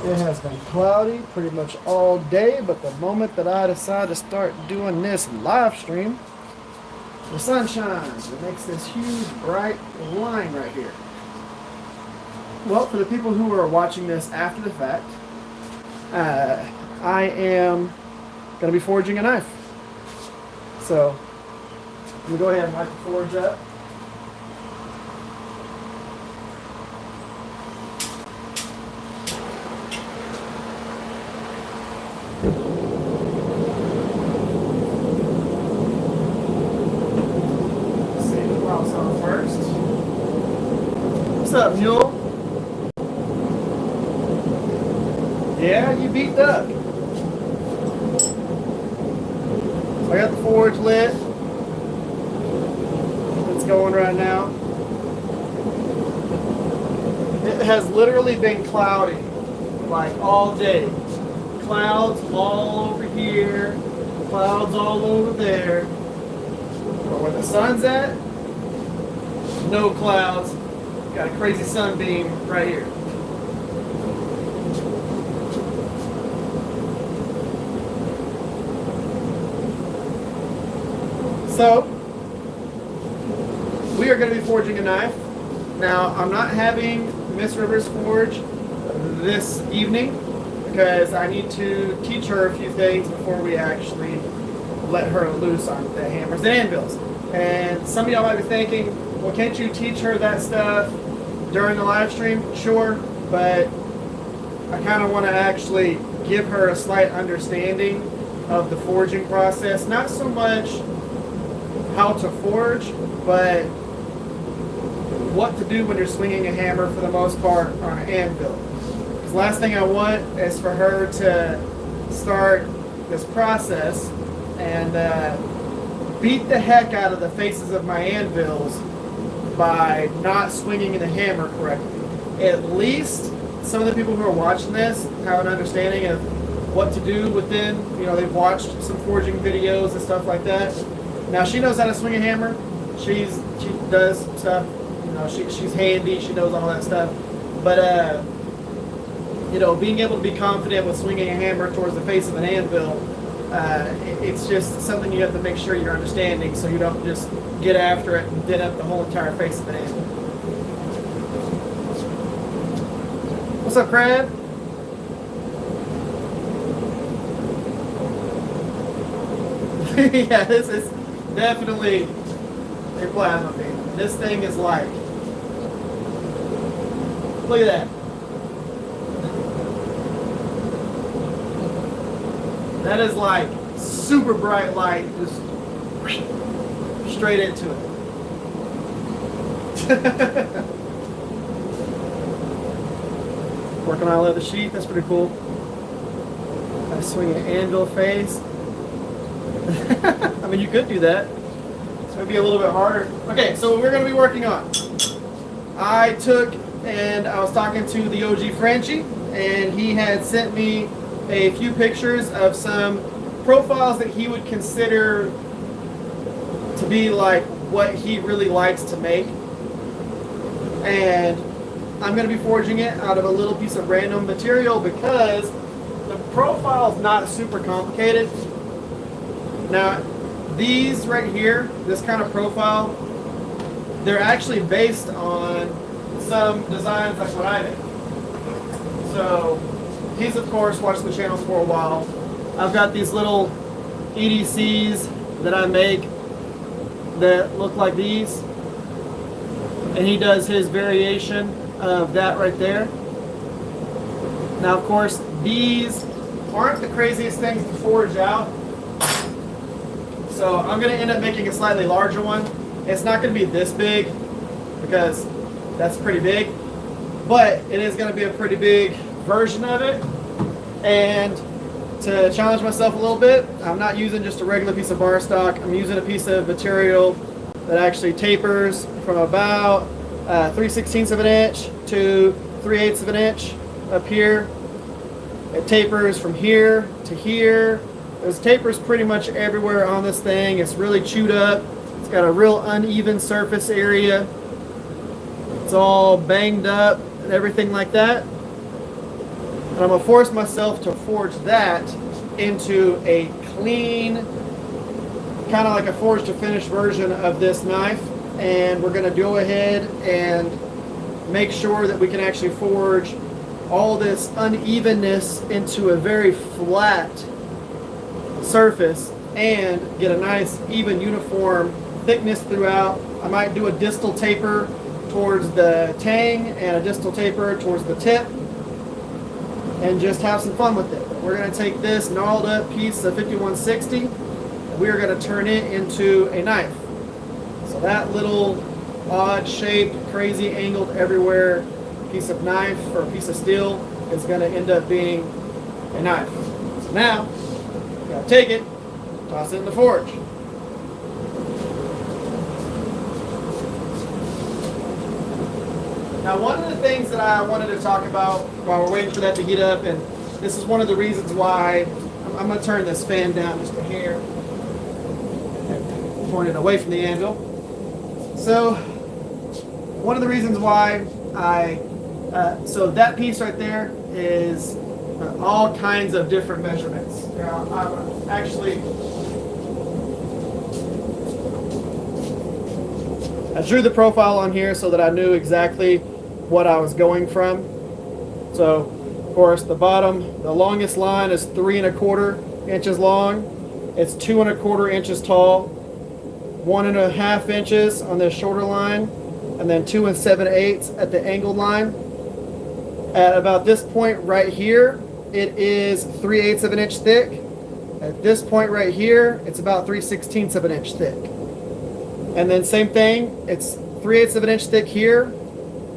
It has been cloudy pretty much all day, but the moment that I decide to start doing this live stream, the sun shines. It makes this huge bright line right here. Well, for the people who are watching this after the fact, I am going to be forging a knife. So, let me go ahead and light the forge up. See the props on first. What's up, Mule? Yeah, you beat up. So I got the forge lit. It's going right now. It has literally been cloudy like all day. Clouds all over here, clouds all over there. But where the sun's at, no clouds. Got a crazy sunbeam right here. So, we are going to be forging a knife. Now, I'm not having Miss Rivers forge this evening because I need to teach her a few things before we actually let her loose on the hammers and anvils. And some of y'all might be thinking, well, can't you teach her that stuff during the live stream? Sure, but I kind of want to actually give her a slight understanding of the forging process. Not so much how to forge, but what to do when you're swinging a hammer for the most part on an anvil. Because the last thing I want is for her to start this process and beat the heck out of the faces of my anvils by not swinging the hammer correctly. At least some of the people who are watching this have an understanding of what to do within, they've watched some forging videos and stuff like that. Now she knows how to swing a hammer. She does stuff. She's handy. She knows all that stuff. But being able to be confident with swinging a hammer towards the face of an anvil, it's just something you have to make sure you're understanding, so you don't just get after it and dent up the whole entire face of an anvil. What's up, Crab? Yeah, this is definitely a plasma beam. This thing is like, look at that. That is like super bright light, just straight into it. Working on a leather sheet, that's pretty cool. I swing an anvil face. I mean, you could do that. It's going to be a little bit harder. Okay, so what we're going to be working on. I was talking to the OG Frenchie, and he had sent me a few pictures of some profiles that he would consider to be like what he really likes to make. And I'm going to be forging it out of a little piece of random material because the profile is not super complicated. Now, these right here, this kind of profile, they're actually based on some designs like what I did. So, he's of course watched the channels for a while. I've got these little EDCs that I make that look like these. And he does his variation of that right there. Now, of course, these aren't the craziest things to forge out. So I'm going to end up making a slightly larger one. It's not going to be this big because that's pretty big, but it is going to be a pretty big version of it. And to challenge myself a little bit, I'm not using just a regular piece of bar stock. I'm using a piece of material that actually tapers from about 3/16 of an inch to 3/8 of an inch up here. It tapers from here to here. There's tapers pretty much everywhere on this thing. It's really chewed up. It's got a real uneven surface area. It's all banged up and everything like that. And I'm gonna force myself to forge that into a clean, kind of like a forged to finish version of this knife. And we're gonna go ahead and make sure that we can actually forge all this unevenness into a very flat surface and get a nice even uniform thickness throughout. I might do a distal taper towards the tang and a distal taper towards the tip and just have some fun with it. We're going to take this gnarled up piece of 5160 and we are going to turn it into a knife. So that little odd shaped, crazy angled everywhere piece of knife or piece of steel is going to end up being a knife. So now, you got to take it, toss it in the forge. Now, one of the things that I wanted to talk about while we're waiting for that to heat up, and this is one of the reasons why I'm going to turn this fan down just a hair, point it away from the anvil. So, one of the reasons why so that piece right there is all kinds of different measurements. Now, I'm actually, I drew the profile on here so that I knew exactly what I was going from. So, of course, the bottom, the longest line is 3 1/4 inches long. It's 2 1/4 inches tall, 1 1/2 inches on the shorter line, and then 2 7/8 at the angled line. At about this point right here, it is 3/8 of an inch thick. At this point right here, it's about 3/16 of an inch thick. And then same thing, it's 3/8 of an inch thick here,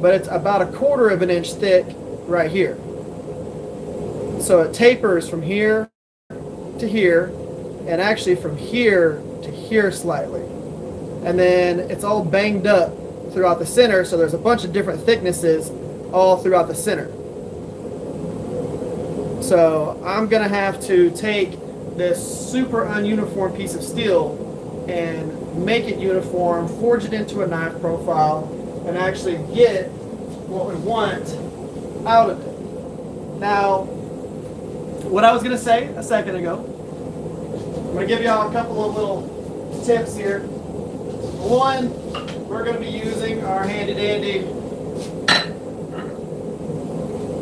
but it's about 1/4 of an inch thick right here. So it tapers from here to here, and actually from here to here slightly. And then it's all banged up throughout the center, so there's a bunch of different thicknesses all throughout the center. So I'm gonna have to take this super ununiform piece of steel and make it uniform, forge it into a knife profile, and actually get what we want out of it. Now, what I was gonna say a second ago, I'm gonna give y'all a couple of little tips here. One, we're going to be using our handy dandy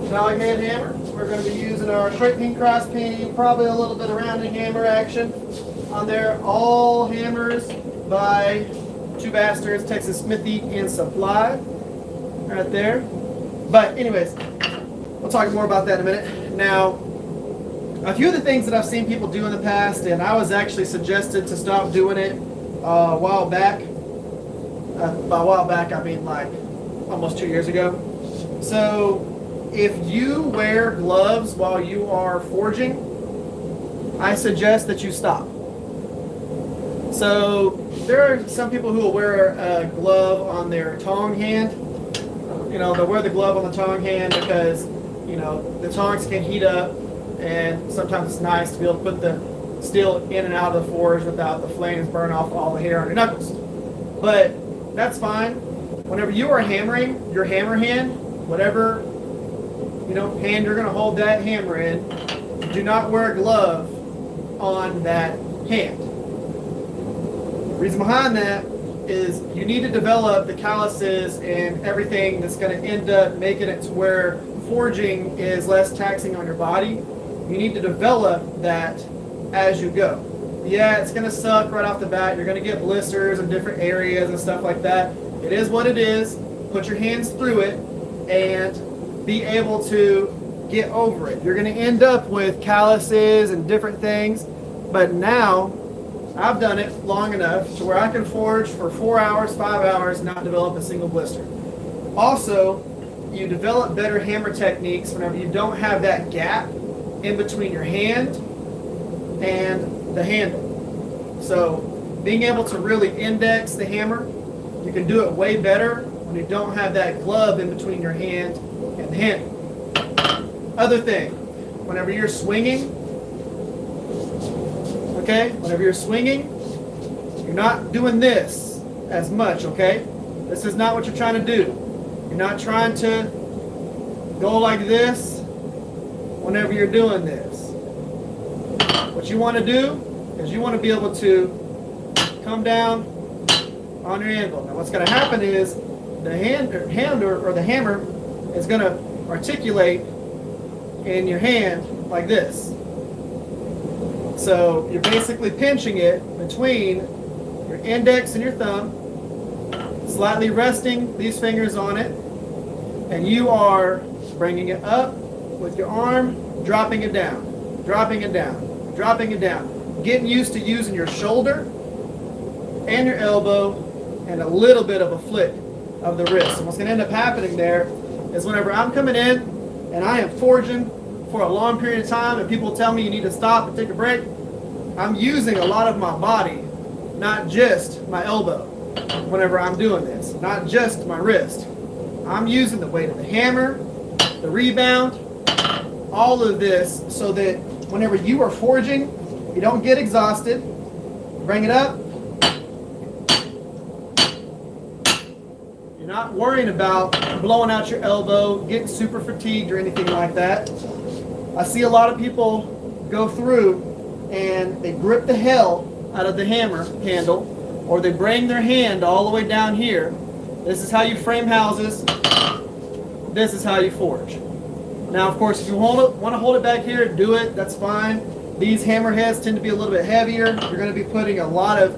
dog head hammer. We're going to be using our straight peen, cross peen, probably a little bit of rounding hammer action on there. All hammers by Two Bastards, Texas Smithy and Supply, right there. But anyways, we'll talk more about that in a minute. Now, a few of the things that I've seen people do in the past, and I was actually suggested to stop doing it a while back. By a while back, I mean like almost 2 years ago. So if you wear gloves while you are forging, I suggest that you stop. So there are some people who will wear a glove on their tongue hand. You know, they'll wear the glove on the tongue hand because, you know, the tongs can heat up, and sometimes it's nice to be able to put the steel in and out of the forge without the flames burn off all the hair on your knuckles. But that's fine. Whenever you are hammering, your hammer hand, whatever, you know, hand you're going to hold that hammer in, do not wear a glove on that hand. The reason behind that is you need to develop the calluses and everything that's going to end up making it to where forging is less taxing on your body. You need to develop that as you go. Yeah, it's going to suck right off the bat. You're going to get blisters in different areas and stuff like that. It is what it is. Put your hands through it and be able to get over it. You're going to end up with calluses and different things, but now I've done it long enough to where I can forge for 4 hours, 5 hours, and not develop a single blister. Also, you develop better hammer techniques whenever you don't have that gap in between your hand and the handle. So being able to really index the hammer, you can do it way better when you don't have that glove in between your hand and the handle. Other thing, whenever you're swinging, okay, whenever you're swinging, you're not doing this as much, okay? This is not what you're trying to do. You're not trying to go like this whenever you're doing this. What you want to do is you want to be able to come down on your anvil. Now what's going to happen is the hand or the hammer is going to articulate in your hand like this. So you're basically pinching it between your index and your thumb, slightly resting these fingers on it, and you are bringing it up with your arm, dropping it down, dropping it down, dropping it down, getting used to using your shoulder and your elbow and a little bit of a flick of the wrist. And what's going to end up happening there is whenever I'm coming in and I am forging for a long period of time and people tell me you need to stop and take a break, I'm using a lot of my body, not just my elbow whenever I'm doing this, not just my wrist. I'm using the weight of the hammer, the rebound, all of this so that whenever you are forging, you don't get exhausted. Bring it up. You're not worrying about blowing out your elbow, getting super fatigued or anything like that. I see a lot of people go through and they grip the hell out of the hammer handle, or they bring their hand all the way down here. This is how you frame houses. This is how you forge. Now, of course, if you want to hold it back here, do it. That's fine. These hammer heads tend to be a little bit heavier. You're going to be putting a lot of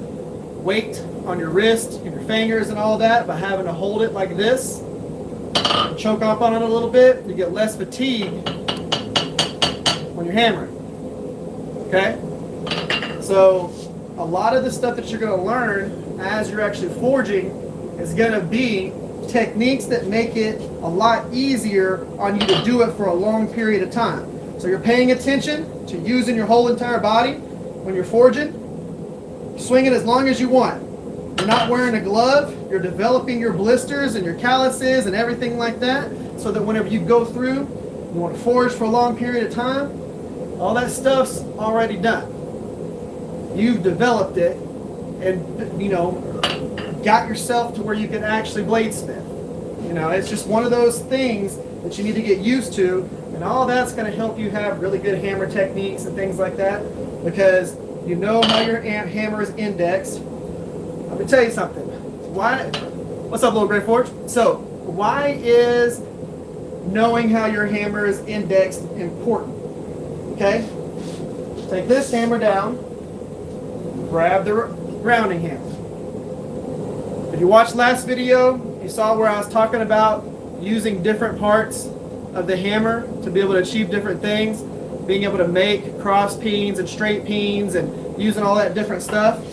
weight on your wrist and your fingers and all that by having to hold it like this. Choke up on it a little bit. You get less fatigue when you're hammering. Okay? So a lot of the stuff that you're going to learn as you're actually forging is going to be techniques that make it a lot easier on you to do it for a long period of time. So you're paying attention to using your whole entire body when you're forging. Swing it as long as you want. You're not wearing a glove. You're developing your blisters and your calluses and everything like that, so that whenever you go through, you want to forge for a long period of time, all that stuff's already done. You've developed it and, got yourself to where you can actually bladesmith. It's just one of those things that you need to get used to, and all that's going to help you have really good hammer techniques and things like that, because you know how your hammer is indexed. Let me tell you something. What's up, Little Gray Forge? So, why is knowing how your hammer is indexed important? Okay? Take this hammer down, grab the rounding hammer. If you watched last video, you saw where I was talking about using different parts of the hammer to be able to achieve different things, being able to make cross peens and straight peens and using all that different stuff.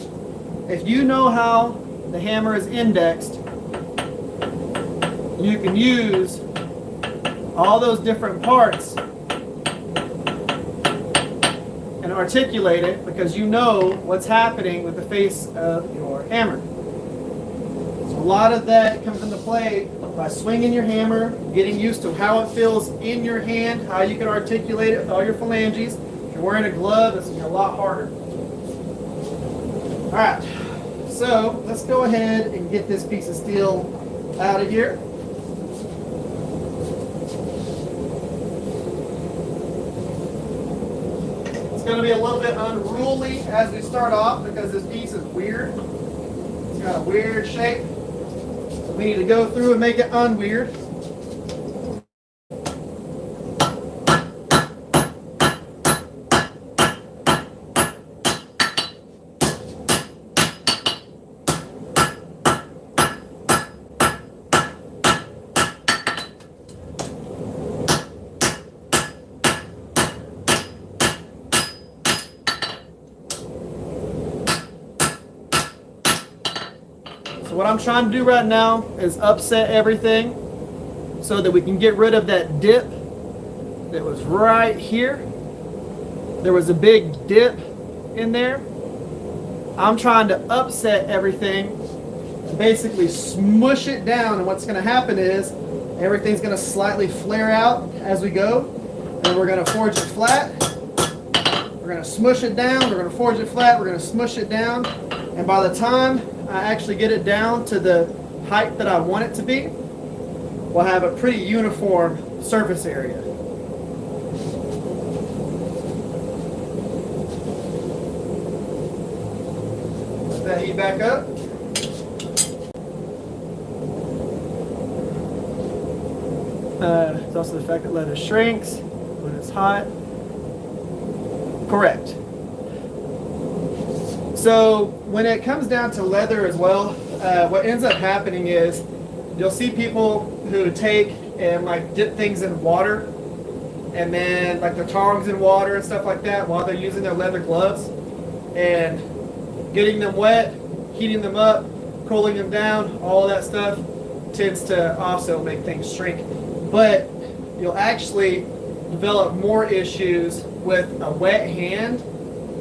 If you know how the hammer is indexed, you can use all those different parts and articulate it, because you know what's happening with the face of your hammer. So a lot of that comes into play by swinging your hammer, getting used to how it feels in your hand, how you can articulate it with all your phalanges. If you're wearing a glove, it's going to be a lot harder. All right, so let's go ahead and get this piece of steel out of here. It's going to be a little bit unruly as we start off because this piece is weird. It's got a weird shape. So we need to go through and make it unweird. So what I'm trying to do right now is upset everything so that we can get rid of that dip that was right here. There was a big dip in there. I'm trying to upset everything and basically smush it down, and what's going to happen is everything's going to slightly flare out as we go, and we're going to forge it flat. We're going to smush it down, we're going to forge it flat, we're going to smush it down, and by the time I actually get it down to the height that I want it to be, we'll have a pretty uniform surface area. that heat back up. It's also the fact that leather shrinks when it's hot. Correct. So when it comes down to leather as well, what ends up happening is you'll see people who take and like dip things in water, and then like their tongs in water and stuff like that while they're using their leather gloves, and getting them wet, heating them up, cooling them down, all of that stuff tends to also make things shrink. But you'll actually develop more issues with a wet hand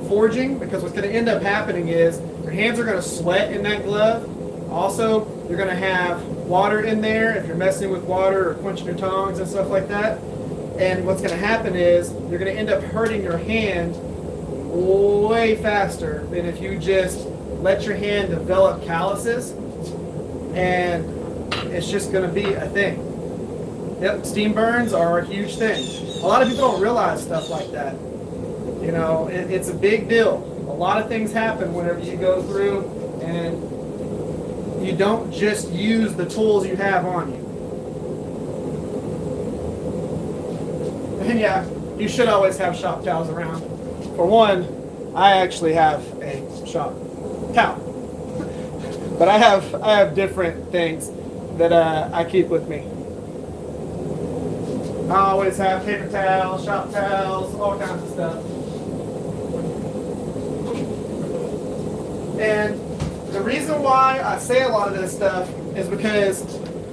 forging, because what's going to end up happening is your hands are going to sweat in that glove. Also, you're going to have water in there if you're messing with water or quenching your tongs and stuff like that. And what's going to happen is you're going to end up hurting your hand way faster than if you just let your hand develop calluses, and it's just going to be a thing. Yep, steam burns are a huge thing. A lot of people don't realize stuff like that. You know, it's a big deal. A lot of things happen whenever you go through and you don't just use the tools you have on you. And yeah, you should always have shop towels around. For one, I actually have a shop towel. But I have different things that I keep with me. I always have paper towels, shop towels, all kinds of stuff. And the reason why I say a lot of this stuff is because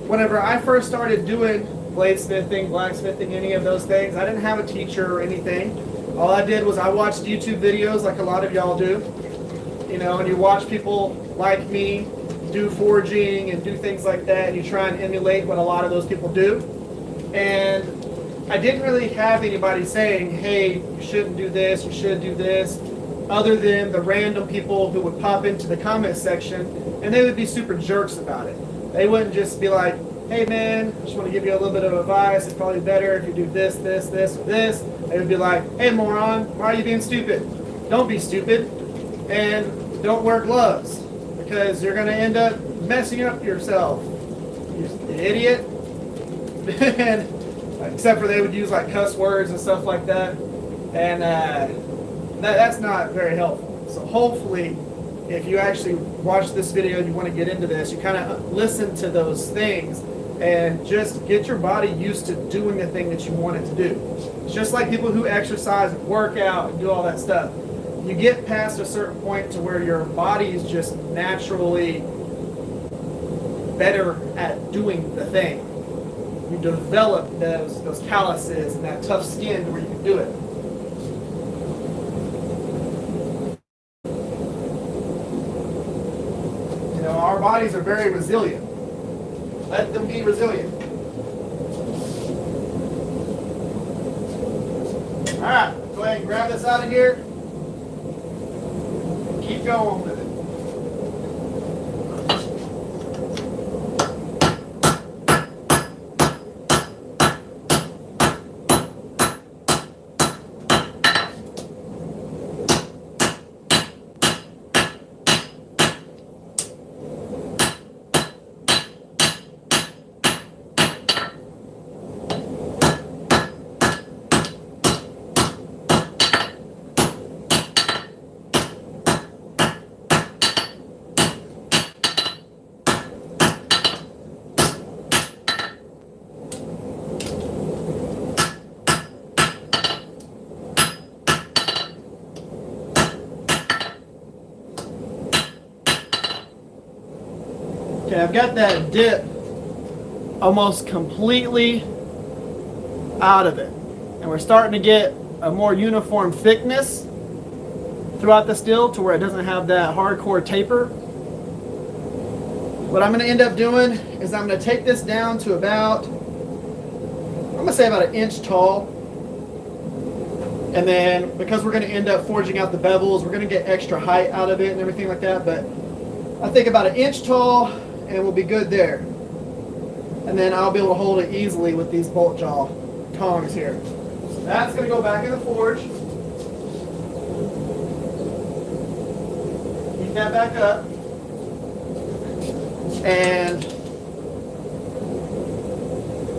whenever I first started doing bladesmithing, blacksmithing, any of those things, I didn't have a teacher or anything. All I did was I watched YouTube videos like a lot of y'all do. You know, and you watch people like me do forging and do things like that, and you try and emulate what a lot of those people do. And I didn't really have anybody saying, hey, you shouldn't do this, you should do this, other than the random people who would pop into the comment section, and they would be super jerks about it. They wouldn't just be like, hey man, I just want to give you a little bit of advice, it's probably better if you do this, this, this, or this. They would be like, hey moron, why are you being stupid? Don't be stupid, and don't wear gloves, because you're going to end up messing up yourself, you idiot. And except for they would use like cuss words and stuff like that, and that's not very helpful. So hopefully, if you actually watch this video and you want to get into this, you kind of listen to those things and just get your body used to doing the thing that you want it to do. It's just like people who exercise and work out and do all that stuff. You get past a certain point to where your body is just naturally better at doing the thing. You develop those calluses and that tough skin to where you can do it. You know, our bodies are very resilient. Let them be resilient. All right, go ahead and grab this out of here. Keep going with it. Okay, I've got that dip almost completely out of it. And we're starting to get a more uniform thickness throughout the steel to where it doesn't have that hardcore taper. What I'm going to end up doing is I'm going to take this down to about, I'm going to say about 1 inch tall. And then because we're going to end up forging out the bevels, we're going to get extra height out of it and everything like that. But I think about 1 inch tall, and we'll be good there. And then I'll be able to hold it easily with these bolt jaw tongs here. So that's going to go back in the forge. You that back up. And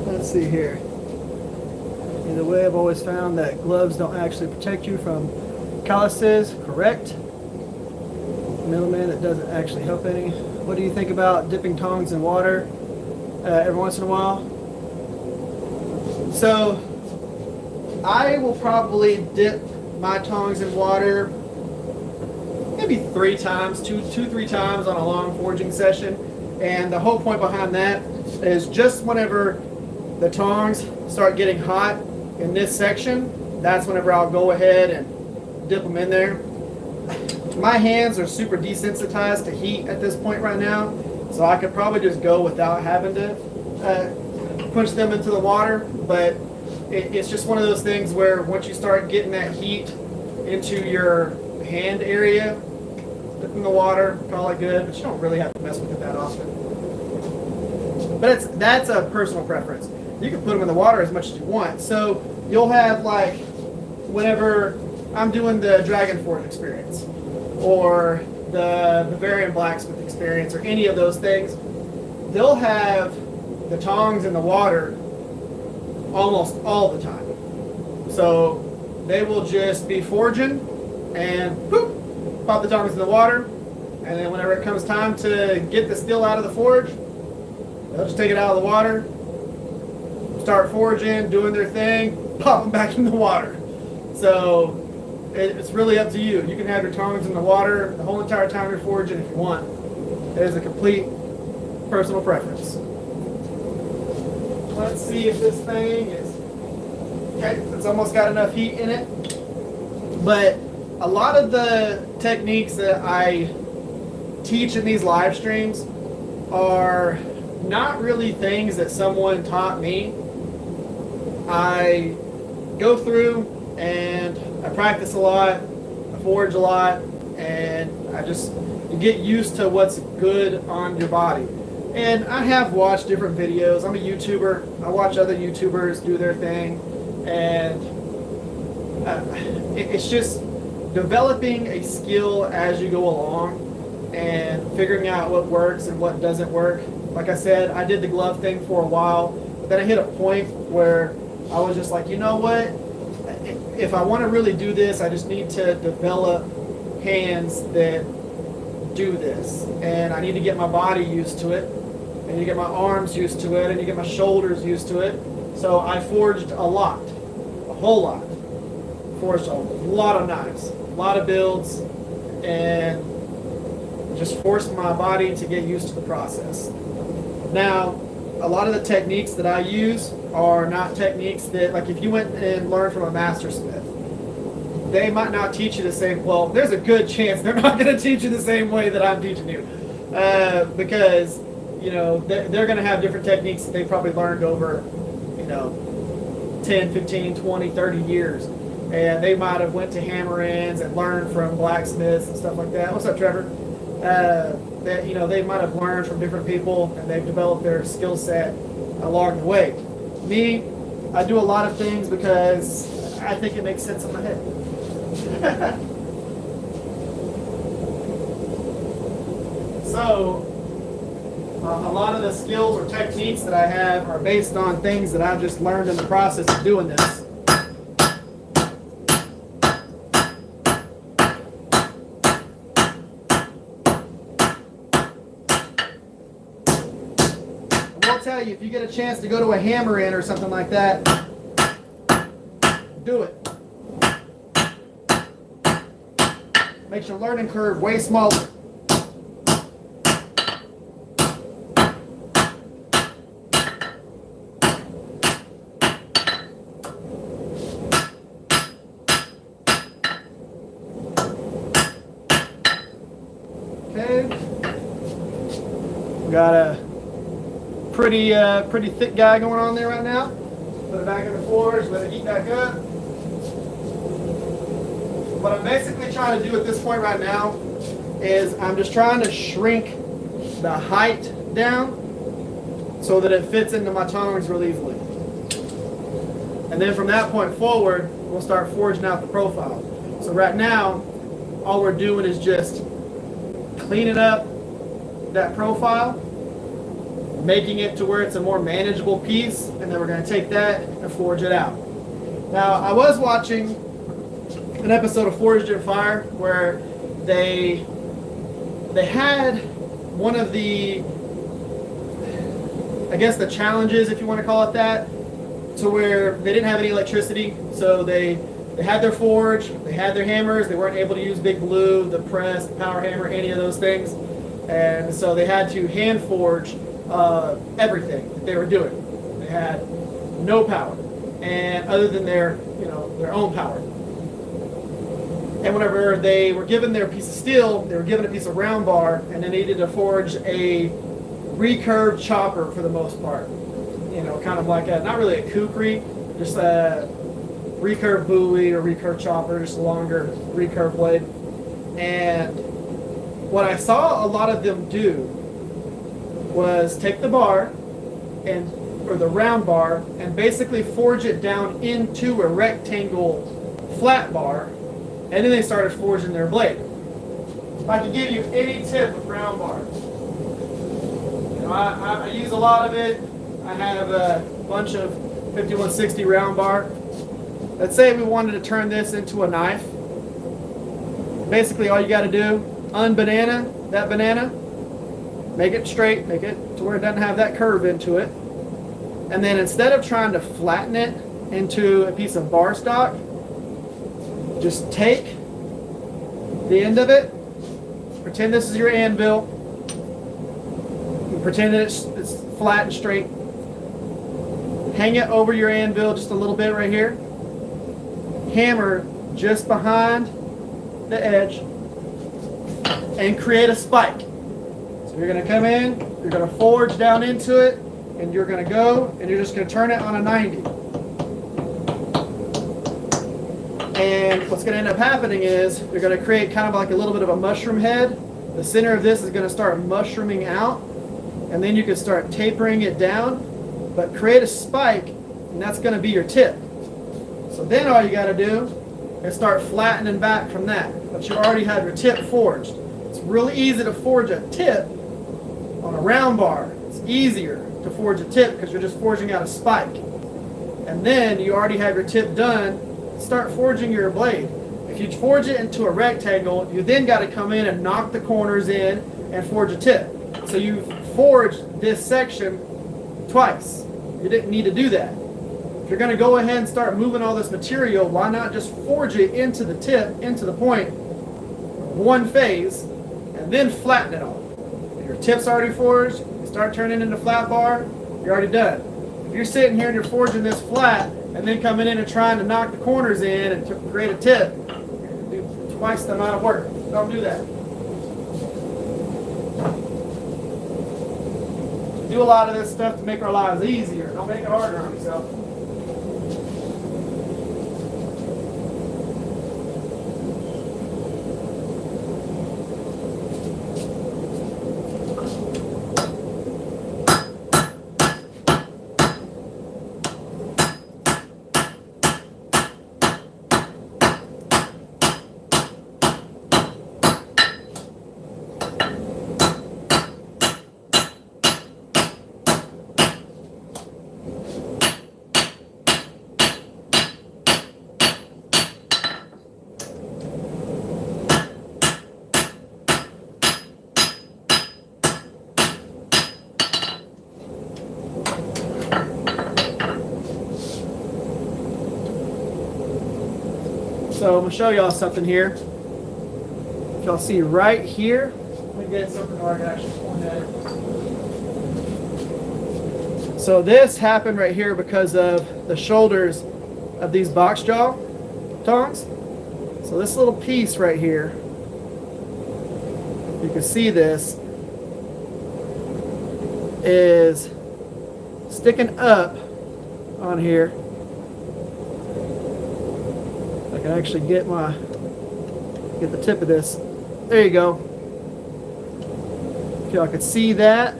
let's see here. Either way, I've always found that gloves don't actually protect you from calluses. Correct. Middleman, that doesn't actually help any. What do you think about dipping tongs in water every once in a while? So I will probably dip my tongs in water maybe 3 times, two, 3 times on a long forging session. And the whole point behind that is just whenever the tongs start getting hot in this section, that's whenever I'll go ahead and dip them in there. My hands are super desensitized to heat at this point right now, so I could probably just go without having to push them into the water, but it's just one of those things where once you start getting that heat into your hand area, dip in the water, call it good, but you don't really have to mess with it that often. But that's a personal preference. You can put them in the water as much as you want. So you'll have, like, whenever I'm doing the Dragon Forge experience or the Bavarian Blacksmith experience or any of those things, they'll have the tongs in the water almost all the time. So they will just be forging and boop, pop the tongs in the water, and then whenever it comes time to get the steel out of the forge, they'll just take it out of the water, start forging, doing their thing, pop them back in the water. So it's really up to you. You can have your tongs in the water the whole entire time you're forging if you want. It is a complete personal preference. Let's see if this thing is okay. It's almost got enough heat in it. But a lot of the techniques that I teach in these live streams are not really things that someone taught me. I go through and I practice a lot, I forge a lot, and you get used to what's good on your body. And I have watched different videos. I'm a YouTuber. I watch other YouTubers do their thing, and it's just developing a skill as you go along and figuring out what works and what doesn't work. Like I said, I did the glove thing for a while, but then I hit a point where I was just like, you know what? If I want to really do this, I just need to develop hands that do this. And I need to get my body used to it. I need to get my arms used to it. I need to get my shoulders used to it. So I forged a lot, a whole lot. Forged a lot of knives, a lot of builds, and just forced my body to get used to the process. Now, a lot of the techniques that I use are not techniques that, like, if you went and learned from a master smith, they might not teach you the same. Well, there's a good chance they're not going to teach you the same way that I'm teaching you, because they're going to have different techniques that they probably learned over 10, 15, 20, 30 years, and they might have went to hammer-ins and learned from blacksmiths and stuff like that. What's up, Trevor? They might have learned from different people, and they've developed their skill set along the way. Me, I do a lot of things because I think it makes sense in my head. So, a lot of the skills or techniques that I have are based on things that I've just learned in the process of doing this. Tell you, if you get a chance to go to a hammer-in or something like that, do it. Makes your learning curve way smaller. Okay. We got a pretty thick guy going on there right now. Put it back in the forge, let it heat back up. What I'm basically trying to do at this point right now is I'm just trying to shrink the height down so that it fits into my tongs real easily. And then from that point forward, we'll start forging out the profile. So right now, all we're doing is just cleaning up that profile, making it to where it's a more manageable piece, and then we're going to take that and forge it out. Now, I was watching an episode of Forged in Fire where they had one of the, I guess, the challenges, if you want to call it that, to where they didn't have any electricity, so they had their forge, they had their hammers, they weren't able to use Big Blue, the press, the power hammer, any of those things, and so they had to hand forge everything that they were doing. They had no power, and other than their own power. And whenever they were given their piece of steel, they were given a piece of round bar, and they needed to forge a recurved chopper for the most part. Kind of like not really a kukri, just a recurve buoy or recurve chopper, just a longer recurve blade. And what I saw a lot of them do was take the bar or the round bar and basically forge it down into a rectangle flat bar, and then they started forging their blade. If I could give you any tip with round bar, I use a lot of it. I have a bunch of 5160 round bar. Let's say we wanted to turn this into a knife. Basically all you got to do, unbanana that banana, make it straight, make it to where it doesn't have that curve into it, and then instead of trying to flatten it into a piece of bar stock, just take the end of it, pretend this is your anvil, pretend that it's flat and straight, hang it over your anvil just a little bit right here, hammer just behind the edge, and create a spike. So you're going to come in, you're going to forge down into it, and you're going to go and you're just going to turn it on a 90. And what's going to end up happening is you're going to create kind of like a little bit of a mushroom head. The center of this is going to start mushrooming out, and then you can start tapering it down, but create a spike, and that's going to be your tip. So then all you got to do is start flattening back from that, but you already have your tip forged. It's really easy to forge a tip on a round bar. It's easier to forge a tip because you're just forging out a spike. And then you already have your tip done, start forging your blade. If you forge it into a rectangle, you then got to come in and knock the corners in and forge a tip. So you've forged this section twice. You didn't need to do that. If you're going to go ahead and start moving all this material, why not just forge it into the tip, into the point, one phase, and then flatten it all. Your tip's already forged, you start turning into flat bar, you're already done. If you're sitting here and you're forging this flat, and then coming in and trying to knock the corners in and to create a tip, you're going to do twice the amount of work. Don't do that. Do a lot of this stuff to make our lives easier. Don't make it harder on yourself. So I'm going to show y'all something here. If y'all see right here, let me get something where I can actually point at it. So this happened right here because of the shoulders of these box jaw tongs. So this little piece right here, you can see this, is sticking up on here. I can actually get the tip of this. There you go. If y'all could see that.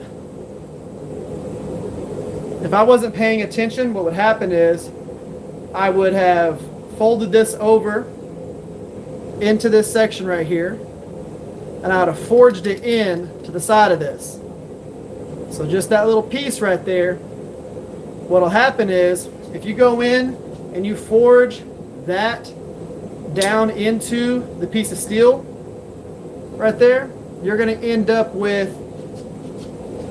If I wasn't paying attention, what would happen is I would have folded this over into this section right here. and I would have forged it in to the side of this. So just that little piece right there, what'll happen is if you go in and you forge that down into the piece of steel right there, you're going to end up with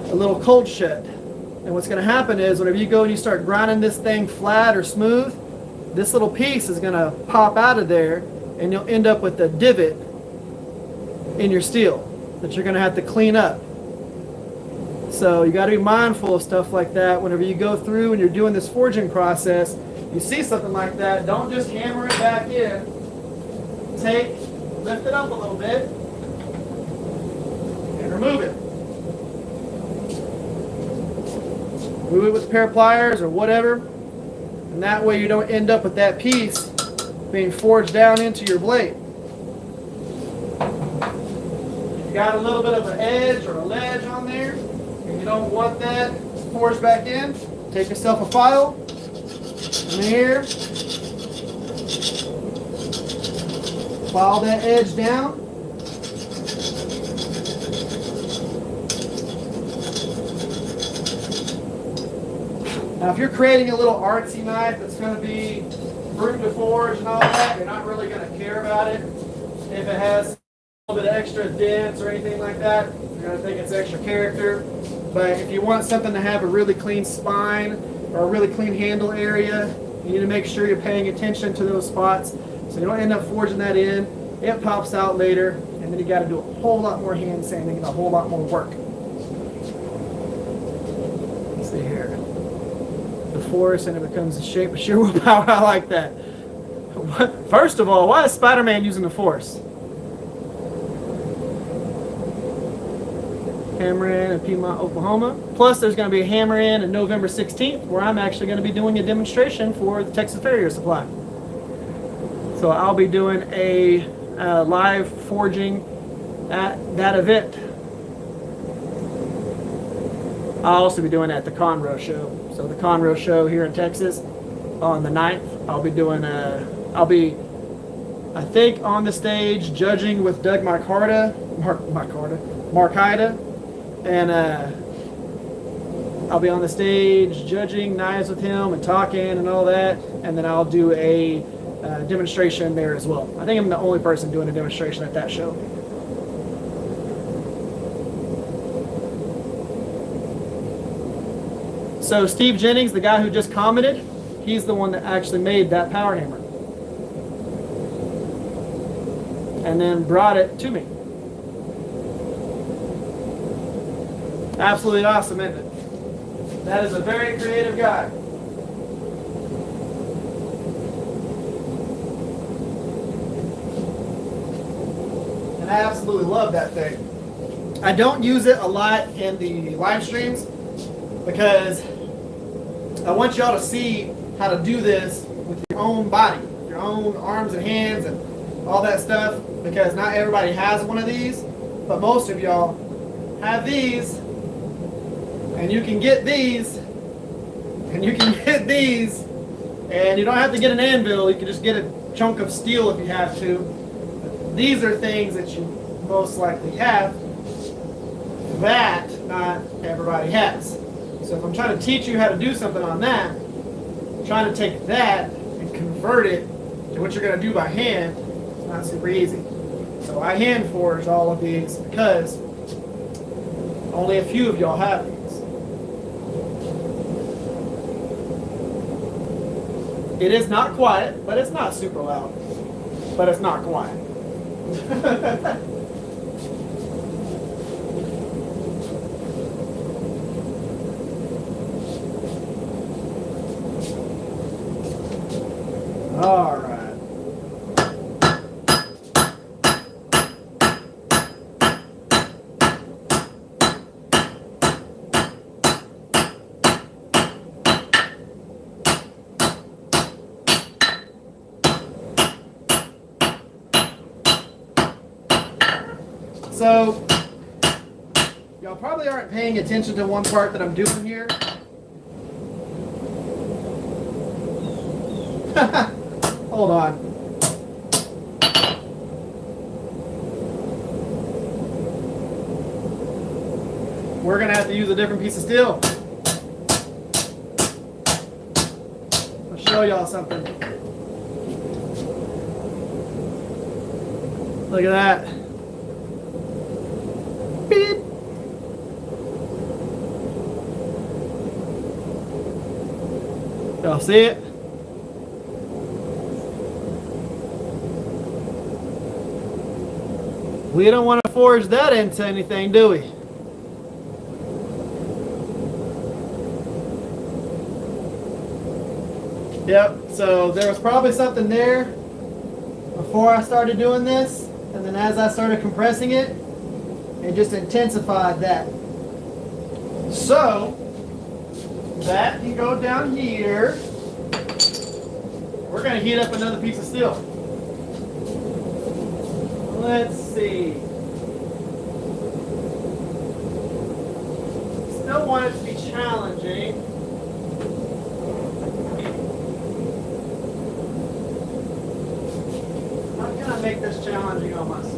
a little cold shed. And what's going to happen is whenever you go and you start grinding this thing flat or smooth, this little piece is going to pop out of there, and you'll end up with a divot in your steel that you're going to have to clean up. So you got to be mindful of stuff like that whenever you go through and you're doing this forging process. You see something like that, don't just hammer it back in. Lift it up a little bit and remove it. Move it with a pair of pliers or whatever, and that way you don't end up with that piece being forged down into your blade. If you got a little bit of an edge or a ledge on there and you don't want that forged back in, take yourself a file in here, file that edge down. Now if you're creating a little artsy knife that's going to be brute to forge and all that, you're not really going to care about it. If it has a little bit of extra dents or anything like that, you're going to think it's extra character. But if you want something to have a really clean spine or a really clean handle area, you need to make sure you're paying attention to those spots so you don't end up forging that in. It pops out later, and then you got to do a whole lot more hand sanding and a whole lot more work. Let's see here. The force, and it becomes a shape of sheer willpower. I like that. First of all, why is Spider-Man using the force? Hammer-In in Piedmont, Oklahoma. Plus, there's going to be a Hammer-In on November 16th, where I'm actually going to be doing a demonstration for the Texas Farrier Supply. So I'll be doing a live forging at that event. I'll also be doing it at the Conroe show. So the Conroe show here in Texas on the 9th, I'll be doing I think on the stage judging with Doug Markharda, and I'll be on the stage judging knives with him and talking and all that, and then I'll do a demonstration there as well. I think I'm the only person doing a demonstration at that show. So Steve Jennings, the guy who just commented, he's the one that actually made that power hammer and then brought it to me. Absolutely awesome, isn't it? That is a very creative guy. And I absolutely love that thing. I don't use it a lot in the live streams because I want y'all to see how to do this with your own body, your own arms and hands and all that stuff, because not everybody has one of these, but most of y'all have these, and you can get these, and you can get these, and you don't have to get an anvil, you can just get a chunk of steel if you have to. But these are things that you most likely have that not everybody has. So if I'm trying to teach you how to do something on that, I'm trying to take that and convert it to what you're going to do by hand, it's not super easy. So I hand forged all of these because only a few of y'all have these. It is not quiet, but it's not super loud. But it's not quiet. All right. So, y'all probably aren't paying attention to one part that I'm doing here. Hold on. we're gonna have to use a different piece of steel. I'll show y'all something. Look at that. Beep. Y'all see it? We don't want to forge that into anything, do we? Yep, so there was probably something there before I started doing this, and then as I started compressing it, it just intensified that. So, that can go down here. We're going to heat up another piece of steel. Let's see. Still want it to be challenging. How can I make this challenging on myself?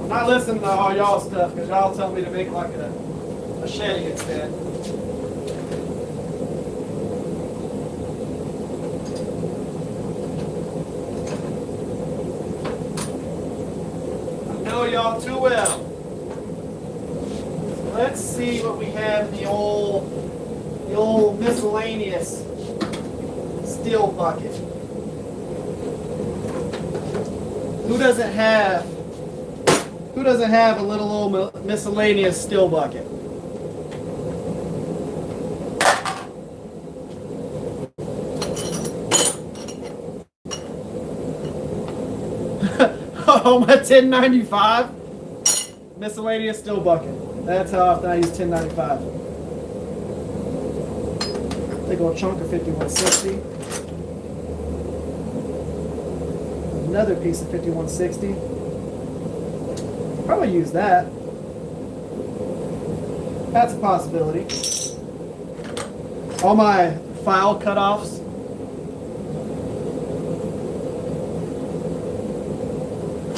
I'm not listening to all y'all stuff because y'all tell me to make like a shanty instead. I know y'all too well. So let's see what we have in the old miscellaneous steel bucket. Who doesn't have a little old miscellaneous steel bucket? Oh, my 1095 miscellaneous steel bucket. That's how often I use 1095. Take a little chunk of 5160. Another piece of 5160. Probably use that. That's a possibility. All my file cutoffs.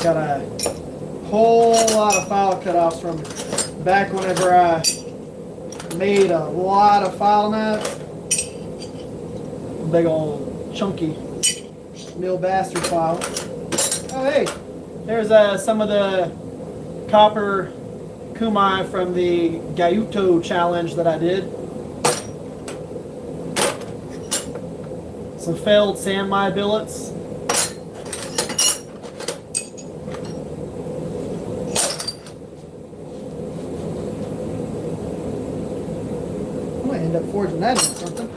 Got a whole lot of file cutoffs from back whenever I made a lot of file knives. Big old chunky mill bastard file. Oh hey, there's some of the copper kumai from the Gayuto challenge that I did. Some failed sandmine billets. I might end up forging that into something.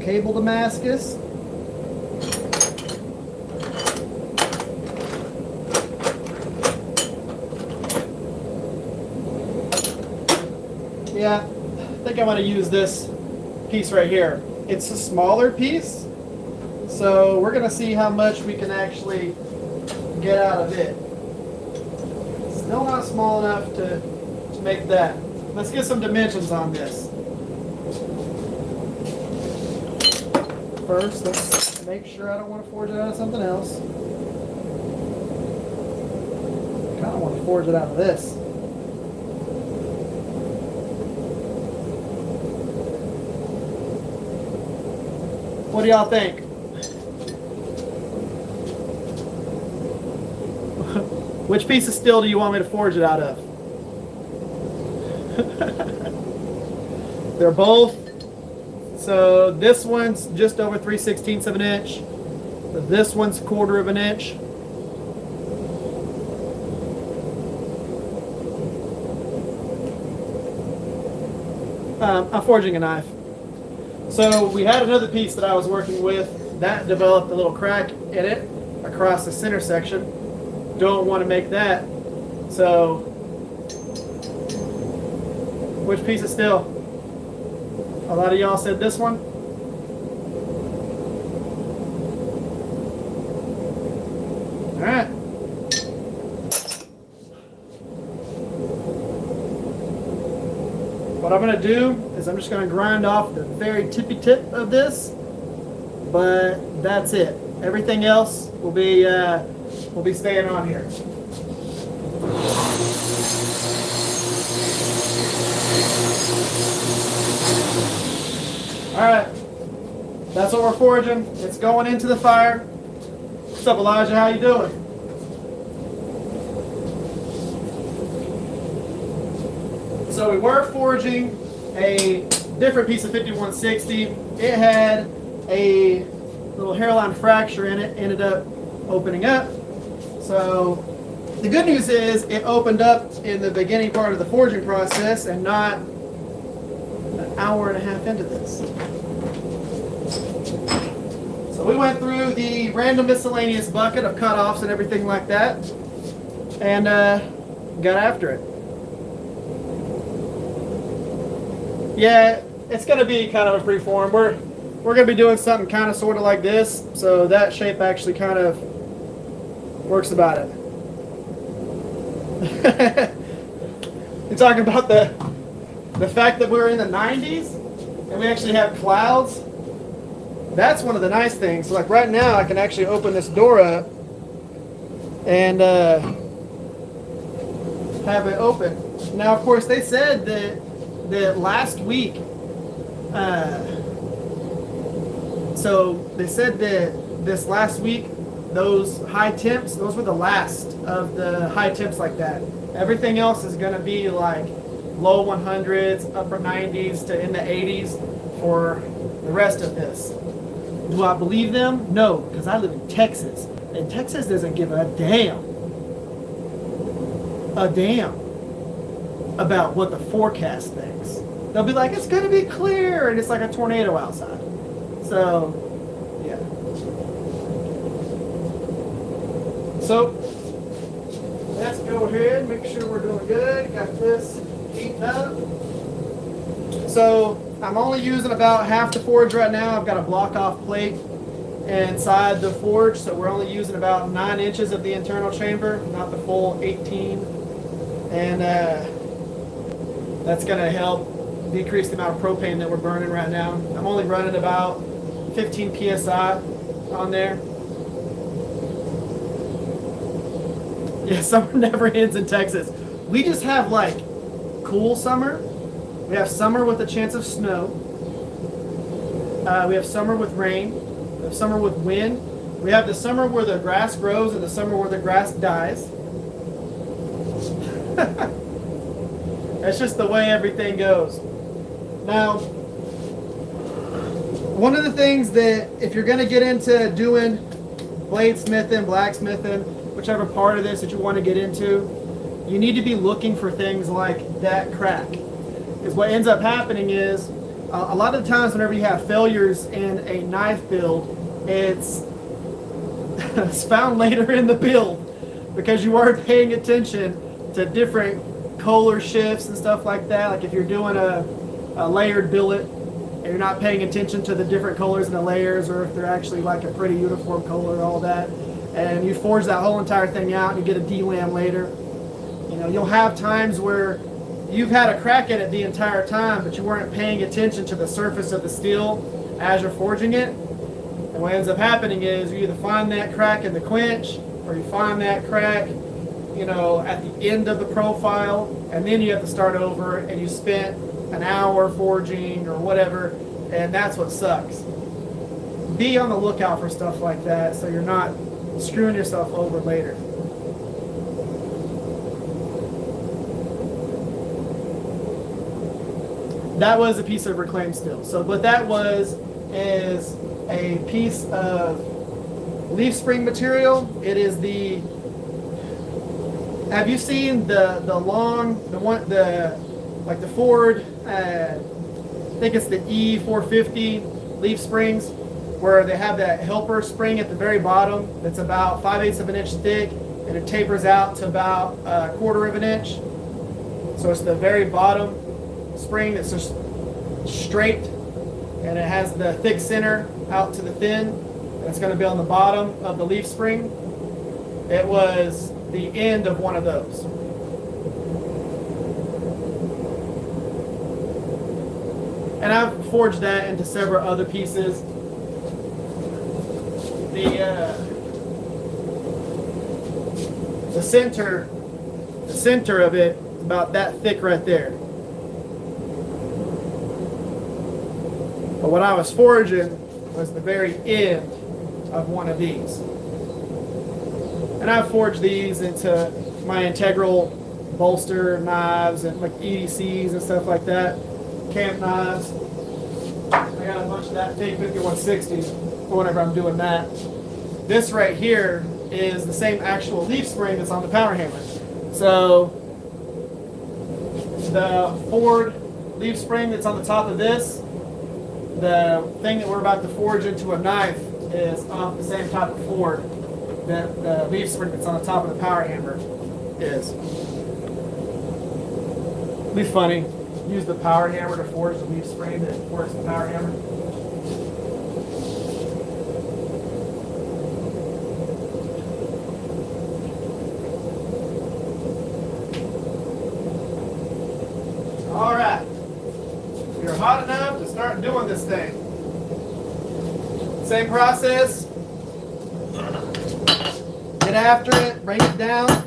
Cable Damascus. Yeah, I think I'm going to use this piece right here. It's a smaller piece, so we're going to see how much we can actually get out of it. Still not small enough to make that. Let's get some dimensions on this. First, let's make sure I don't want to forge it out of something else. I kind of want to forge it out of this. What do y'all think? Which piece of steel do you want me to forge it out of? They're both. So this one's just over 3/16 of an inch. This one's 1/4 of an inch. I'm forging a knife. So we had another piece that I was working with that developed a little crack in it across the center section. Don't want to make that. So Which piece of steel? A lot of y'all said this one. All right. What I'm going to do is I'm just going to grind off the very tippy tip of this, but that's it. Everything else will be staying on here. All right, that's what we're forging. It's going into the fire. What's up, Elijah? How you doing? So we were forging a different piece of 5160. It had a little hairline fracture in it, ended up opening up. So the good news is it opened up in the beginning part of the forging process and not an hour and a half into this. So we went through the random miscellaneous bucket of cutoffs and everything like that and got after it. Yeah, it's going to be kind of a freeform. We're going to be doing something kind of sort of like this, so that shape actually kind of works about it. You're talking about the fact that we're in the 90s and we actually have clouds. That's one of the nice things. Like right now, I can actually open this door up and have it open. Now, of course, they said that last week, so they said that this last week, those high temps, those were the last of the high temps like that. Everything else is going to be like low 100s, upper 90s to in the 80s for the rest of this. Do I believe them? No, because I live in Texas, and Texas doesn't give a damn about what the forecast thinks. They'll be like, it's going to be clear, and it's like a tornado outside. So, yeah. So, let's go ahead and make sure we're doing good. Got this heating up. So, I'm only using about half the forge right now. I've got a block off plate inside the forge, so we're only using about 9 inches of the internal chamber, not the full 18. And that's going to help decrease the amount of propane that we're burning right now. I'm only running about 15 psi on there. Yeah, summer never ends in Texas. We just have like cool summer. We have summer with a chance of snow. We have summer with rain. We have summer with wind. We have the summer where the grass grows and the summer where the grass dies. That's just the way everything goes. Now, one of the things that if you're going to get into doing bladesmithing, blacksmithing, whichever part of this that you want to get into, you need to be looking for things like that crack. Because what ends up happening is a lot of the times whenever you have failures in a knife build, it's found later in the build because you weren't paying attention to different color shifts and stuff like that. Like if you're doing a layered billet and you're not paying attention to the different colors in the layers, or if they're actually like a pretty uniform color, all that, and you forge that whole entire thing out and you get a D-lam later, you know, you'll have times where you've had a crack in it the entire time, but you weren't paying attention to the surface of the steel as you're forging it. And what ends up happening is you either find that crack in the quench, or you find that crack, you know, at the end of the profile, and then you have to start over, and you spent an hour forging or whatever, and that's what sucks. Be on the lookout for stuff like that so you're not screwing yourself over later. That was a piece of reclaimed steel. So what that was is a piece of leaf spring material. It is the, have you seen the Ford, I think it's the E450 leaf springs, where they have that helper spring at the very bottom that's about 5/8 of an inch thick, and it tapers out to about 1/4 of an inch. So it's the very bottom. spring that's just straight, and it has the thick center out to the thin, and it's going to be on the bottom of the leaf spring. It was the end of one of those. And I've forged that into several other pieces. The center of it is about that thick right there. But what I was forging was the very end of one of these. And I've forged these into my integral bolster knives and like EDCs and stuff like that. Camp knives. I got a bunch of that big 5160 for whenever I'm doing that. This right here is the same actual leaf spring that's on the power hammer. So the Ford leaf spring that's on the top of this, the thing that we're about to forge into a knife is off the same type of Ford that the leaf spring that's on the top of the power hammer is. It'd be funny. Use the power hammer to forge the leaf spring that works the power hammer. All right. You're hot enough to start doing this thing. Same process. Get after it, bring it down.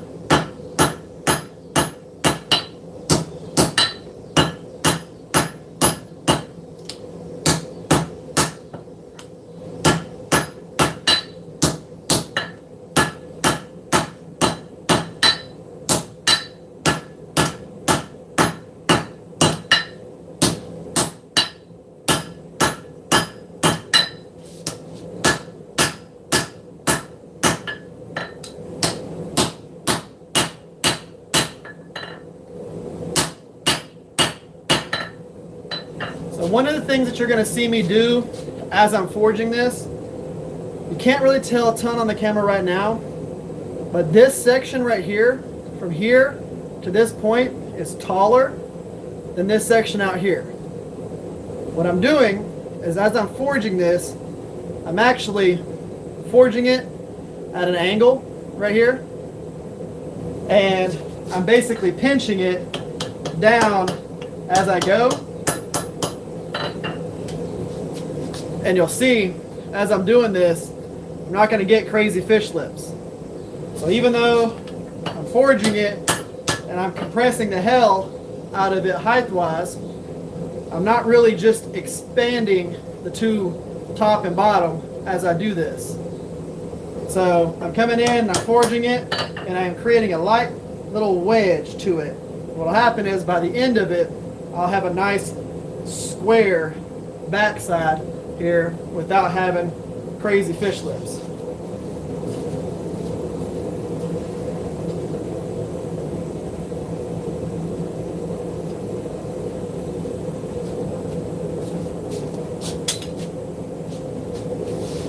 One of the things that you're going to see me do as I'm forging this, you can't really tell a ton on the camera right now, but this section right here, from here to this point, is taller than this section out here. What I'm doing is as I'm forging this, I'm actually forging it at an angle right here, and I'm basically pinching it down as I go. And you'll see, as I'm doing this, I'm not going to get crazy fish lips. So even though I'm forging it and I'm compressing the hell out of it height-wise, I'm not really just expanding the two top and bottom as I do this. So I'm coming in and I'm forging it, and I'm creating a light little wedge to it. What will happen is by the end of it, I'll have a nice square backside here without having crazy fish lips.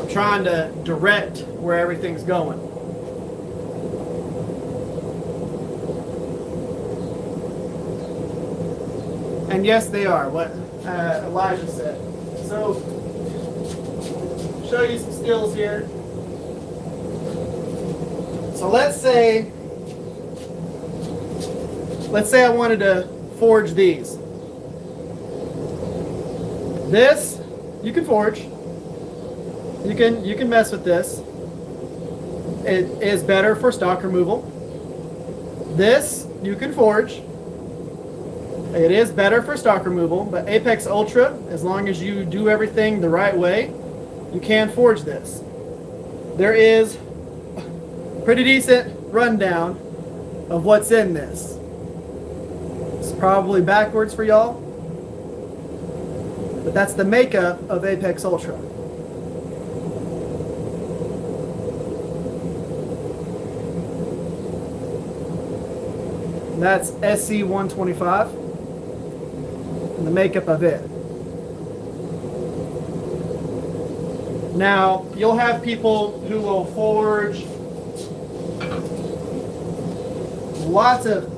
I'm trying to direct where everything's going. And yes, they are, what Elijah said. So, show you some skills here. So let's say I wanted to forge these. This you can forge. You can mess with this. It is better for stock removal. This you can forge. It is better for stock removal, but Apex Ultra, as long as you do everything the right way, you can forge this. There is a pretty decent rundown of what's in this. It's probably backwards for y'all, but that's the makeup of Apex Ultra. And that's SC125 and the makeup of it. Now, you'll have people who will forge lots of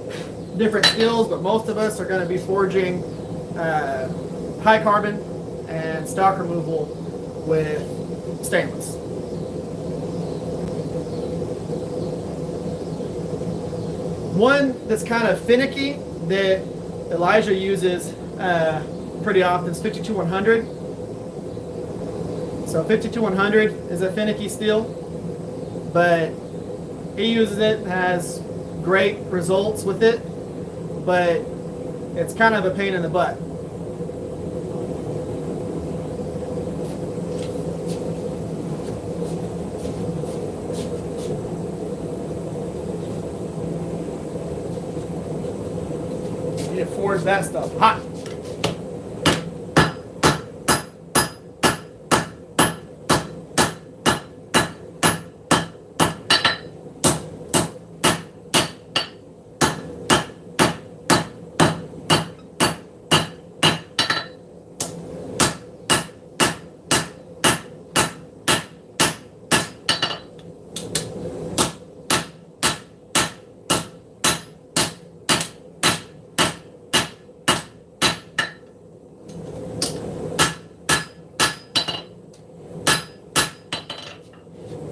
different skills, but most of us are going to be forging high carbon and stock removal with stainless. One that's kind of finicky that Elijah uses pretty often is 52100. So 52100 is a finicky steel, but he uses it, has great results with it, but it's kind of a pain in the butt. You need to forge that stuff hot.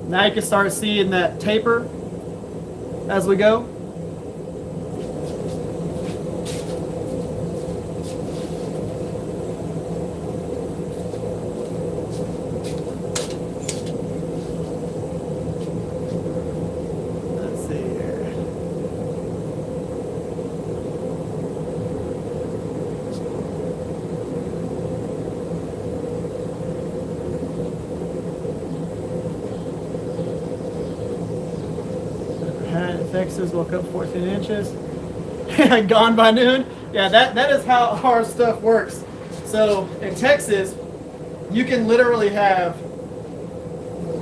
Now you can start seeing that taper as we go. Let's see here. Fixes, woke up 14 inches. Gone by noon. Yeah, that is how our stuff works. So in Texas, you can literally have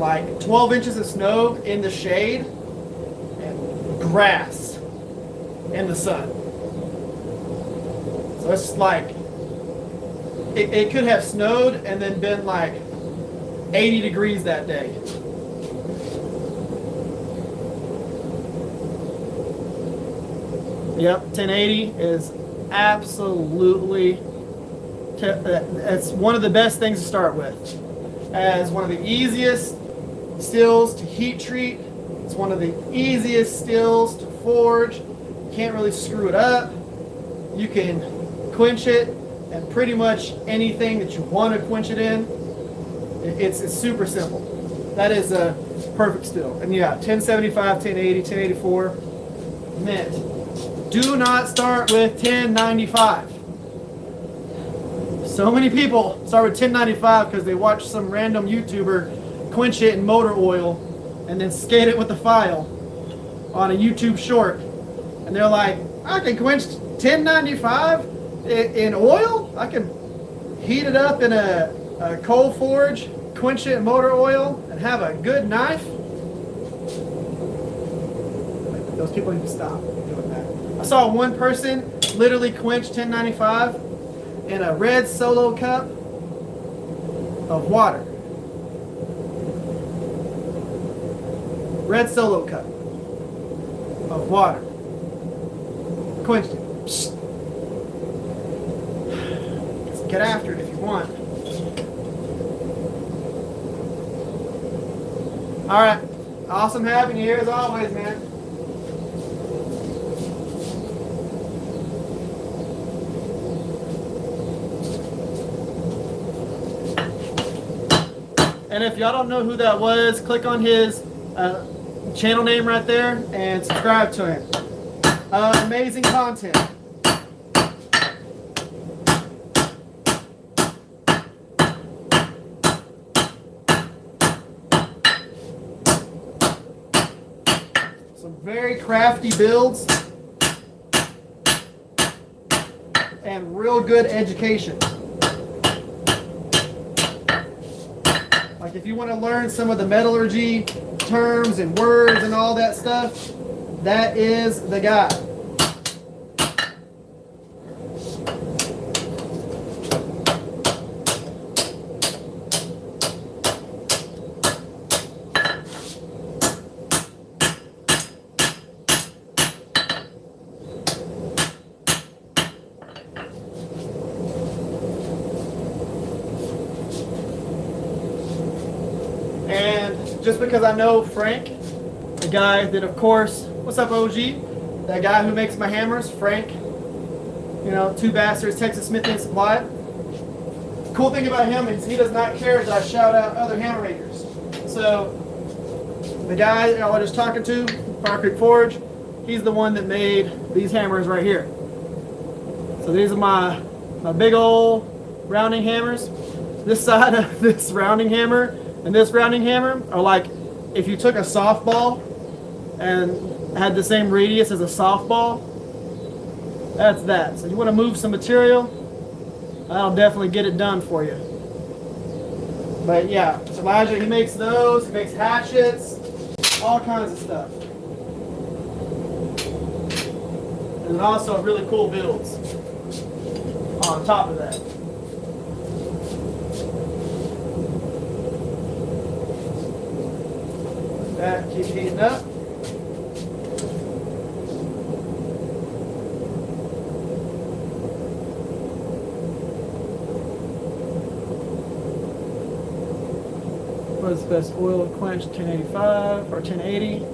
like 12 inches of snow in the shade and grass in the sun. So it's like it could have snowed and then been like 80 degrees that day. Yep, 1080 is absolutely, it's one of the best things to start with. As one of the easiest steels to heat treat, it's one of the easiest steels to forge. You can't really screw it up. You can quench it and pretty much anything that you want to quench it in. It's super simple. That is a perfect steel. And yeah, 1075, 1080, 1084, mint. Do not start with 1095. So many people start with 1095 because they watch some random YouTuber quench it in motor oil and then skate it with the file on a YouTube short. And they're like, I can quench 1095 in oil? I can heat it up in a coal forge, quench it in motor oil, and have a good knife? Those people need to stop doing that. I saw one person literally quench 1095 in a red Solo cup of water. Red Solo cup of water. Quenched it. Psst. Get after it if you want. All right. Awesome having you here as always, man. And if y'all don't know who that was, click on his channel name right there and subscribe to him. Amazing content. Some very crafty builds and real good education. Like if you want to learn some of the metallurgy terms and words and all that stuff, that is the guy. just because I know Frank, the guy that, of course, what's up, OG? That guy who makes my hammers, Frank. You know, Two Bastards, Texas Smithy and Supply. Cool thing about him is he does not care that I shout out other hammer makers. So the guy I was just talking to, Fire Creek Forge, he's the one that made these hammers right here. So these are my big old rounding hammers. This side of this rounding hammer and this rounding hammer are like if you took a softball and had the same radius as a softball. That's that. So you want to move some material, that'll definitely get it done for you. But yeah, so Elijah, he makes those, he makes hatchets, all kinds of stuff. And then also really cool builds on top of that. That keeps heating up. What's the best oil to quench? 1085 or 1080?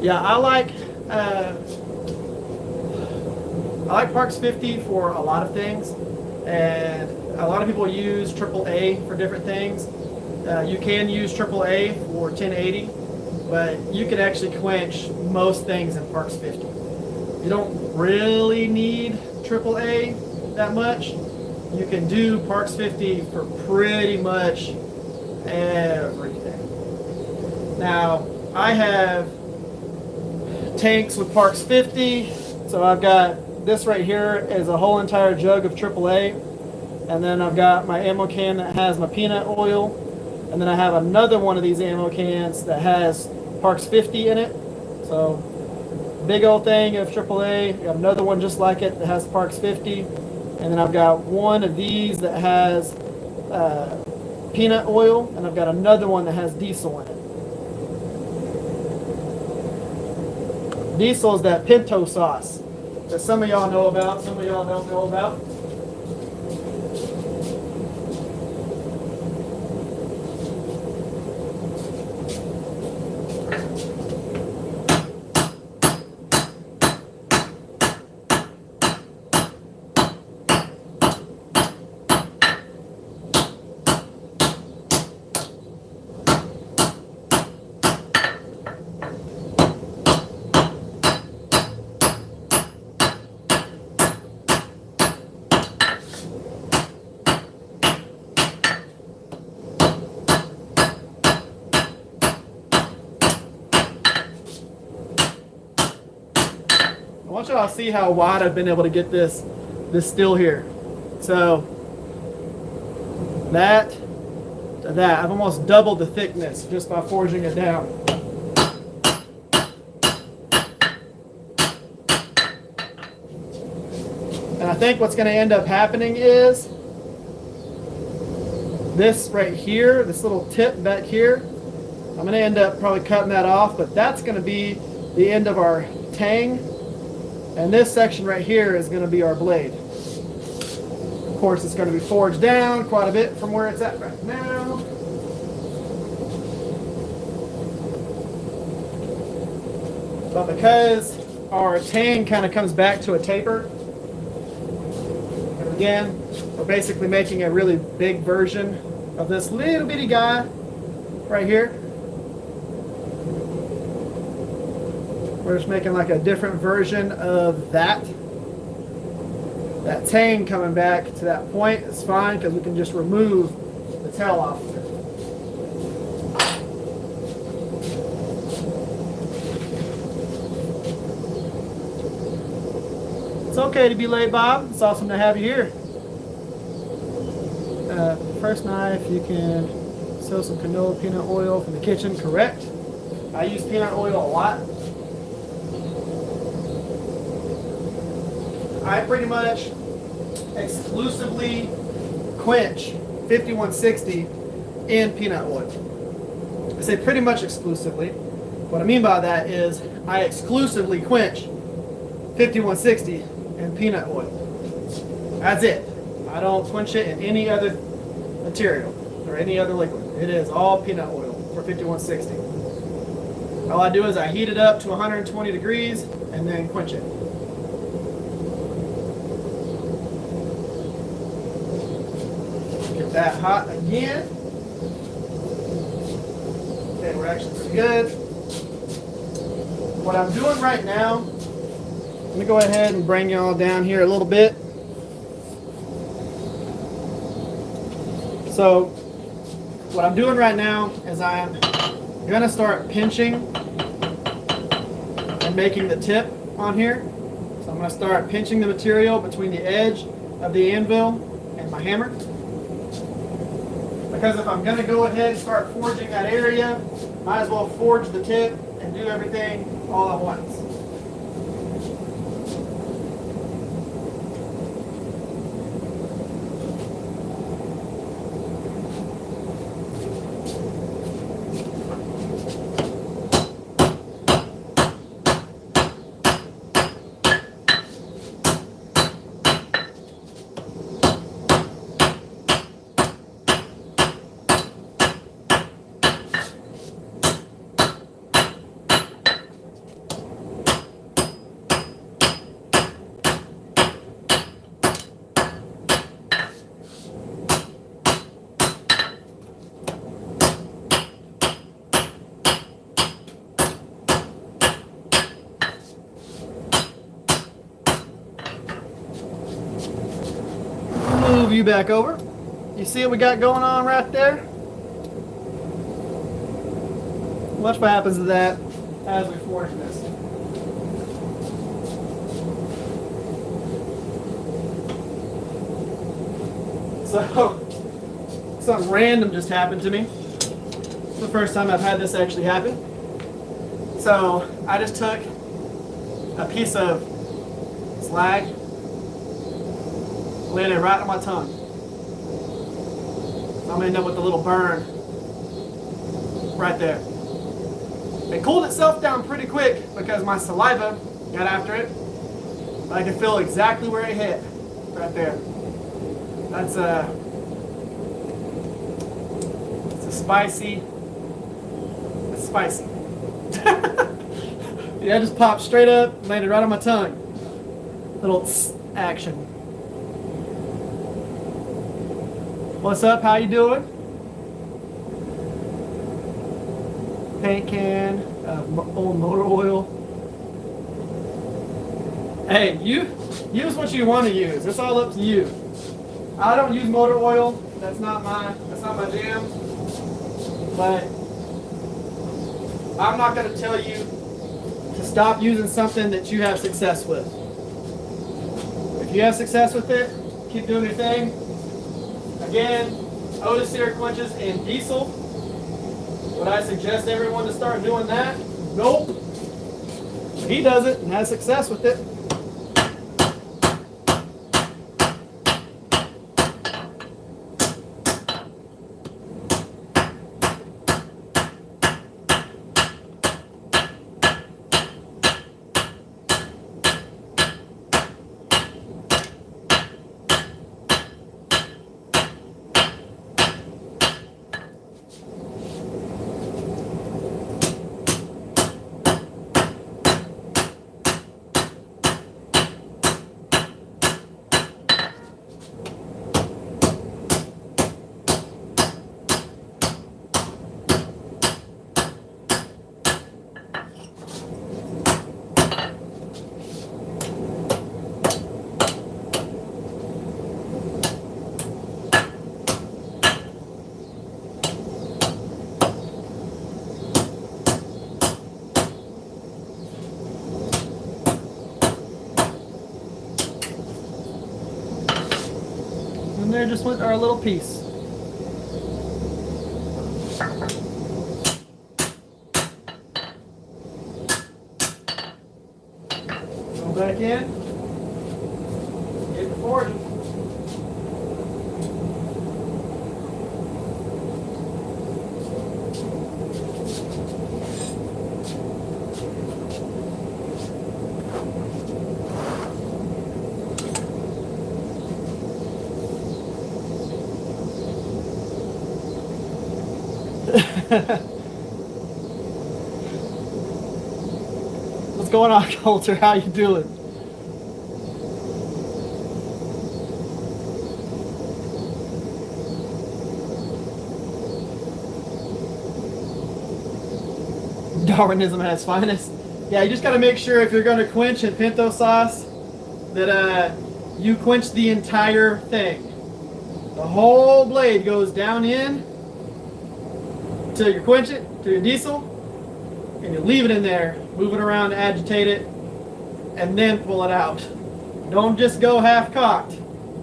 Yeah, I like Parks 50 for a lot of things, and a lot of people use AAA for different things. You can use AAA for 1080, but you can actually quench most things in Parks 50. You don't really need AAA that much. You can do Parks 50 for pretty much everything. Now, I have tanks with Parks 50, so I've got this right here is a whole entire jug of AAA, and then I've got my ammo can that has my peanut oil, and then I have another one of these ammo cans that has Parks 50 in it. So, big old thing of AAA. I got another one just like it that has Parks 50. And then I've got one of these that has peanut oil, and I've got another one that has diesel in it. Diesel is that pinto sauce that some of y'all know about, some of y'all don't know about. I want y'all to see how wide I've been able to get this steel here. So that to that, I've almost doubled the thickness just by forging it down. And I think what's going to end up happening is this right here, this little tip back here, I'm going to end up probably cutting that off, but that's going to be the end of our tang. And this section right here is going to be our blade. Of course, it's going to be forged down quite a bit from where it's at right now. But because our tang kind of comes back to a taper, and again, we're basically making a really big version of this little bitty guy right here. We're just making like a different version of that. That tang coming back to that point is fine because we can just remove the tail off of it. It's okay to be late, Bob. It's awesome to have you here. First knife, you can sell some canola peanut oil from the kitchen, correct? I use peanut oil a lot. I pretty much exclusively quench 5160 in peanut oil. I say pretty much exclusively. What I mean by that is I exclusively quench 5160 in peanut oil. That's it. I don't quench it in any other material. or any other liquid. It is all peanut oil for 5160. All I do is I heat it up to 120 degrees and then quench it. Get that hot again. Okay, we're actually pretty good. What I'm doing right now, let me go ahead and bring y'all down here a little bit. So what I'm doing right now is I'm gonna start pinching and making the tip on here. So I'm gonna start pinching the material between the edge of the anvil and my hammer. Because if I'm gonna go ahead and start forging that area, might as well forge the tip and do everything all at once. Move you back over. You see what we got going on right there? Watch what happens to that as we forge this. So, something random just happened to me. It's the first time I've had this actually happen. So, I just took a piece of slag, laid it right on my tongue. So I'm gonna end up with a little burn right there. It cooled itself down pretty quick because my saliva got after it. I can feel exactly where it hit right there. That's it's a spicy. It's spicy. Yeah, I just popped straight up, landed right on my tongue. Little action. What's up? How you doing? Paint can of old motor oil. Hey, you use what you want to use. It's all up to you. I don't use motor oil. That's not my jam. But I'm not going to tell you to stop using something that you have success with. If you have success with it, keep doing your thing. Again, Otis here quenches in diesel. Would I suggest everyone to start doing that? Nope. He does it and has success with it. And there just went our little piece. Go back in. Get the forging. What's going on, Coulter? How you doing? Darwinism at its finest. Yeah, you just got to make sure if you're going to quench in pinto sauce that you quench the entire thing. The whole blade goes down in till you quench it, to your diesel, and you leave it in there, move it around, agitate it, and then pull it out. Don't just go half-cocked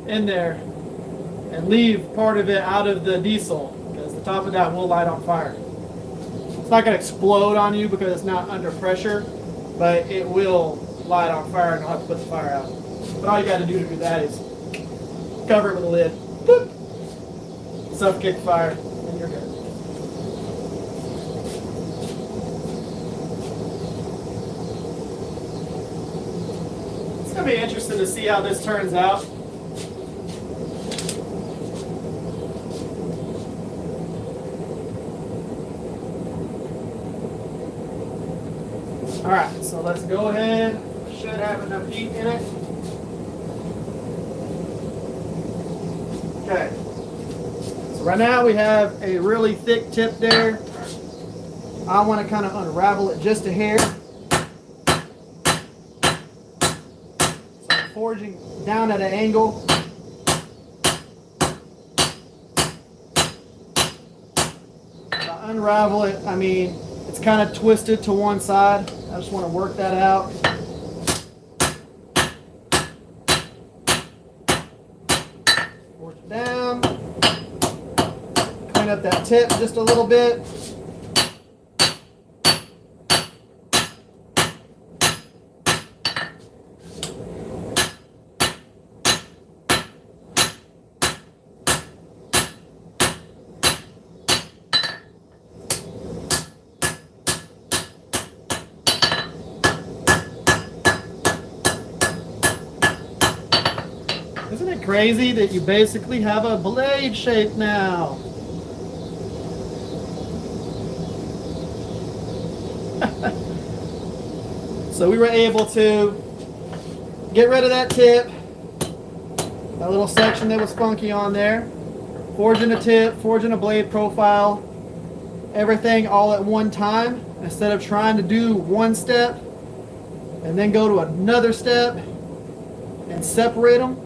in there and leave part of it out of the diesel, because the top of that will light on fire. It's not going to explode on you because it's not under pressure, but it will light on fire and you'll have to put the fire out. But all you got to do that is cover it with a lid. Boop. Suffocate the fire, and you're good. It's going to be interesting to see how this turns out. Alright, so let's go ahead. Should have enough heat in it. Okay. So right now we have a really thick tip there. I want to kind of unravel it just a hair. So I'm forging down at an angle. If I unravel it, I mean, it's kind of twisted to one side. I just want to work that out. Force it down. Clean up that tip just a little bit. Isn't it crazy that you basically have a blade shape now? So we were able to get rid of that tip, that little section that was funky on there, forging a tip, forging a blade profile, everything all at one time instead of trying to do one step and then go to another step and separate them.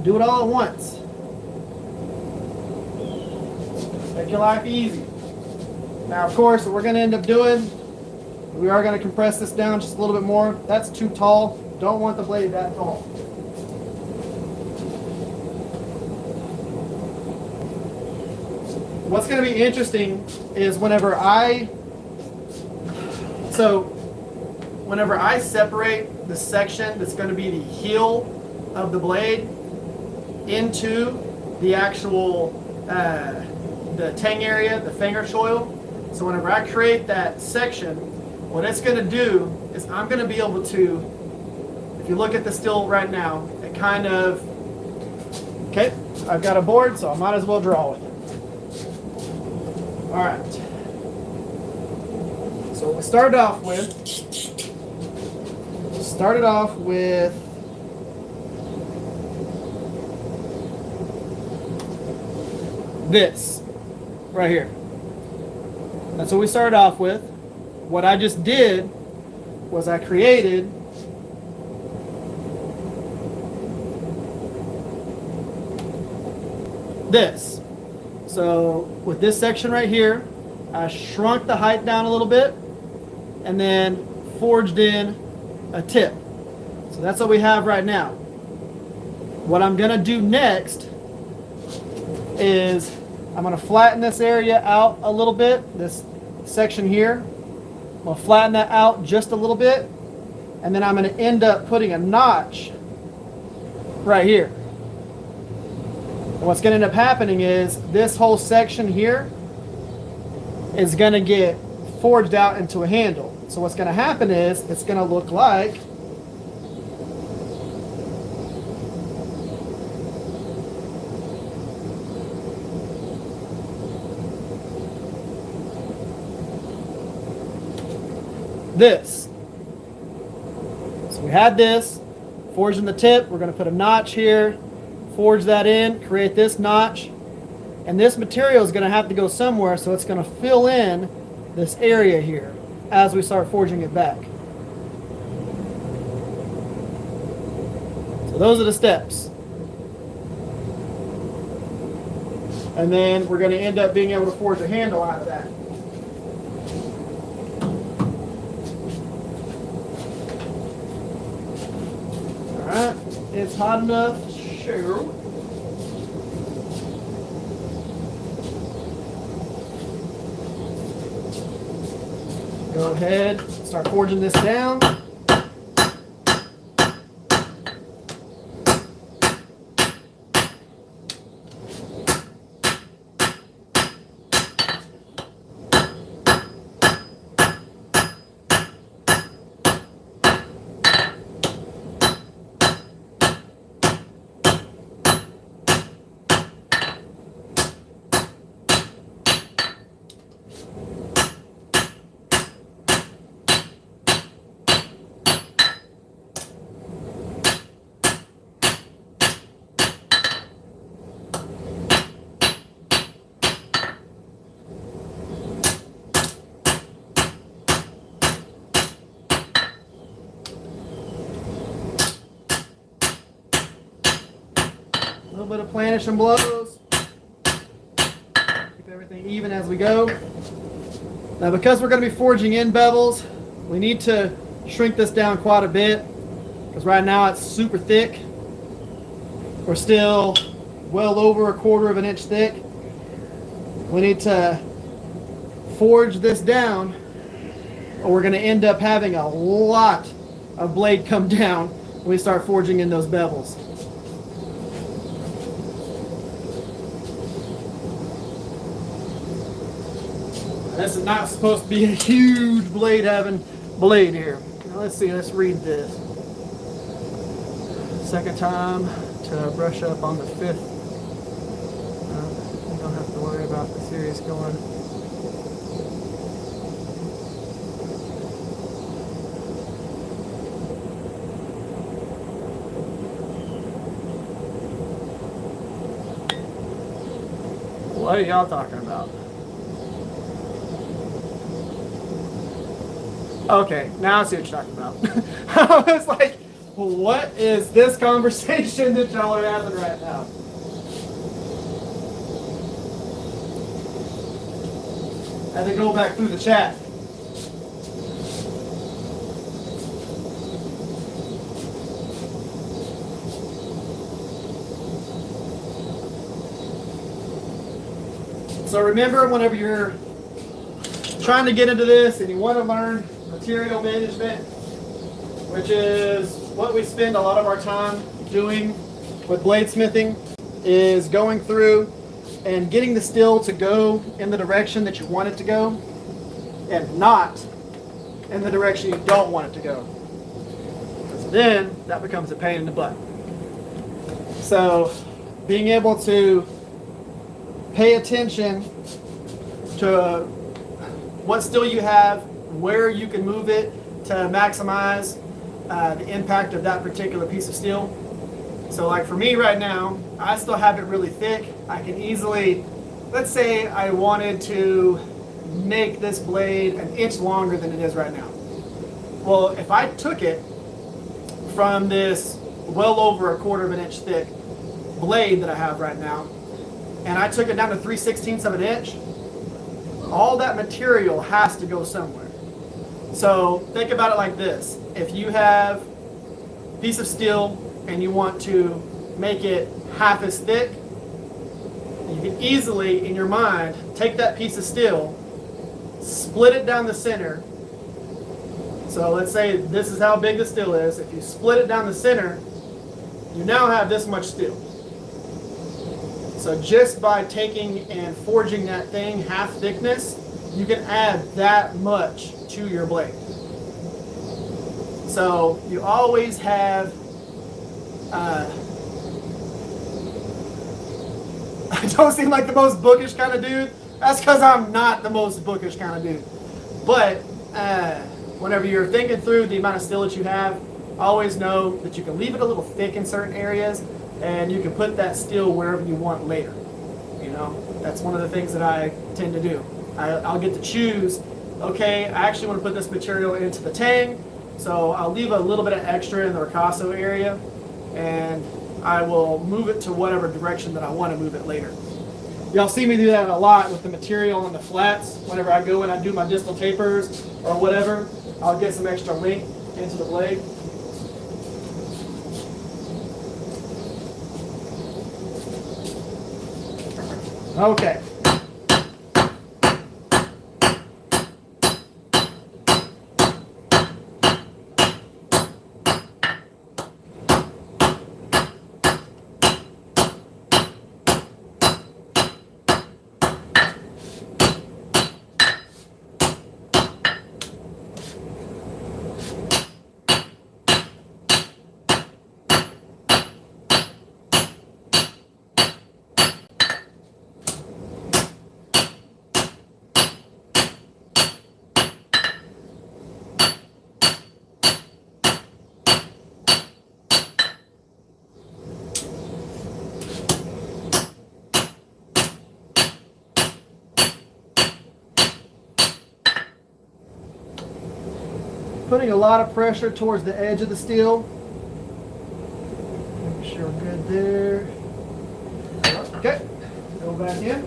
Do it all at once. Make your life easy. Now, of course, what we're going to end up doing, we are going to compress this down just a little bit more. That's too tall. Don't want the blade that tall. What's going to be interesting is whenever I separate the section that's going to be the heel of the blade into the actual the tang area, the finger choil. So whenever I create that section, what it's going to do is I'm going to be able to, if you look at the still right now, it kind of, okay, I've got a board, so I might as well draw with it. All right. So what we started off with this right here. That's what we started off with. What I just did was I created this. So with this section right here, I shrunk the height down a little bit and then forged in a tip. So that's what we have right now. What I'm going to do next is I'm going to flatten this area out a little bit, this section here. I'm going to flatten that out just a little bit, and then I'm going to end up putting a notch right here. And what's going to end up happening is this whole section here is going to get forged out into a handle. So what's going to happen is it's going to look like this. So we had this, forging the tip. We're going to put a notch here, forge that in, create this notch. And this material is going to have to go somewhere, so it's going to fill in this area here as we start forging it back. So those are the steps. And then we're going to end up being able to forge a handle out of that. Alright, it's hot enough. Sure. Go ahead, start forging this down. A little bit of Planish and blows. Keep everything even as we go. Now, because we're going to be forging in bevels, we need to shrink this down quite a bit, because right now it's super thick. We're still well over 1/4 of an inch thick. We need to forge this down, or we're going to end up having a lot of blade come down when we start forging in those bevels. This is not supposed to be a huge blade having blade here. Now let's see, let's read this. Second time to brush up on the 5th. You don't have to worry about the series going. What are y'all talking about? Okay, now I see what you're talking about. I was like, what is this conversation that y'all are having right now? I had to go back through the chat. So remember, whenever you're trying to get into this and you want to learn material management, which is what we spend a lot of our time doing with bladesmithing, is going through and getting the steel to go in the direction that you want it to go and not in the direction you don't want it to go. Because then that becomes a pain in the butt. So being able to pay attention to what steel you have, where you can move it to maximize the impact of that particular piece of steel. So like for me right now, I still have it really thick. I can easily, let's say I wanted to make this blade an inch longer than it is right now. Well, if I took it from this well over 1/4 of an inch thick blade that I have right now, and I took it down to 3/16 of an inch, all that material has to go somewhere. So think about it like this. If you have a piece of steel and you want to make it half as thick, you can easily, in your mind, take that piece of steel, split it down the center. So let's say this is how big the steel is. If you split it down the center, you now have this much steel. So just by taking and forging that thing half thickness, you can add that much to your blade. So you always have, I don't seem like the most bookish kind of dude. That's because I'm not the most bookish kind of dude. But whenever you're thinking through the amount of steel that you have, always know that you can leave it a little thick in certain areas, and you can put that steel wherever you want later. You know, that's one of the things that I tend to do. I'll get to choose, okay, I actually want to put this material into the tang, so I'll leave a little bit of extra in the ricasso area, and I will move it to whatever direction that I want to move it later. Y'all see me do that a lot with the material on the flats. Whenever I go and I do my distal tapers or whatever, I'll get some extra length into the blade. Okay. Putting a lot of pressure towards the edge of the steel. Make sure we're good there. Okay, go back in.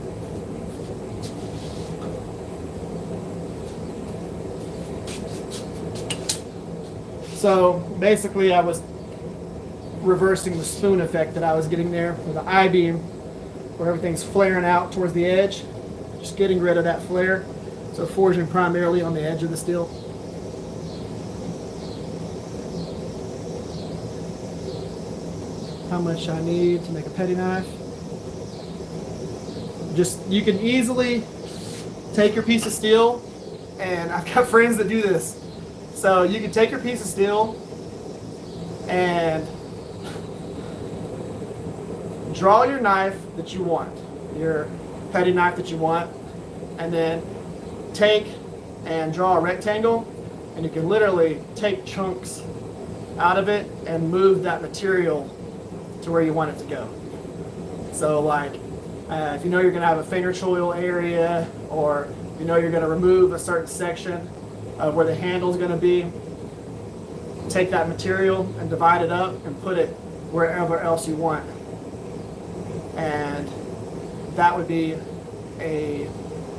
So basically I was reversing the spoon effect that I was getting there with the I-beam, where everything's flaring out towards the edge, just getting rid of that flare. So forging primarily on the edge of the steel. How much I need to make a petty knife. Just, you can easily take your piece of steel, and I've got friends that do this. So you can take your piece of steel and draw your knife that you want, your petty knife that you want, and then take and draw a rectangle, and you can literally take chunks out of it and move that material to where you want it to go. So like if you know you're going to have a finger choil area, or you know you're going to remove a certain section of where the handle is going to be, take that material and divide it up and put it wherever else you want. And that would be a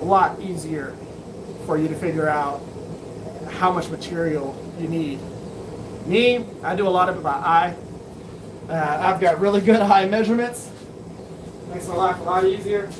lot easier for you to figure out how much material you need. Me, I do a lot of it by eye. I've got really good eye measurements. Makes my life a lot easier.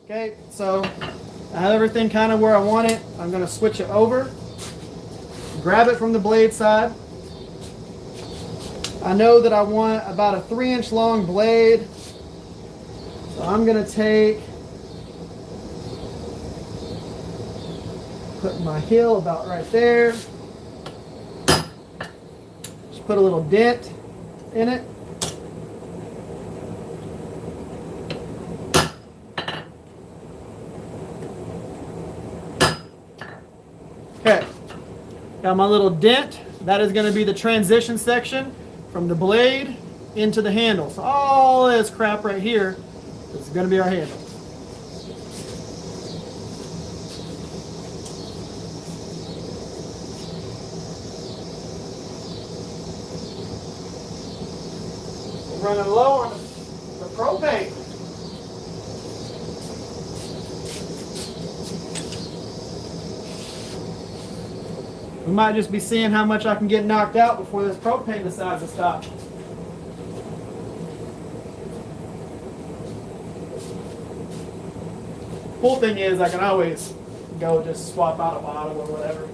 Okay, so I have everything kind of where I want it. I'm going to switch it over, grab it from the blade side. I know that I want about a 3-inch long blade, so I'm going to put my heel about right there. Just put a little dent in it. Okay, got my little dent. That is going to be the transition section from the blade into the handle. So all this crap right here is going to be our handle. We're running low on the propane. We might just be seeing how much I can get knocked out before this propane decides to stop. Cool thing is I can always go just swap out a bottle or whatever.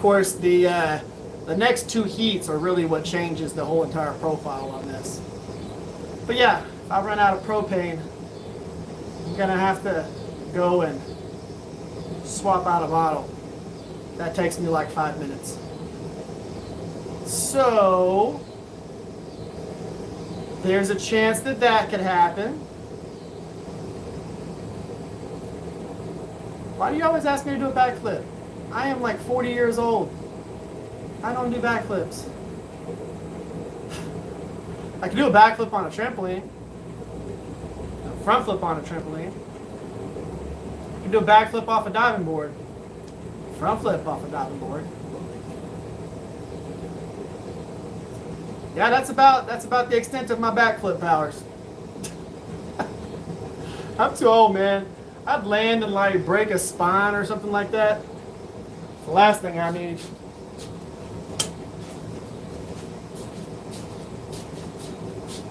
course, the next two heats are really what changes the whole entire profile on this. But yeah, if I run out of propane, I'm gonna have to go and swap out a bottle. That takes me like 5 minutes. So there's a chance that that could happen. Why do you always ask me to do a backflip? I am like 40 years old. I don't do backflips. I can do a backflip on a trampoline. A front flip on a trampoline. I can do a backflip off a diving board. Front flip off a diving board. Yeah, that's about the extent of my backflip powers. I'm too old, man. I'd land and like break a spine or something like that. It's the last thing I need.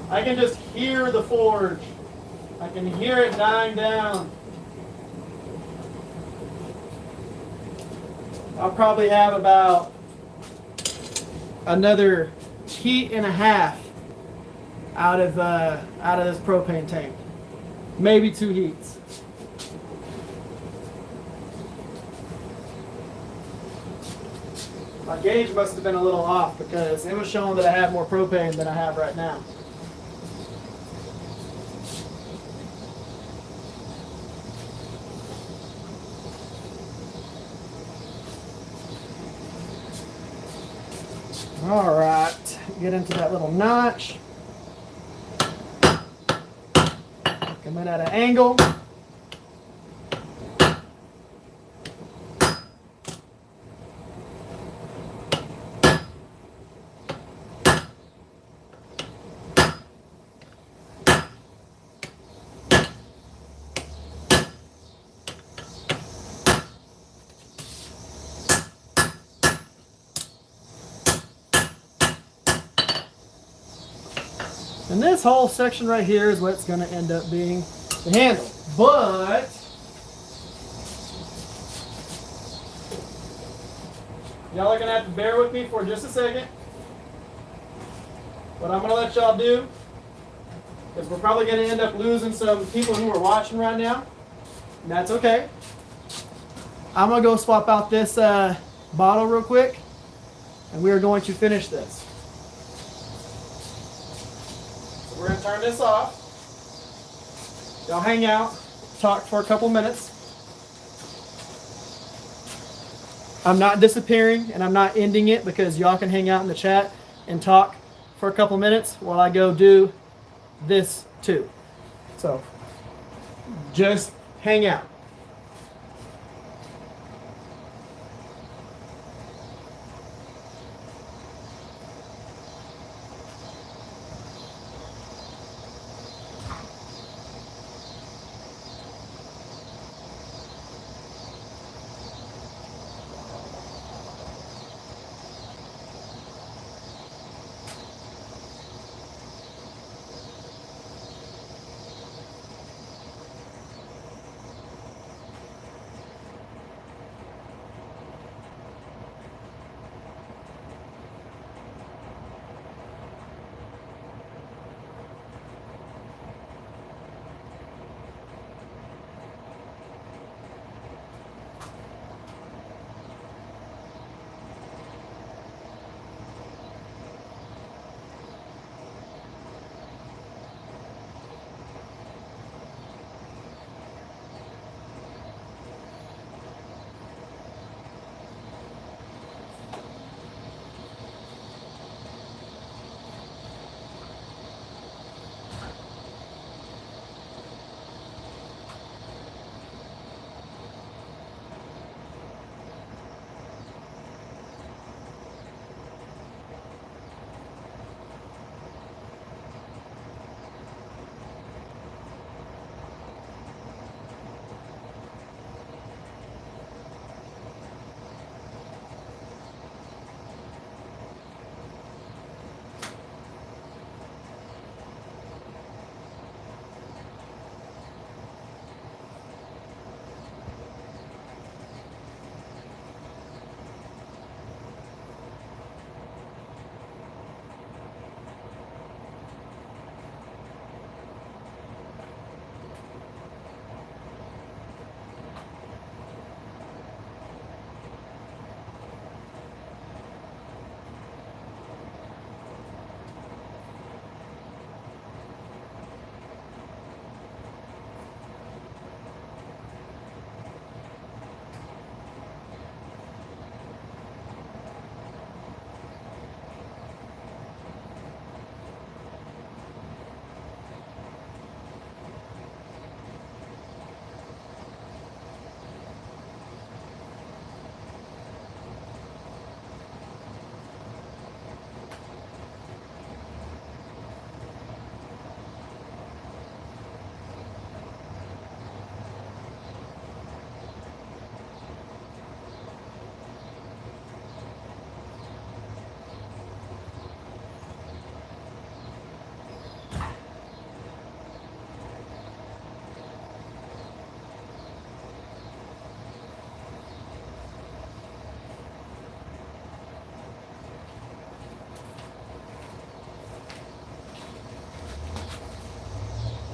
I can just hear the forge. I can hear it dying down. I'll probably have about another heat and a half out of this propane tank. Maybe 2 heats. My gauge must have been a little off because it was showing that I had more propane than I have right now. All right, get into that little notch. Come in at an angle. And this whole section right here is what's going to end up being the handle. But y'all are going to have to bear with me for just a second. What I'm going to let y'all do is we're probably going to end up losing some people who are watching right now. And that's okay. I'm going to go swap out this bottle real quick. And we are going to finish this. We're going to turn this off. Y'all hang out, talk for a couple minutes. I'm not disappearing and I'm not ending it because y'all can hang out in the chat and talk for a couple minutes while I go do this too. So just hang out.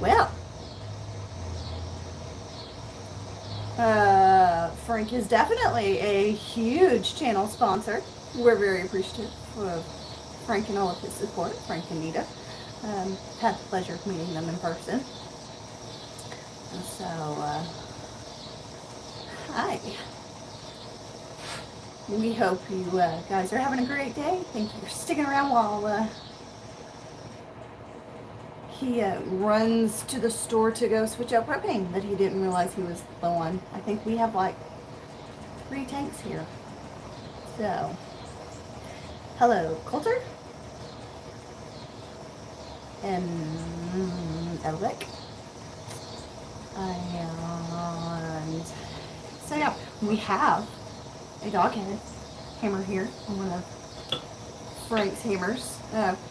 Well, Frank is definitely a huge channel sponsor. We're very appreciative of Frank and all of his support, Frank and Nita. Had the pleasure of meeting them in person. And so, hi. We hope you guys are having a great day. Thank you for sticking around while he runs to the store to go switch out propane that he didn't realize he was low on. I think we have like 3 tanks here. So, hello, Coulter. And Alec. And so yeah, we have a dog head hammer here, one of Frank's hammers.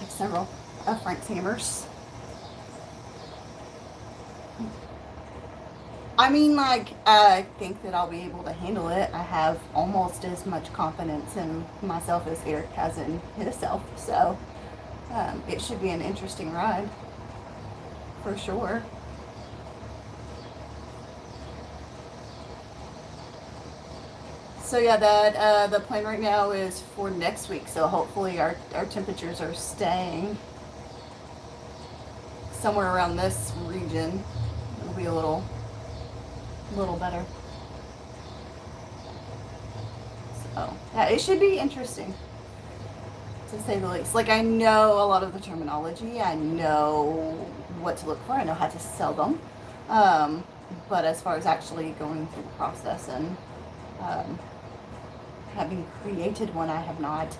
Several of Frank's hammers. I mean, like, I think that I'll be able to handle it. I have almost as much confidence in myself as Eric has in himself. So, it should be an interesting ride. For sure. So yeah, that the plan right now is for next week. So hopefully our temperatures are staying somewhere around this region. It'll be a little better. So yeah, it should be interesting, to say the least. Like, I know a lot of the terminology. I know what to look for. I know how to sell them. But as far as actually going through the process and having created one, I have not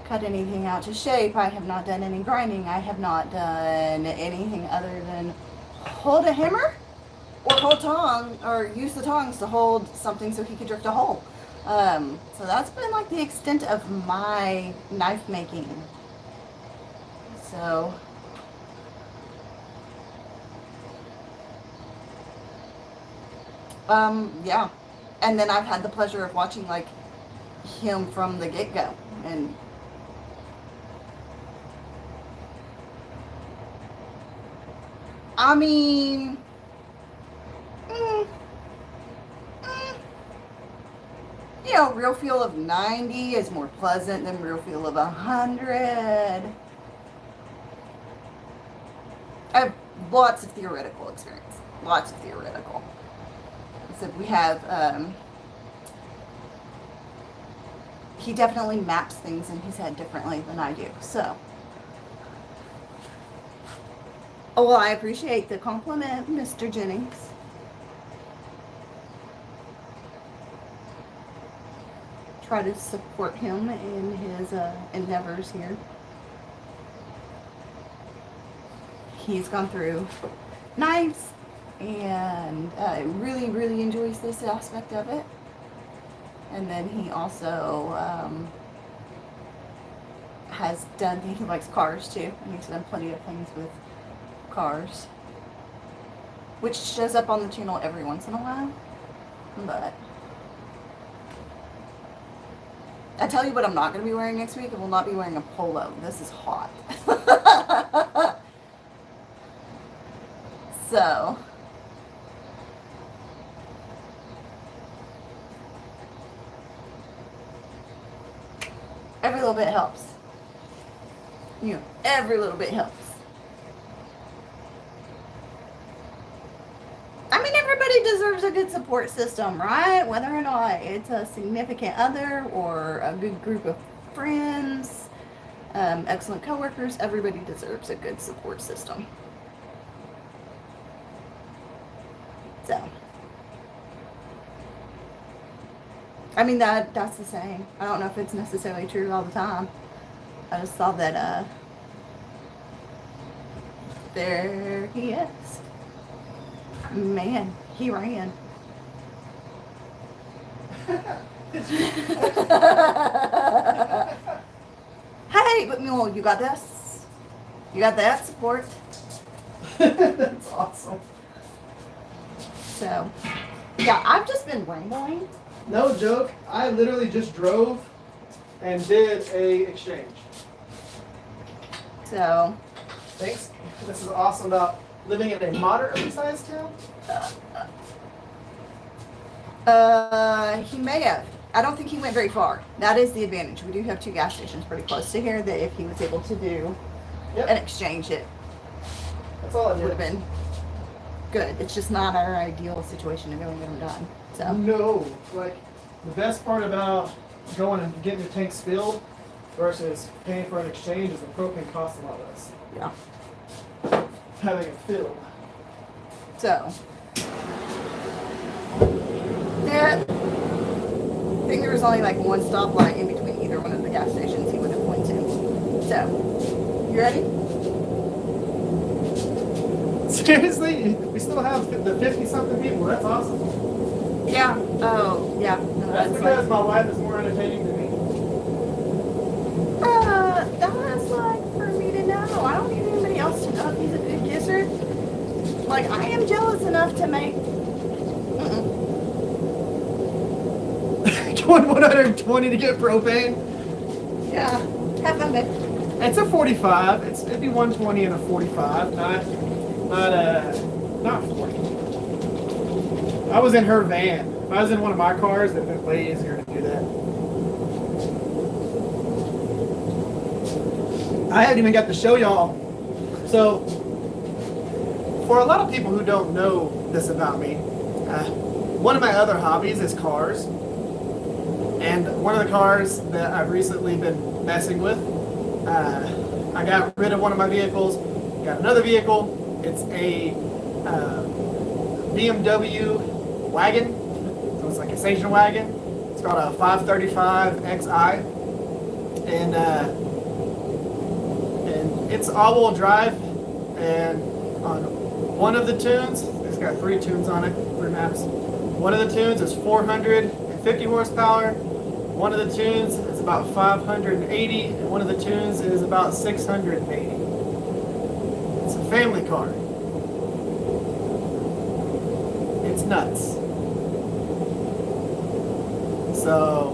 cut anything out to shape. I have not done any grinding. I have not done anything other than hold a hammer or hold tong, or use the tongs to hold something so he could drift a hole. So that's been like the extent of my knife making. So yeah. And then I've had the pleasure of watching like him from the get-go, and I mean, you know, real feel of 90 is more pleasant than real feel of 100. I have lots of theoretical experience. Lots of theoretical. So we have, he definitely maps things in his head differently than I do. So, oh, well, I appreciate the compliment, Mr. Jennings. Try to support him in his endeavors here. He's gone through knives and really, really enjoys this aspect of it. And then he also has done, he likes cars too, and he's done plenty of things with cars, which shows up on the channel every once in a while. But I tell you what I'm not going to be wearing next week. I will not be wearing a polo. This is hot. So, every little bit helps. You know, every little bit helps. I mean, everybody deserves a good support system, right? Whether or not it's a significant other or a good group of friends, excellent coworkers, everybody deserves a good support system. So, I mean, that's the saying. I don't know if it's necessarily true all the time. I just saw that, there he is. Man, he ran. Hey, but no, you got this. You got that support. That's awesome. So, yeah, I've just been rambling. No joke. I literally just drove and did a exchange. So, Thanks. This is awesome. About living in a moderately sized town? He may have. I don't think he went very far. That is the advantage. We do have 2 gas stations pretty close to here that if he was able to do an exchange, it That's all it would have been good. It's just not our ideal situation to go and get them done. So No, like the best part about going and getting your tanks filled versus paying for an exchange is the propane costs a lot less. yeah. Having it filled. So yeah, I think there was only like 1 stoplight in between either one of the gas stations he would have went to. So, you ready? Seriously? We still have the 50-something people. That's awesome. Yeah. Oh, yeah. No, That's because my wife is more entertaining than me. That's like for me to know. I don't need anybody else to know if he's a good kisser. Like, I am jealous enough to make... Going 120 to get propane? Yeah. Have fun, babe. It's a 45. It'd be 120 and a 45, not 40. I was in her van. If I was in one of my cars, it'd been way easier to do that. I haven't even got to show y'all. So, for a lot of people who don't know this about me, one of my other hobbies is cars. And one of the cars that I've recently been messing with, I got rid of one of my vehicles, got another vehicle. It's a BMW wagon, so it's like a station wagon. It's called a 535 XI, and it's all-wheel drive. And on one of the tunes, it's got 3 tunes on it, 3 maps. One of the tunes is 450 horsepower. One of the tunes is about 580, and one of the tunes is about 680. It's a family car. It's nuts. So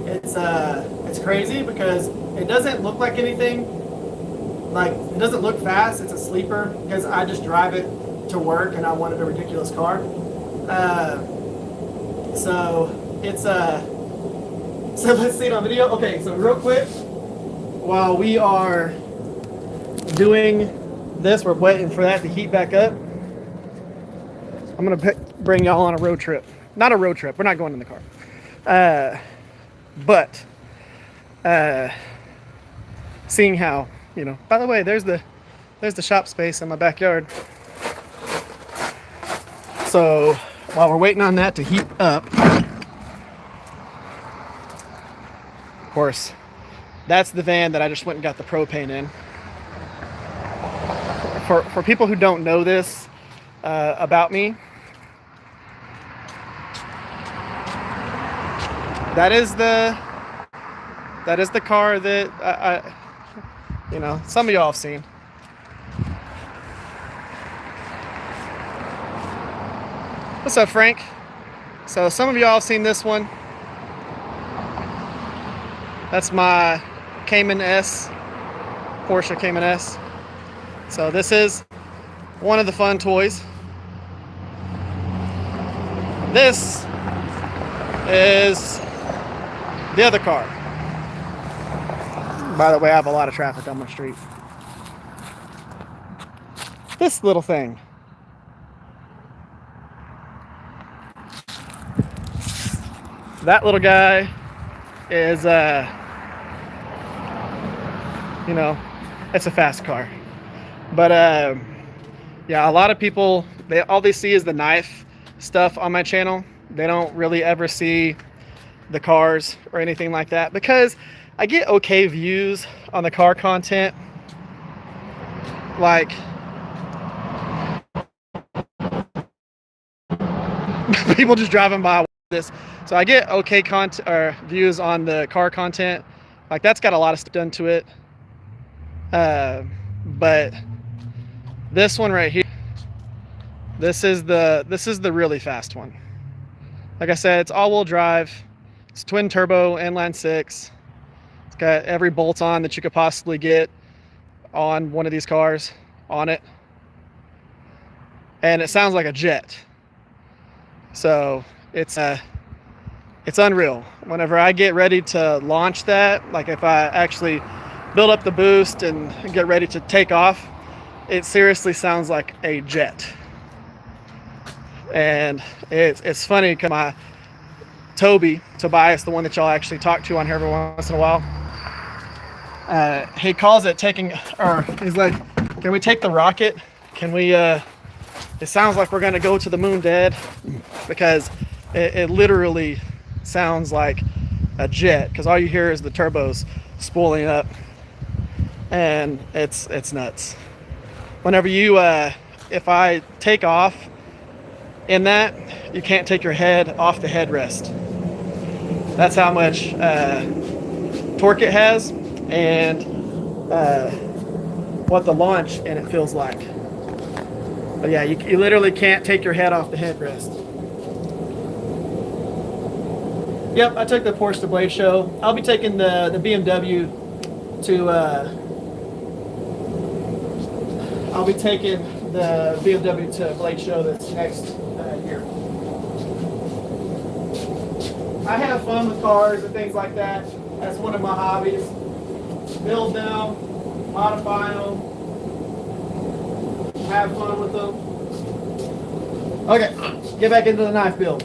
it's crazy because it doesn't look like anything. Like, it doesn't look fast. It's a sleeper because I just drive it to work and I wanted a ridiculous car. So it's So let's see it on video. Okay, so real quick, while we are doing this, we're waiting for that to heat back up. I'm gonna bring y'all on a road trip. Not a road trip. We're not going in the car. But seeing how, you know. By the way, there's the shop space in my backyard. So while we're waiting on that to heat up. Of course, that's the van that I just went and got the propane in. For people who don't know this about me, that is the car that I you know, some of y'all have seen. What's up, Frank? So some of y'all have seen this one. That's my Cayman S, Porsche Cayman S. So this is one of the fun toys. This is the other car. By the way, I have a lot of traffic on my street. This little thing. That little guy is, you know, it's a fast car. But yeah, a lot of people, all they see is the knife stuff on my channel. They don't really ever see the cars or anything like that because I get okay views on the car content. Like, people just driving by this. So I get okay content or views on the car content. Like, that's got a lot of stuff done to it. But this one right here, this is the really fast one. Like I said, it's all-wheel drive. It's twin turbo inline 6. It's got every bolt on that you could possibly get on one of these cars on it. and it sounds like a jet. So it's unreal. Whenever I get ready to launch that, like if I actually build up the boost and get ready to take off, it seriously sounds like a jet. And it's funny because my Tobias, the one that y'all actually talk to on here every once in a while, he calls it taking, or he's like, can we take the rocket? Can we, it sounds like we're gonna go to the moon dead, because it literally sounds like a jet, because all you hear is the turbos spooling up, and it's nuts. Whenever you, if I take off in that, you can't take your head off the headrest. That's how much torque it has, and what the launch in it feels like. But yeah, you literally can't take your head off the headrest. Yep, I took the Porsche to Blade Show. I'll be taking the BMW to I'll be taking the BMW to Blade Show that's next year. I have fun with cars and things like that. That's one of my hobbies. Build them, modify them, have fun with them. Okay, get back into the knife build.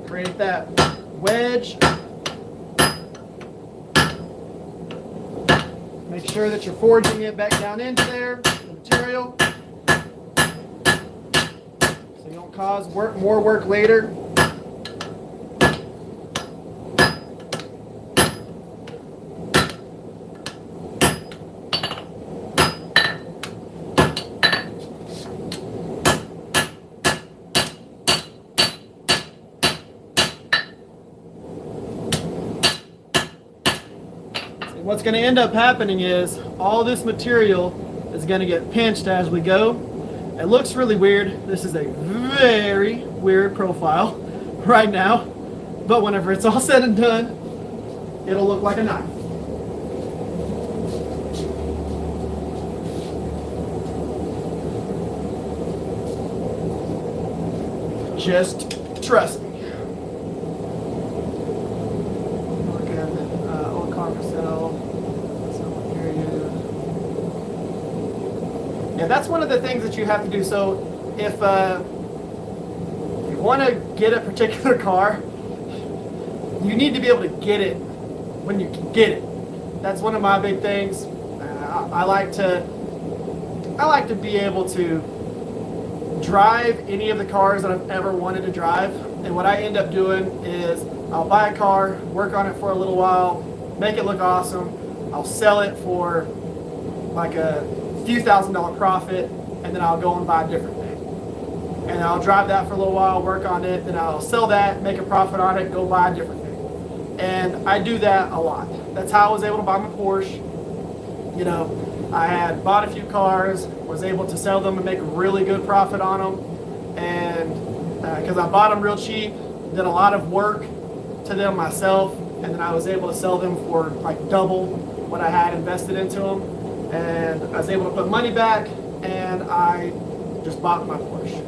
Create that wedge. Make sure that you're forging it back down into there, the material, so you don't cause more work later. What's going to end up happening is all this material is going to get pinched as we go. It looks really weird. This is a very weird profile right now, but whenever it's all said and done, it'll look like a knife. Just trust me. Yeah, that's one of the things that you have to do. So if you want to get a particular car, you need to be able to get it when you can get it. That's one of my big things. I like to be able to drive any of the cars that I've ever wanted to drive. And what I end up doing is I'll buy a car, work on it for a little while, make it look awesome. I'll sell it for like a few $1,000 profit, and then I'll go and buy a different thing. And I'll drive that for a little while, work on it, then I'll sell that, make a profit on it, go buy a different thing. And I do that a lot. That's how I was able to buy my Porsche. You know, I had bought a few cars, was able to sell them and make a really good profit on them. And because I bought them real cheap, did a lot of work to them myself, and then I was able to sell them for like double what I had invested into them. And I was able to put money back, and I just bought my Porsche.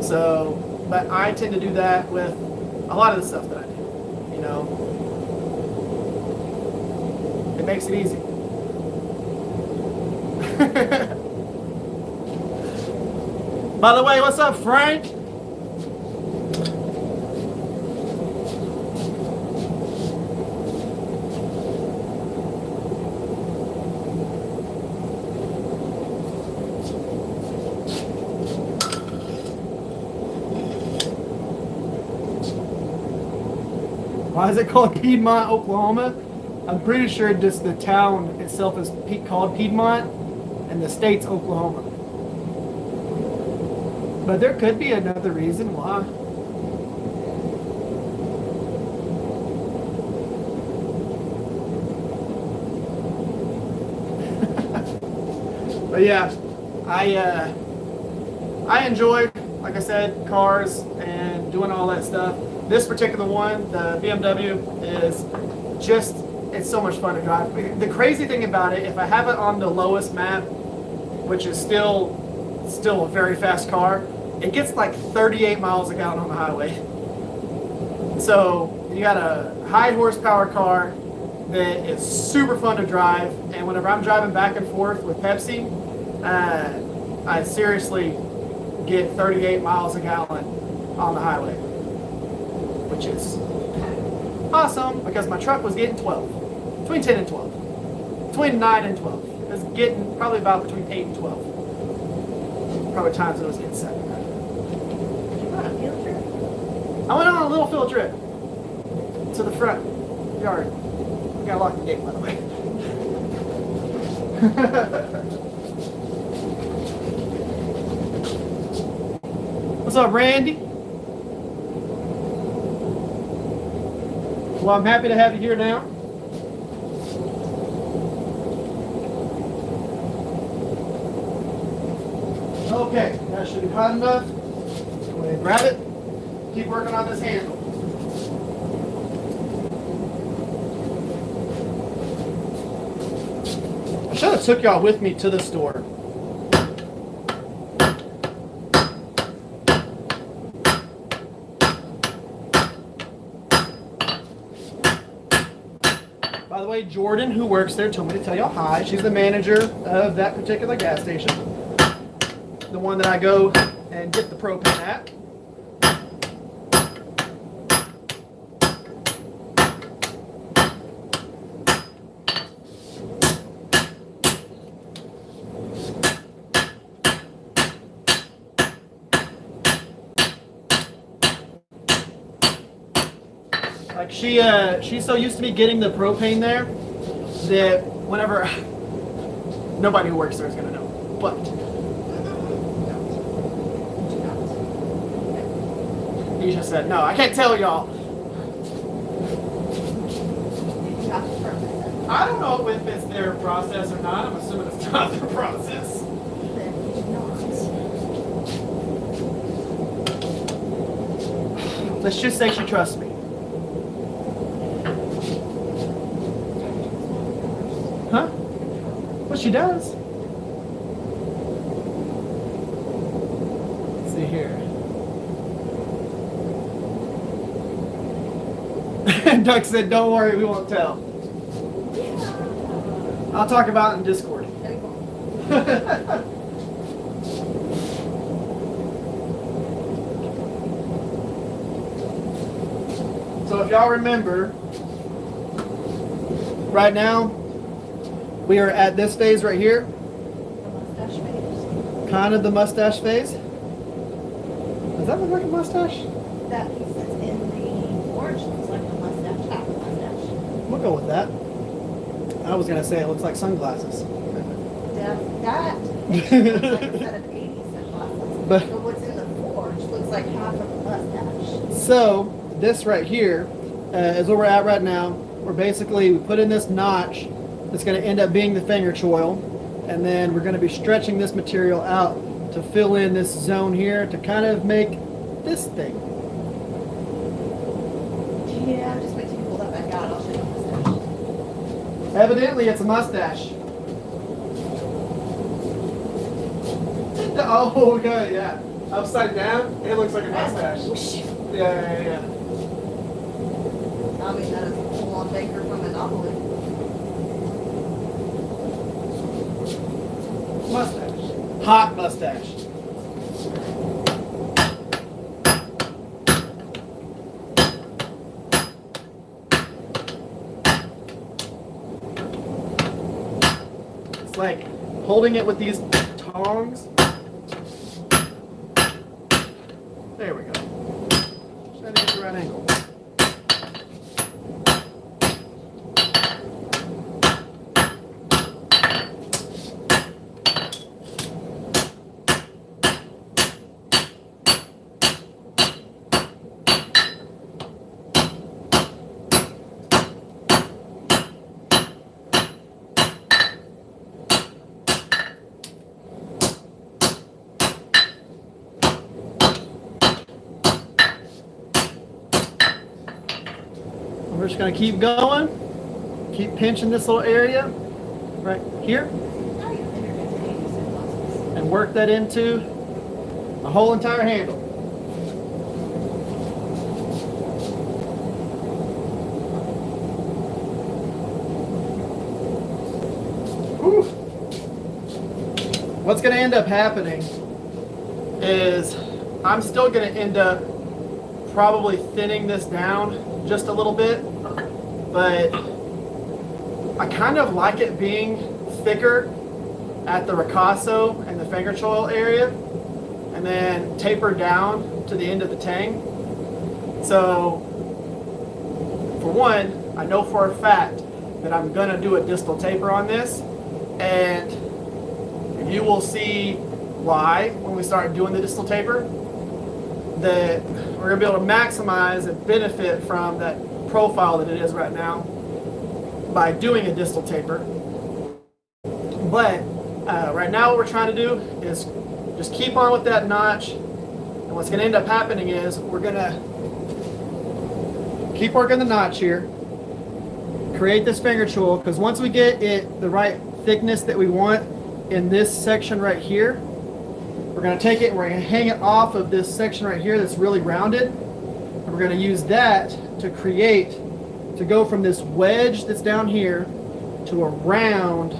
So, but I tend to do that with a lot of the stuff that I do, you know. It makes it easy. By the way, what's up, Frank? Why is it called Piedmont, Oklahoma? I'm pretty sure just the town itself is called Piedmont, and the state's Oklahoma. But there could be another reason why. But yeah, I enjoy, like I said, cars and doing all that stuff. This particular one, the BMW, is just it's so much fun to drive. The crazy thing about it, if I have it on the lowest map, which is still a very fast car, it gets like 38 miles a gallon on the highway. So you got a high horsepower car that is super fun to drive, and whenever I'm driving back and forth with Pepsi, I seriously get 38 miles a gallon on the highway, which is awesome because my truck was getting 12, between 10 and 12, between 9 and 12. It was getting probably about between 8 and 12. Probably times it was getting 7. Did you go on a field trip? I went on a little field trip to the front yard. I gotta lock the gate, by the way. What's up, Randy? Well, I'm happy to have you here now. Okay, that should be hot enough. Go ahead and grab it. Keep working on this handle. I should have took y'all with me to the store. By the way, Jordan, who works there, told me to tell y'all hi. She's the manager of that particular gas station. The one that I go and get the propane at. Like she's so used to me getting the propane there that whenever nobody who works there is gonna know, but he just said no. I can't tell y'all. I don't know if it's their process or not. I'm assuming it's not their process. Let's just say she trusts me. Huh? Well, she does. Let's see here. Doug said, don't worry, we won't tell. I'll talk about it in Discord. So if y'all remember, right now, we are at this phase right here. The mustache phase. Kind of the mustache phase. Does that look like a mustache? That piece that's in the orange looks like a mustache, half a mustache. We'll go with that. I was going to say it looks like sunglasses. That looks like a set of 80s sunglasses. But what's in the forge looks like half of a mustache. so, this right here is where we're at right now. We're basically, we put in this notch that's going to end up being the finger choil, and then we're going to be stretching this material out to fill in this zone here to kind of make this thing. Yeah, just wait till you pull that back out. I'll show you the mustache. Evidently, it's a mustache. Oh, okay, yeah. Upside down, it looks like a mustache. Yeah. I mean, that is a full-on baker from Monopoly. Mustache. Hot mustache. It's like holding it with these tongs. There we go. Trying to get the right angle. We're just going to keep going. keep pinching this little area right here and work that into the whole entire handle. Whew. What's going to end up happening is I'm still going to end up probably thinning this down just a little bit, but I kind of like it being thicker at the ricasso and the finger choil area, and then taper down to the end of the tang. So for one, I know for a fact that I'm gonna do a distal taper on this, and you will see why when we start doing the distal taper, that we're gonna be able to maximize and benefit from that profile that it is right now by doing a distal taper. But right now what we're trying to do is just keep on with that notch, and what's gonna end up happening is we're gonna keep working the notch here, create this finger choil, because once we get it the right thickness that we want in this section right here, we're going to take it and we're going to hang it off of this section right here that's really rounded, and we're going to use that to go from this wedge that's down here to a round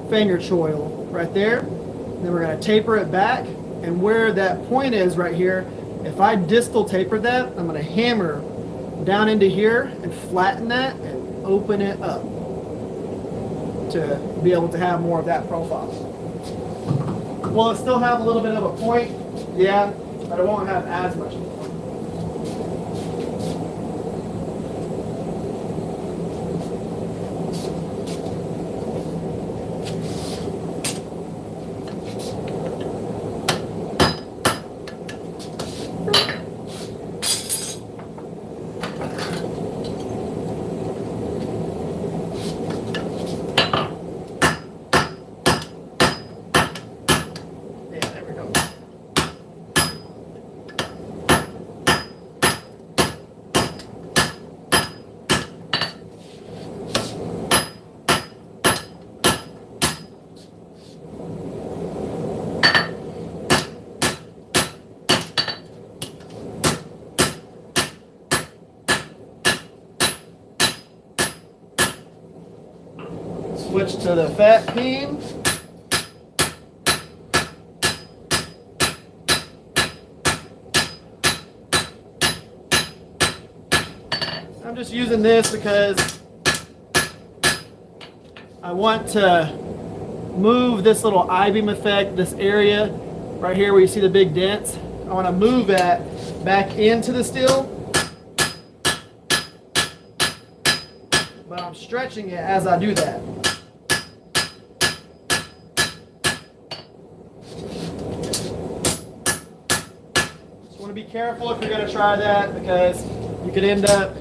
finger choil right there. And then we're going to taper it back, and where that point is right here, if I distal taper that, I'm going to hammer down into here and flatten that and open it up to be able to have more of that profile. Will it still have a little bit of a point? Yeah, but it won't have as much of a point. Switch to the fat beam. I'm just using this because I want to move this little I-beam effect, this area right here where you see the big dents. I want to move that back into the steel, but I'm stretching it as I do that. Be careful if you're going to try that, because you could end up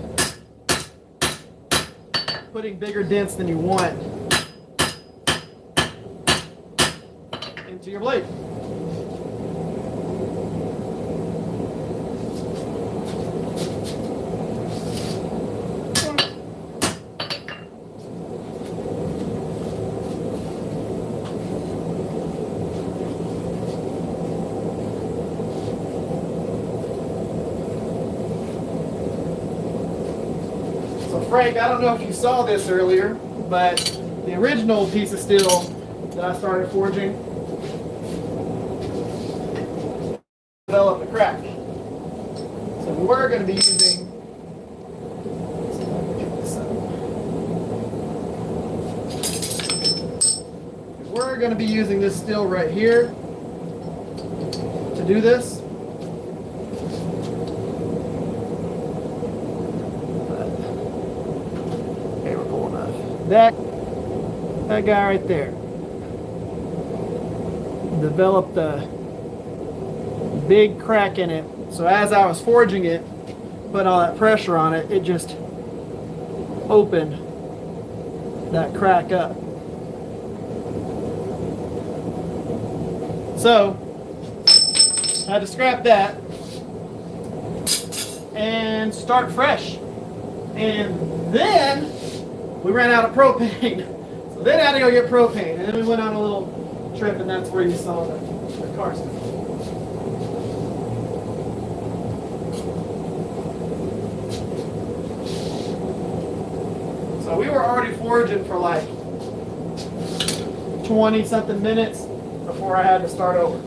putting bigger dents than you want into your blade. Frank, I don't know if you saw this earlier, but the original piece of steel that I started forging developed a crack. So we're going to be using, let's see if I can pick this up. We're going to be using this steel right here to do this. That guy right there developed a big crack in it. So as I was forging it, put all that pressure on it, it just opened that crack up. So I had to scrap that and start fresh. And then we ran out of propane. So then I had to go get propane. And then we went on a little trip, and that's where you saw the car stuff. So we were already forging for like 20 something minutes before I had to start over.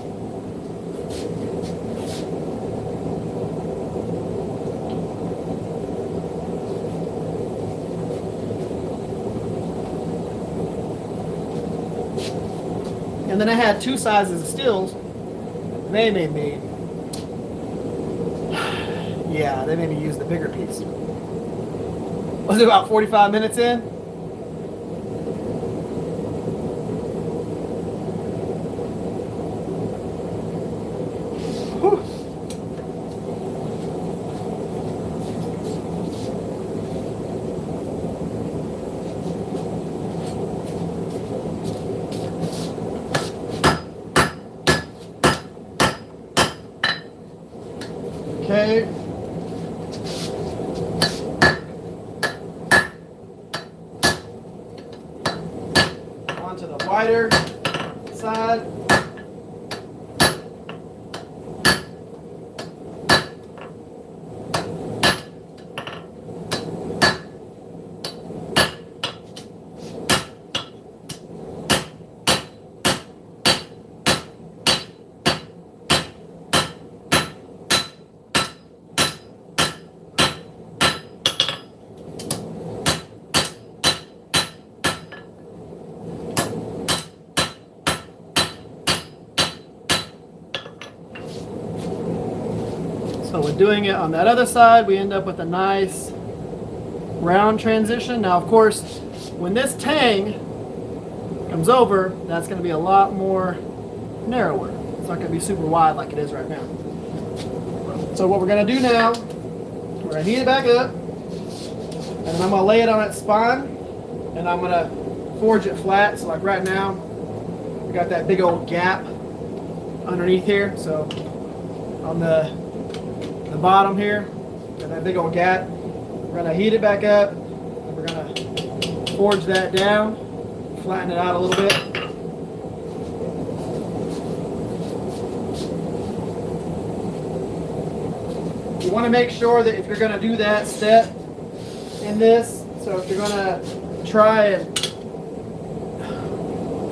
And then I had two sizes of stills. They made me, yeah, they made me use the bigger piece. Was it about 45 minutes in? Whew. Okay. Onto the wider side. So with doing it on that other side, we end up with a nice round transition. Now, of course, when this tang comes over, that's going to be a lot more narrower. It's not going to be super wide like it is right now. So what we're going to do now, we're going to heat it back up, and then I'm going to lay it on its spine, and I'm going to forge it flat. So like right now, we got that big old gap underneath here. So on the bottom here, got that big old gap. We're gonna heat it back up, and we're gonna forge that down, flatten it out a little bit. You want to make sure that if you're gonna do that step in this, so if you're gonna try and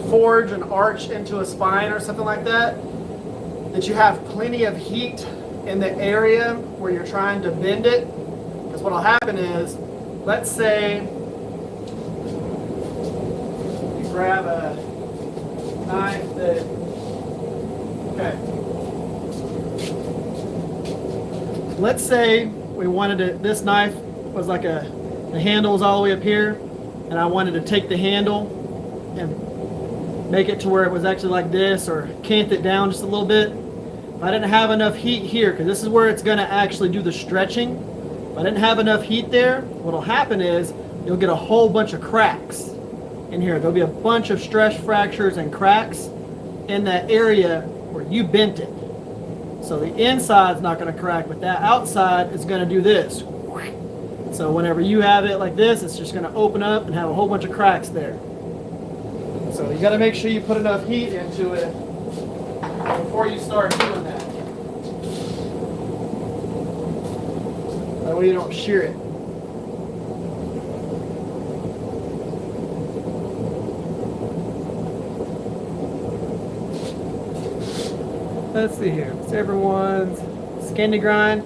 forge an arch into a spine or something like that, that you have plenty of heat in the area where you're trying to bend it. Because what will happen is, let's say you grab a knife that, okay, let's say we wanted to, this knife was like the handle was all the way up here, and I wanted to take the handle and make it to where it was actually like this, or cant it down just a little bit. If I didn't have enough heat here, because this is where it's going to actually do the stretching, if I didn't have enough heat there, what will happen is you'll get a whole bunch of cracks in here. There'll be a bunch of stress fractures and cracks in that area where you bent it. So the inside's not going to crack, but that outside is going to do this. So whenever you have it like this, it's just going to open up and have a whole bunch of cracks there. So you got to make sure you put enough heat into it before you start doing that. That way you don't shear it. Let's see here. It's everyone's skin to grind.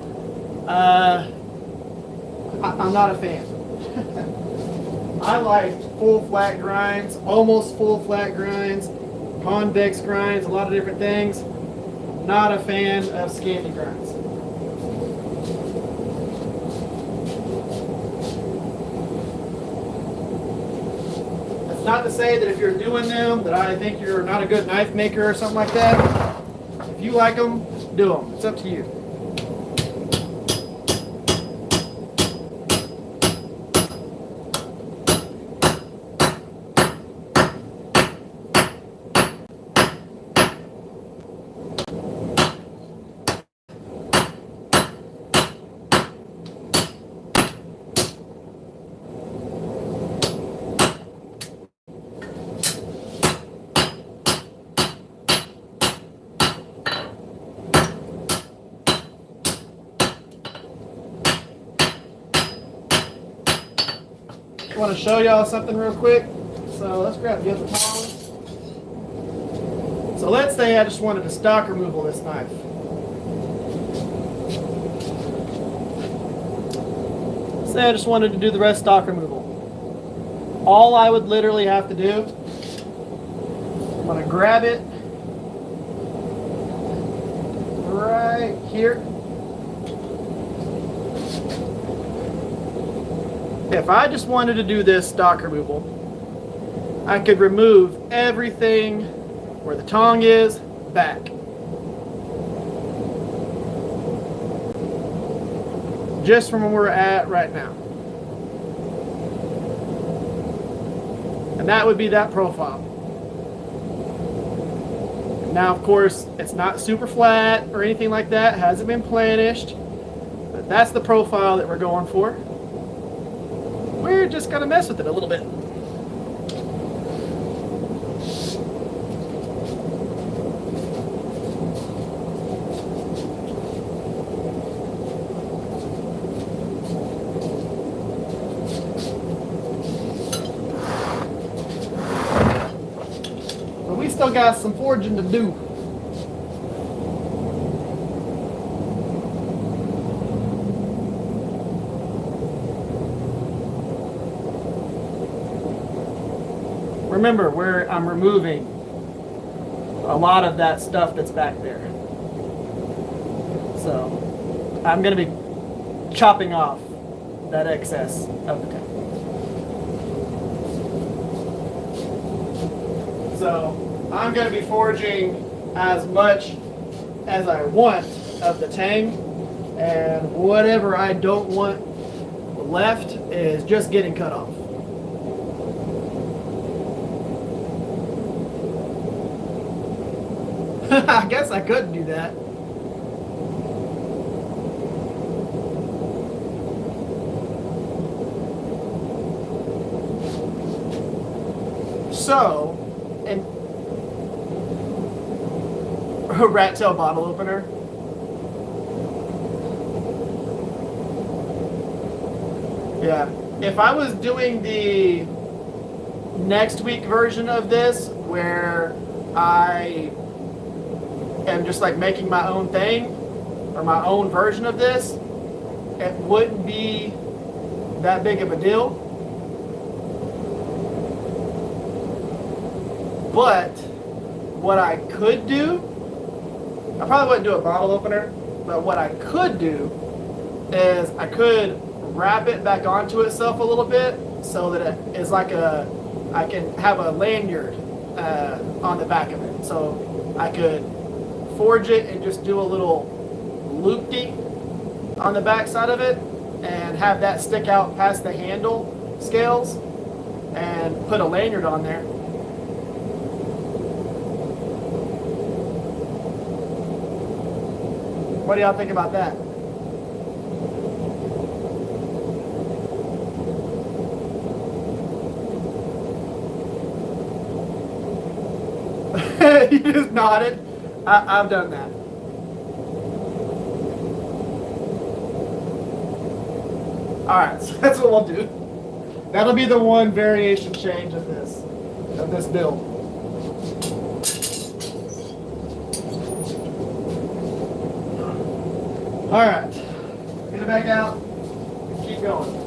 I'm not a fan. I like full flat grinds, almost full flat grinds, convex grinds, a lot of different things. Not a fan of scanty grinds. That's not to say that if you're doing them that I think you're not a good knife maker or something like that. If you like them, do them. It's up to you. want to show y'all something real quick. So let's grab the other tongs. So let's say I just wanted to stock removal this knife. Say I just wanted to do the rest stock removal. All I would literally have to do, I'm going to grab it right here. If I just wanted to do this stock removal, I could remove everything where the tong is back. Just from where we're at right now. And that would be that profile. Now, of course, it's not super flat or anything like that. It hasn't been planished. But that's the profile that we're going for. We're just going to mess with it a little bit. But we still got some forging to do. Remember, where I'm removing a lot of that stuff that's back there. So I'm going to be chopping off that excess of the tank. So I'm going to be forging as much as I want of the tang, and whatever I don't want left is just getting cut off. I guess I couldn't do that. So, and a rat tail bottle opener. Yeah. If I was doing the next week version of this, where I am just like making my own thing or my own version of this, it wouldn't be that big of a deal. But what I could do, I probably wouldn't do a bottle opener, but what I could do is I could wrap it back onto itself a little bit so that it is like I can have a lanyard on the back of it. So I could forge it and just do a little loop-de on the back side of it and have that stick out past the handle scales and put a lanyard on there. What do y'all think about that? You just nodded. I've done that. Alright, so that's what we'll do. That'll be the one variation change of this build. Alright, get it back out and keep going.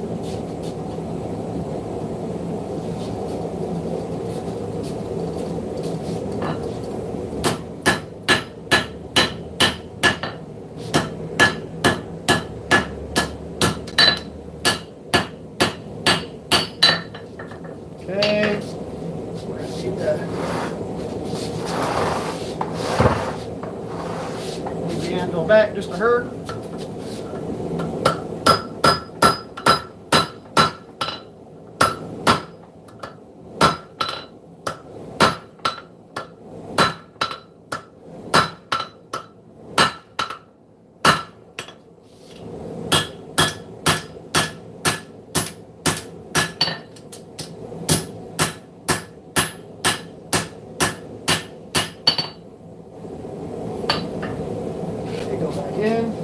Okay, we're going to need the anvil back just a hurt.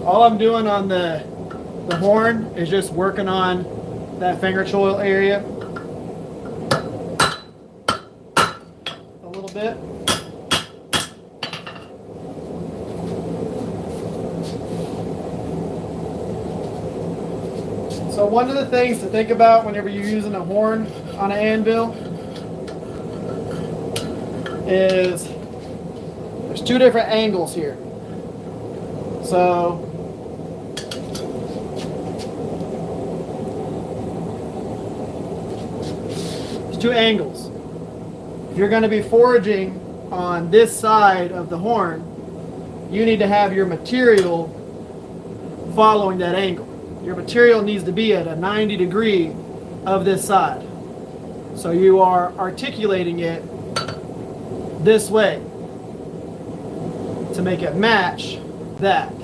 All I'm doing on the horn is just working on that finger choil area little bit. So one of the things to think about whenever you're using a horn on an anvil is there's two different angles here. So there's two angles. If you're going to be foraging on this side of the horn, you need to have your material following that angle. Your material needs to be at a 90 degree of this side. So you are articulating it this way to make it match that.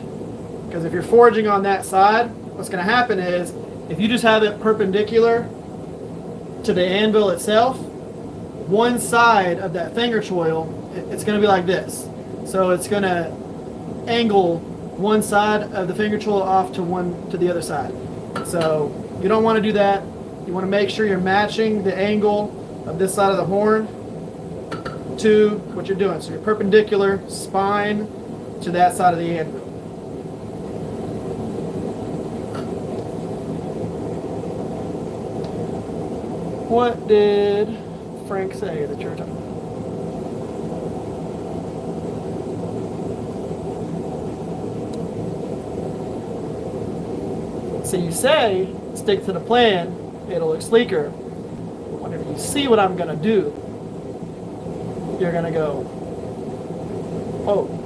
Because if you're foraging on that side, what's going to happen is if you just have it perpendicular to the anvil itself, one side of that finger choil, it's going to be like this. So it's going to angle one side of the finger choil off to the other side. So you don't want to do that. You want to make sure you're matching the angle of this side of the horn to what you're doing. So you're perpendicular spine to that side of the anvil. What did Frank say that you're talking about? So you say, stick to the plan, it'll look sleeker. But whenever you see what I'm going to do, you're going to go, oh.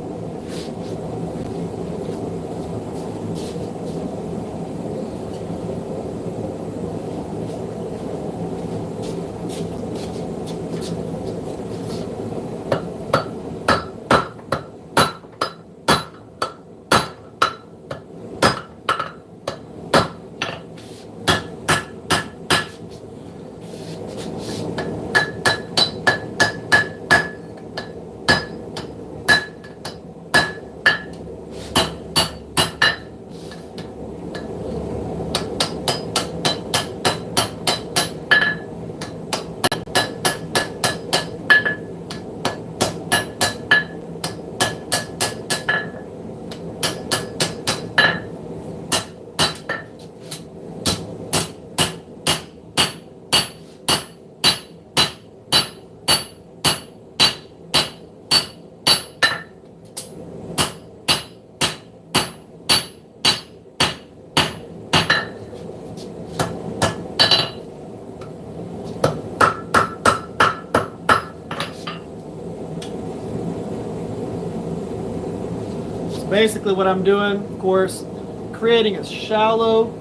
Basically what I'm doing, of course, creating a shallow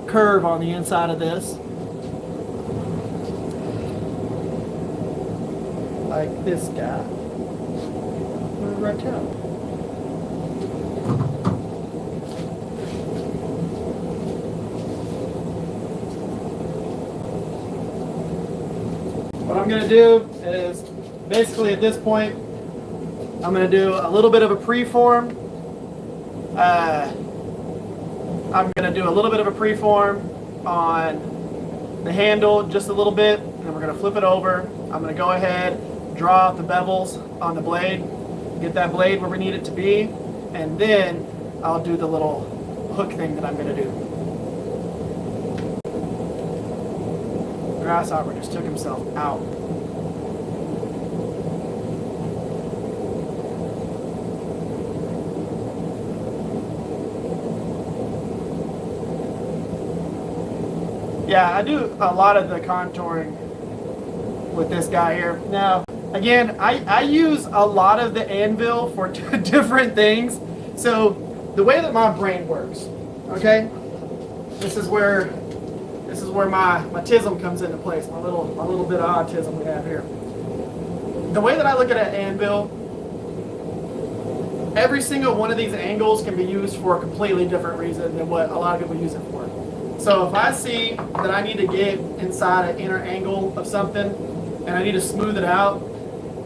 curve on the inside of this. Like this guy. Right down. What I'm going to do is basically at this point I'm going to do a little bit of a preform. I'm going to do a little bit of a preform on the handle, just a little bit, and then we're going to flip it over. I'm going to go ahead, draw out the bevels on the blade, get that blade where we need it to be, and then I'll do the little hook thing that I'm going to do. Grasshopper just took himself out. Yeah, I do a lot of the contouring with this guy here. Now, again, I use a lot of the anvil for different things. So the way that my brain works, okay, this is where my tism comes into place, my little bit of autism we have here. The way that I look at an anvil, every single one of these angles can be used for a completely different reason than what a lot of people use it for. So if I see that I need to get inside an inner angle of something and I need to smooth it out,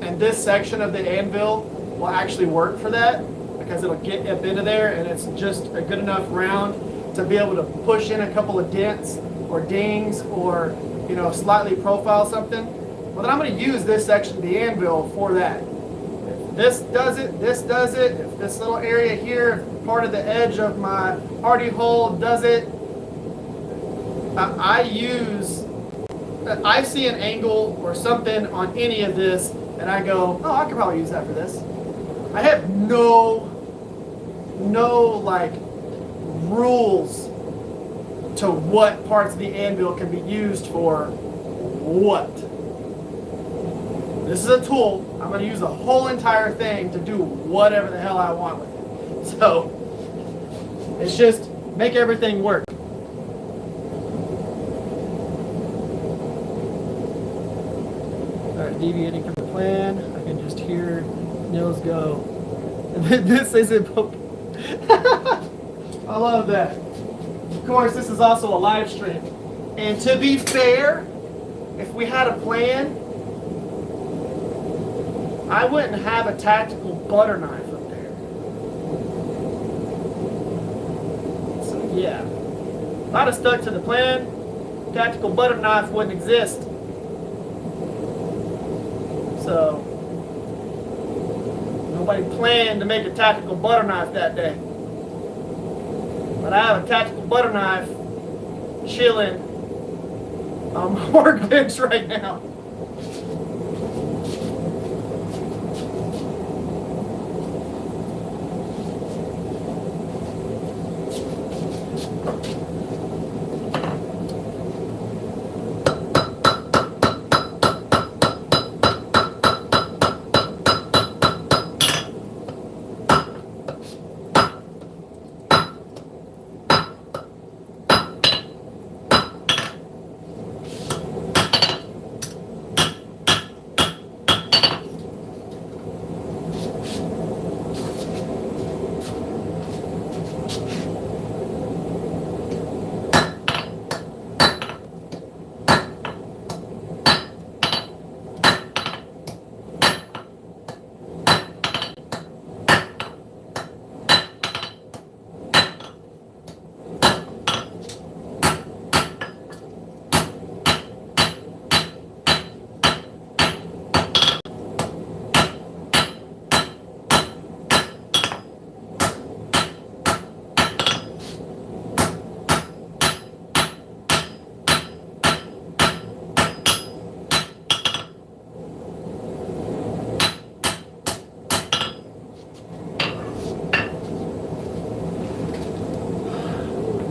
and this section of the anvil will actually work for that because it'll get up into there and it's just a good enough round to be able to push in a couple of dents or dings or, you know, slightly profile something, Well, then I'm going to use this section of the anvil for that. If this does it, this does it. If this little area here, part of the edge of my hardy hole does it, I see an angle or something on any of this, and I go, oh, I could probably use that for this. I have no like rules to what parts of the anvil can be used for what. This is a tool. I'm going to use the whole entire thing to do whatever the hell I want with it. So it's just make everything work. All right, deviating from the plan. I can just hear Nils go. This isn't. I love that. Of course, this is also a live stream. And to be fair, if we had a plan, I wouldn't have a tactical butter knife up there. So yeah, if I'd have stuck to the plan, tactical butter knife wouldn't exist. So nobody planned to make a tactical butter knife that day. But I have a tactical butter knife chilling on my workbench right now.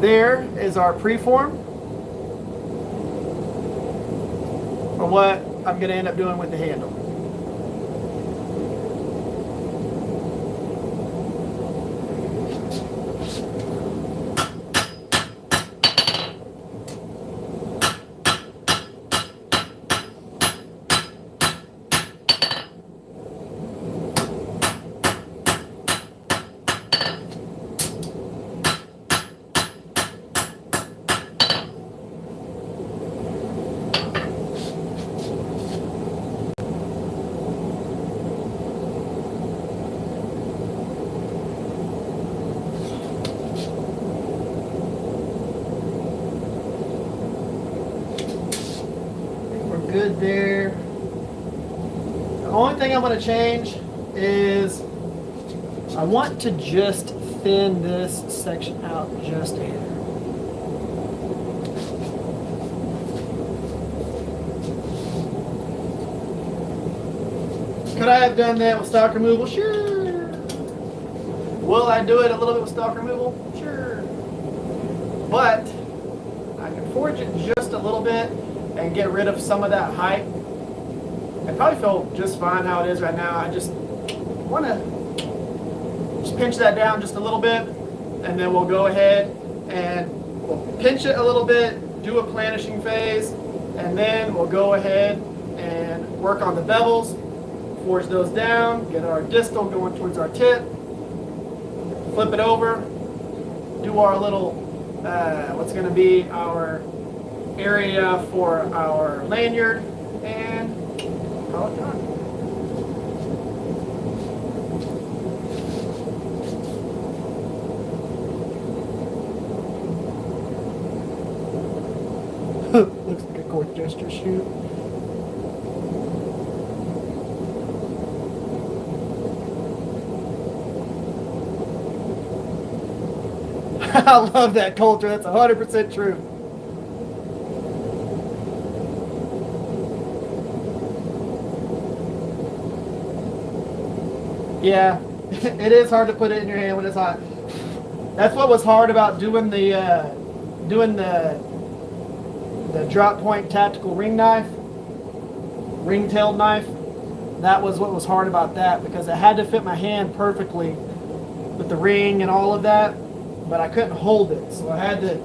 There is our preform for what I'm going to end up doing with the handle. Good there. The only thing I'm going to change is I want to just thin this section out just a hair. Could I have done that with stock removal? Sure. Will I do it a little bit with stock removal? Sure. But I can forge it just a little bit and get rid of some of that height. I probably feel just fine how it is right now. I just want to just pinch that down just a little bit, and then we'll go ahead and we'll pinch it a little bit, do a planishing phase, and then we'll go ahead and work on the bevels, forge those down, get our distal going towards our tip, flip it over, do our little, what's going to be our area for our lanyard, and call it done. Looks like a court gesture shoot. I love that culture. That's 100% true. Yeah, it is hard to put it in your hand when it's hot. That's what was hard about doing the drop point tactical ring-tailed knife. That was what was hard about that, because it had to fit my hand perfectly with the ring and all of that, but I couldn't hold it, so I had to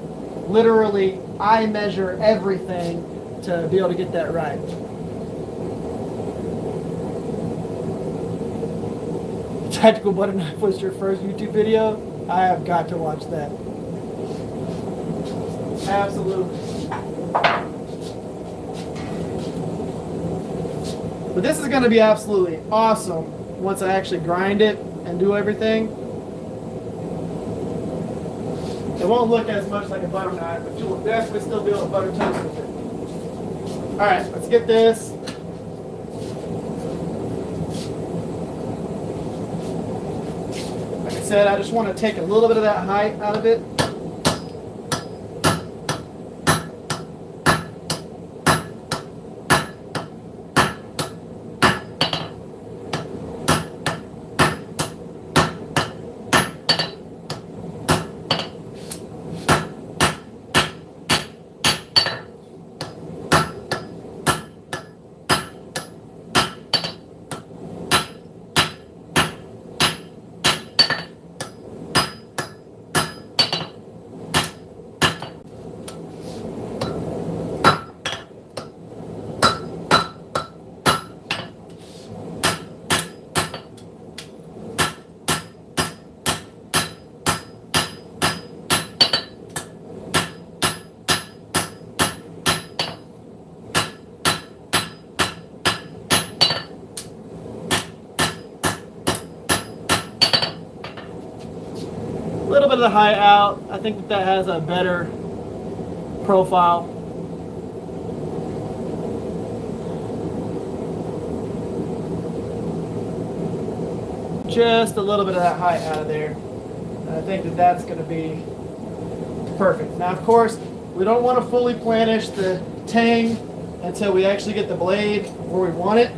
literally eye measure everything to be able to get that right. Tactical butter knife was your first YouTube video? I have got to watch that. Absolutely. But this is going to be absolutely awesome once I actually grind it and do everything. It won't look as much like a butter knife, but you will definitely still be able to butter toast with it. Alright, let's get this. Like I said, I just want to take a little bit of that height out of it. A little bit of the height out. I think that has a better profile. Just a little bit of that height out of there. And I think that that's going to be perfect. Now, of course, we don't want to fully planish the tang until we actually get the blade where we want it,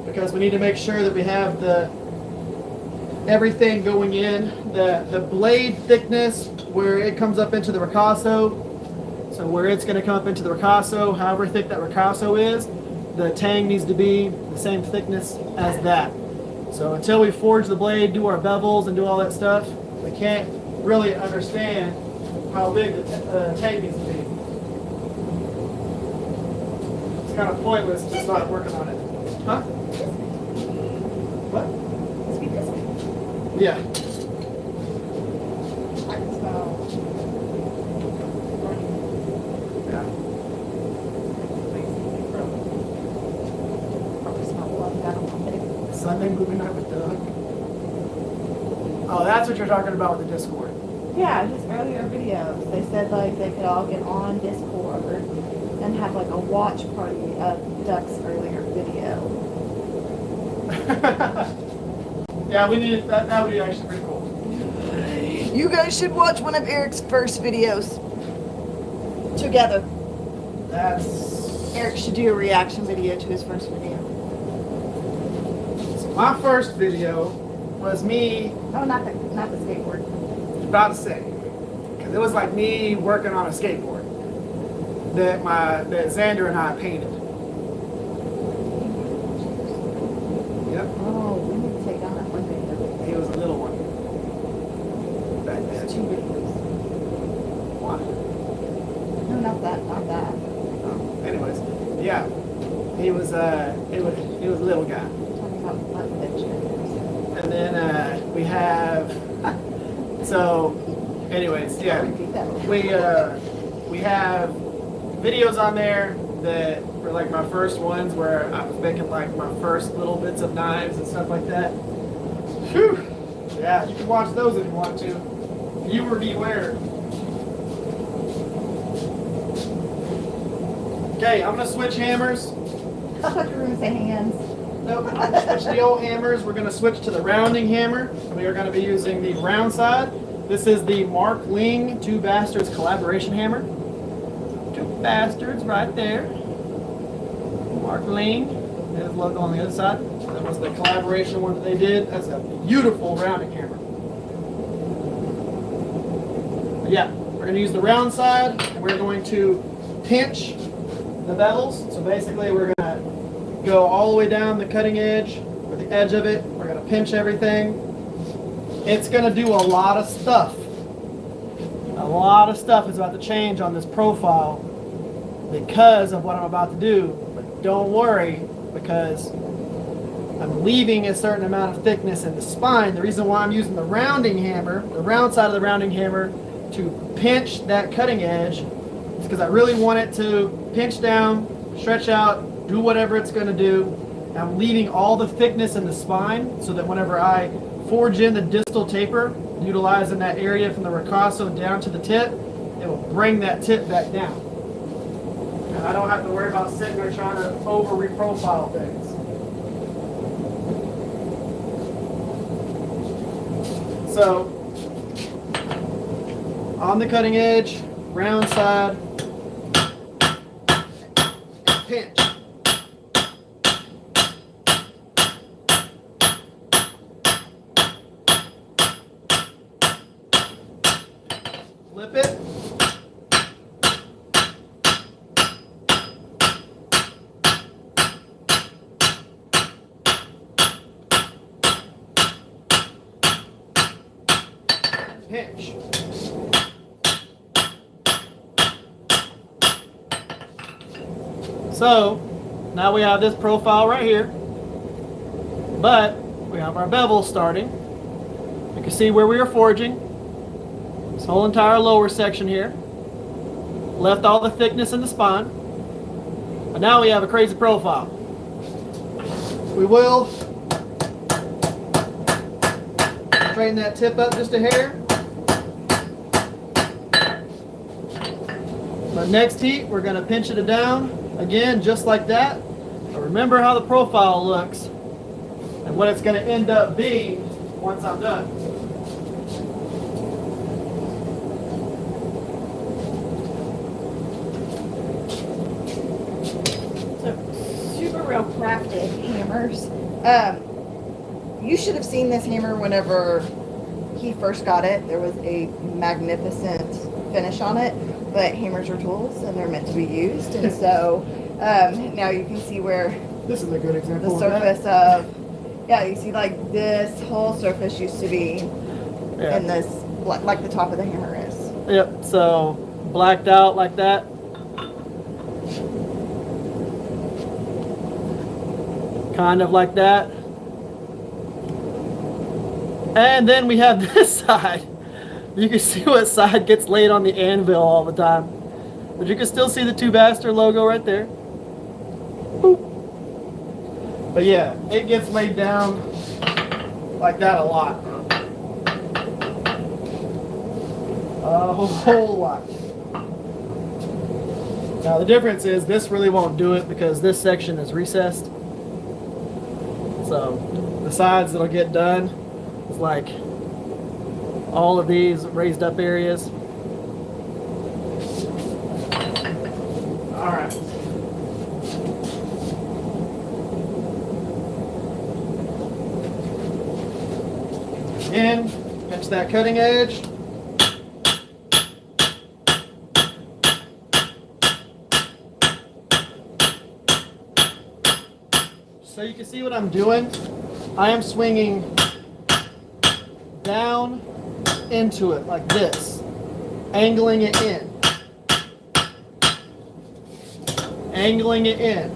because we need to make sure that we have everything going in, the blade thickness where it comes up into the ricasso. So where it's going to come up into the ricasso, however thick that ricasso is, the tang needs to be the same thickness as that. So until we forge the blade, do our bevels and do all that stuff, we can't really understand how big the tang needs to be. It's kind of pointless to start working on it. Huh? What? Yeah. I can smell. Yeah. Probably smell blood down on my face. Sunday movie night with Doug. Oh, that's what you're talking about with the Discord. Yeah, his earlier videos. They said like they could all get on Discord and have like a watch party of Duck's earlier video. Yeah, we need that. That would be actually pretty cool. You guys should watch one of Eric's first videos together. Eric should do a reaction video to his first video. So my first video was me. Oh, not the skateboard. About to say, because it was like me working on a skateboard that Xander and I painted. Yep. Oh, we need to take down that one video. He was a little one back then. It's 2 videos. Why? No, not that. Oh, anyways, yeah, he was a little guy. Talking about butt pictures. And then we have. So, anyways, yeah, we have videos on there that were like my first ones where I was making like my first little bits of knives and stuff like that. Whew. Yeah, you can watch those if you want to. Viewer beware. Okay, I'm gonna switch hammers. I thought you were going to say hands. Nope, I'm gonna switch the old hammers. We're gonna switch to the rounding hammer. We are gonna be using the round side. This is the Mark Ling Two Bastards collaboration hammer. Two Bastards right there. Mark Ling. His logo on the other side. That was the collaboration one that they did. That's a beautiful rounding hammer. But yeah, we're going to use the round side, and we're going to pinch the bevels. So basically, we're going to go all the way down the cutting edge, or the edge of it. We're going to pinch everything. It's going to do a lot of stuff. A lot of stuff is about to change on this profile because of what I'm about to do. But don't worry, because I'm leaving a certain amount of thickness in the spine. The reason why I'm using the rounding hammer, the round side of the rounding hammer, to pinch that cutting edge is because I really want it to pinch down, stretch out, do whatever it's going to do. I'm leaving all the thickness in the spine so that whenever I forge in the distal taper, utilizing that area from the ricasso down to the tip, it will bring that tip back down. And I don't have to worry about sitting there trying to over reprofile things. So, on the cutting edge, round side, pinch. Flip it. Pinch. So now we have this profile right here, but we have our bevel starting. You can see where we are forging. This whole entire lower section here. Left all the thickness in the spine. But now we have a crazy profile. We will straighten that tip up just a hair. But next heat, we're going to pinch it down again, just like that. But remember how the profile looks and what it's going to end up being once I'm done. So, super real crafted hammers. You should have seen this hammer whenever he first got it. There was a magnificent finish on it. But hammers are tools and they're meant to be used, and so now you can see where this is a good example. The surface of you see like this whole surface used to be in this like the top of the hammer is. Yep. So blacked out like that. Kind of like that. And then we have this side. You can see what side gets laid on the anvil all the time. But you can still see the Two Bastard logo right there. Boop. But yeah, it gets laid down like that a lot. A whole lot. Now the difference is this really won't do it because this section is recessed. So the sides that'll get done is like all of these raised up areas. All right. Again, pinch that cutting edge. So you can see what I'm doing. I am swinging down into it like this, angling it in, angling it in.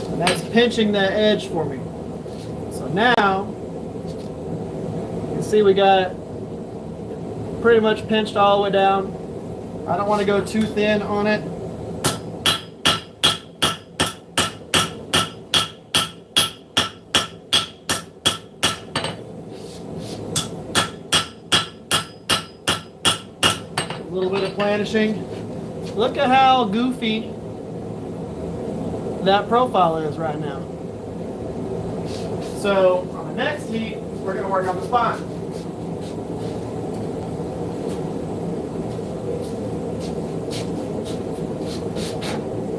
And that's pinching that edge for me. So now you can see we got it pretty much pinched all the way down. I don't want to go too thin on it. A little bit of planishing, a look at how goofy that profile is right now. So on the next heat, we're going to work on the spine.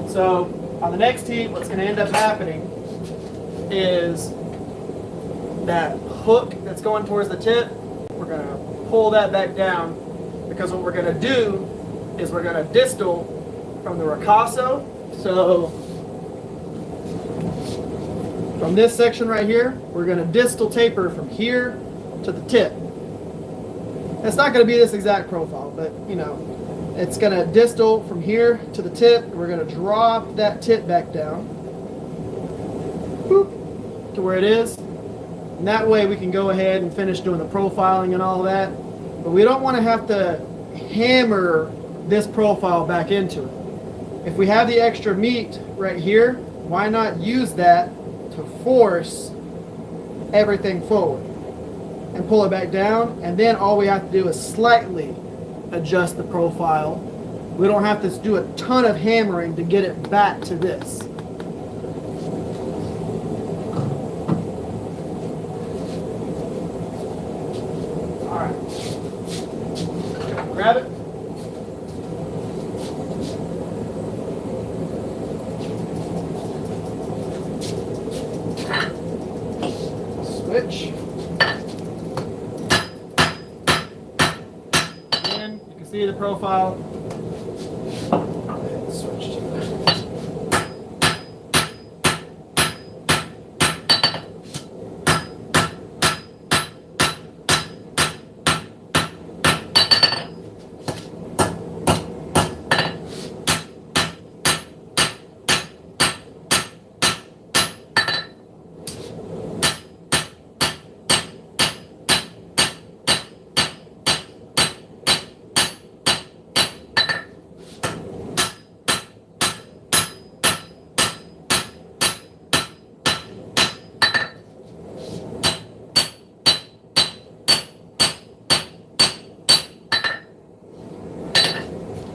So on the next heat, what's going to end up happening is that hook that's going towards the tip, we're going to pull that back down, because what we're going to do is we're going to distal from the ricasso. So from this section right here, we're going to distal taper from here to the tip. It's not going to be this exact profile, but you know, it's going to distal from here to the tip. We're going to drop that tip back down, whoop, to where it is. And that way we can go ahead and finish doing the profiling and all that. But we don't want to have to hammer this profile back into it. If we have the extra meat right here, why not use that to force everything forward and pull it back down, and then all we have to do is slightly adjust the profile. We don't have to do a ton of hammering to get it back to this. All right, grab it. Switch. And you can see the profile. Switch to that.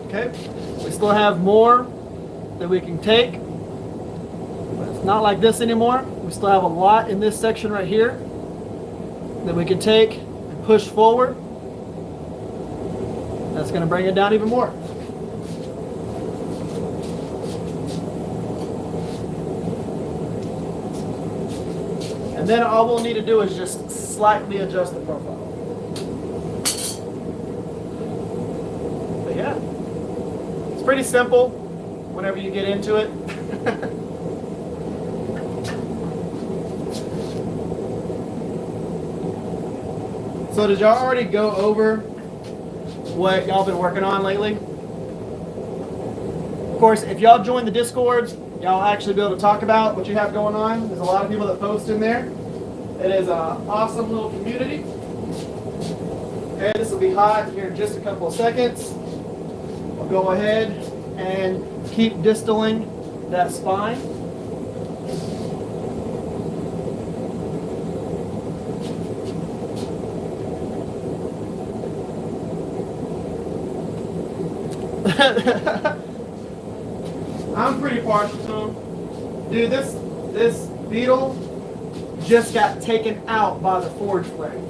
Okay, we still have more that we can take, but it's not like this anymore. We still have a lot in this section right here that we can take and push forward. That's going to bring it down even more. And then all we'll need to do is just slightly adjust the profile. But yeah. Pretty simple whenever you get into it. So did y'all already go over what y'all been working on lately? Of course, if y'all join the Discords, y'all actually be able to talk about what you have going on. There's a lot of people that post in there. It is an awesome little community. Okay, this will be hot here in just a couple of seconds. Go ahead and keep distaling that spine. I'm pretty partial to them. Dude, this beetle just got taken out by the forge frame.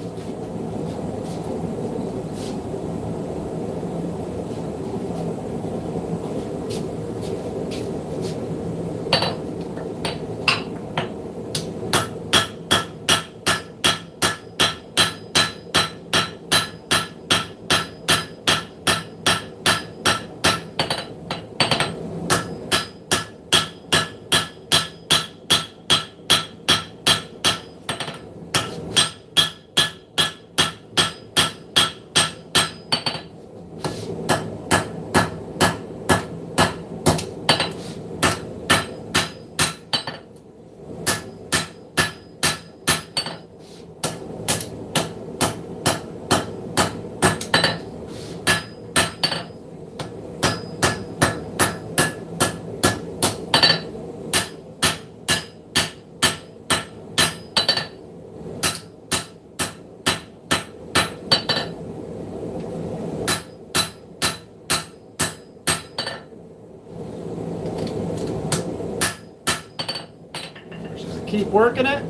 keep working it.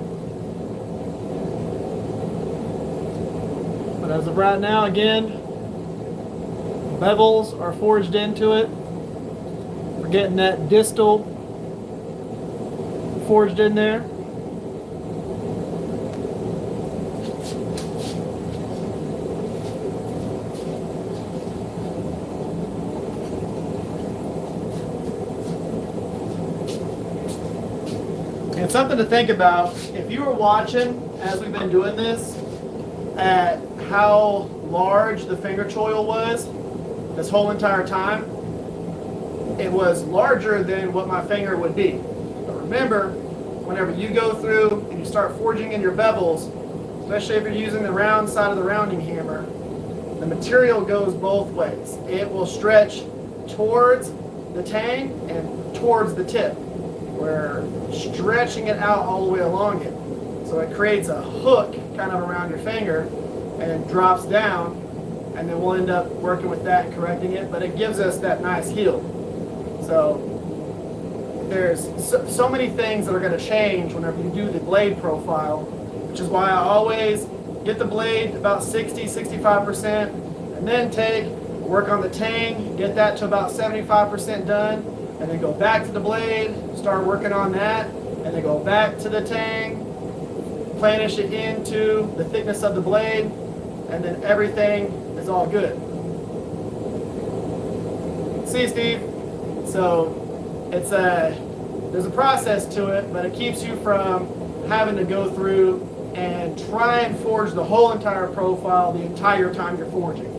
But as of right now, again, bevels are forged into it. We're getting that distal forged in there. And something to think about, if you were watching as we've been doing this, at how large the finger choil was this whole entire time, it was larger than what my finger would be. But remember, whenever you go through and you start forging in your bevels, especially if you're using the round side of the rounding hammer, the material goes both ways. It will stretch towards the tang and towards the tip. We're stretching it out all the way along it. So it creates a hook kind of around your finger and drops down, and then we'll end up working with that and correcting it, but it gives us that nice heel. So there's so many things that are going to change whenever you do the blade profile, which is why I always get the blade about 60-65%, and then work on the tang, get that to about 75% done, and then go back to the blade, start working on that, and then go back to the tang, planish it into the thickness of the blade, and then everything is all good. See, Steve? So there's a process to it, but it keeps you from having to go through and try and forge the whole entire profile the entire time you're forging.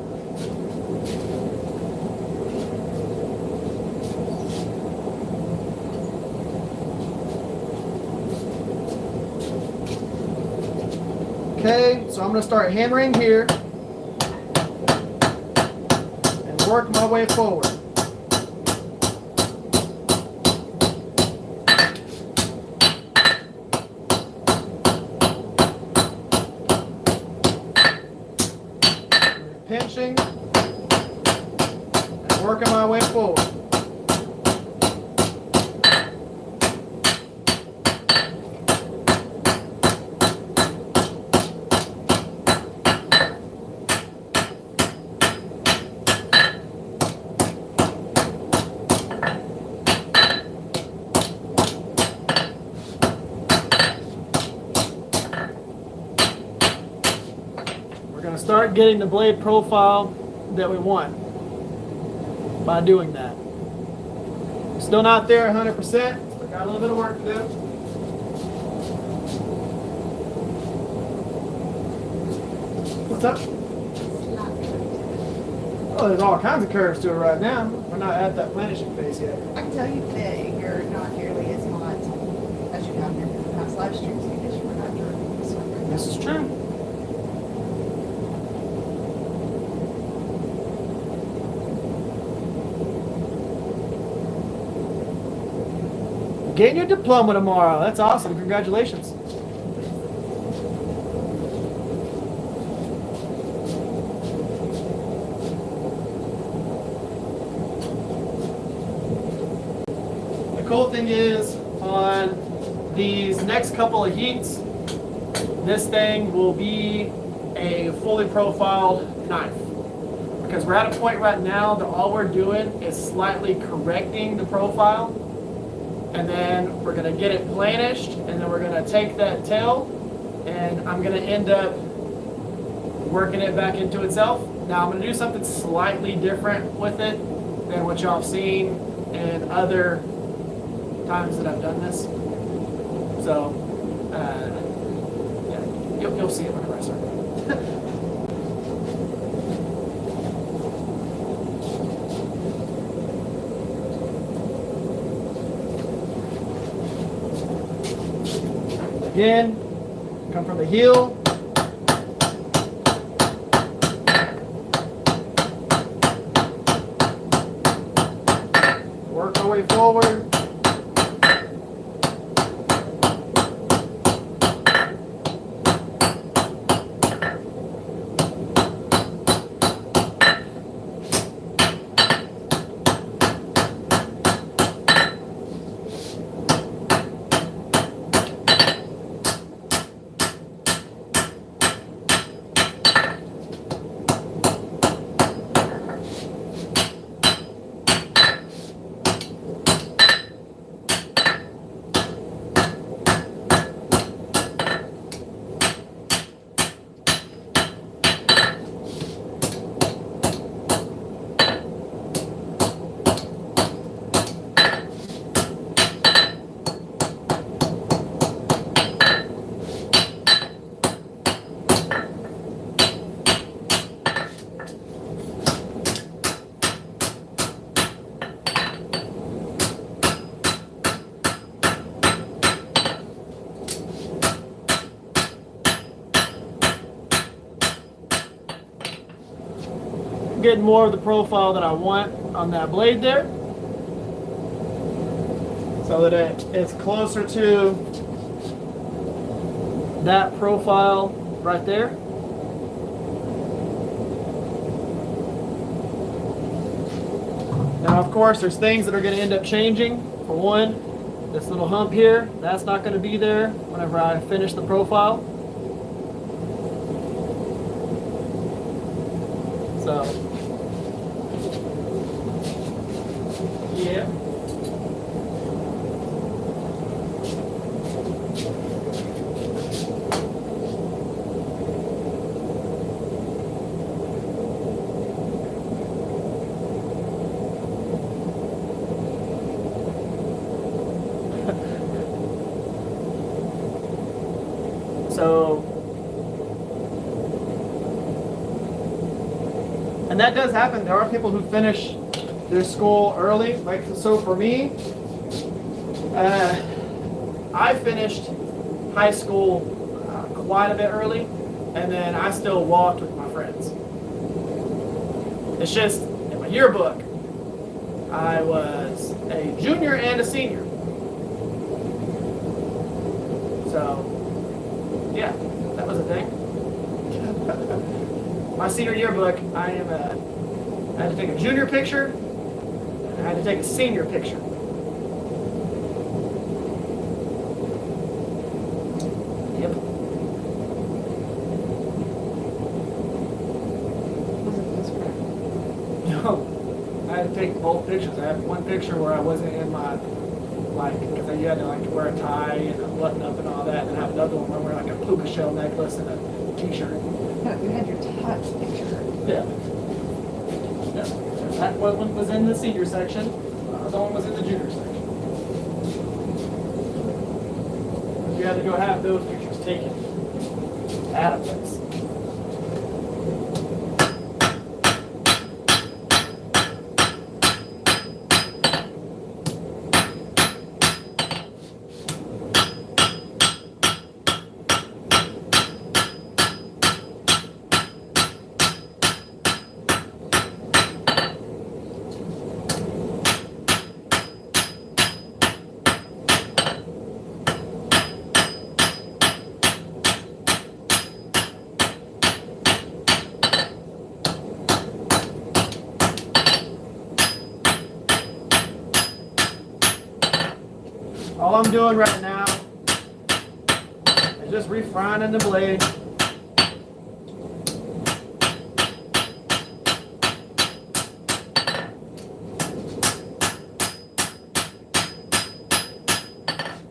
Okay, so I'm going to start hammering here and work my way forward. Pinching and working my way forward. Start getting the blade profile that we want by doing that. Still not there 100%, so got a little bit of work to do. What's up? Oh, there's all kinds of curves to it right now. We're not at that planishing phase yet. I can tell you today, you're not nearly as hot as you have been in the past live streams because you were not during this one. This is true. Getting your diploma tomorrow. That's awesome. Congratulations. The cool thing is, on these next couple of heats, this thing will be a fully profiled knife. Because we're at a point right now that all we're doing is slightly correcting the profile. And then we're going to get it planished, and then we're going to take that tail, and I'm going to end up working it back into itself. Now I'm going to do something slightly different with it than what y'all have seen in other times that I've done this. So, yeah, you'll see it whenever I start. Again, come from the heel. Work our way forward. getting more of the profile that I want on that blade there, so that it's closer to that profile right there. Now, of course, there's things that are going to end up changing. For one, this little hump here, that's not going to be there whenever I finish the profile. So, yeah. So, and that does happen. There are people who finish their school early. Like, so for me, I finished high school quite a bit early, and then I still walked with my friends. It's just, in my yearbook, I was a junior and a senior. So, yeah, that was a thing. My senior yearbook, I had to take a junior picture, and I had to take a senior picture. Yep. No, I had to take both pictures. I had one picture where I wasn't in my, because you had to wear a tie and a button up and all that, and then have another one where I wear like a puka shell necklace and a t-shirt. No, you had your touch picture. Yeah. That one was in the senior section. The other one was in the junior section. You had to go have those pictures taken at a place. All I'm doing right now is just refining the blade.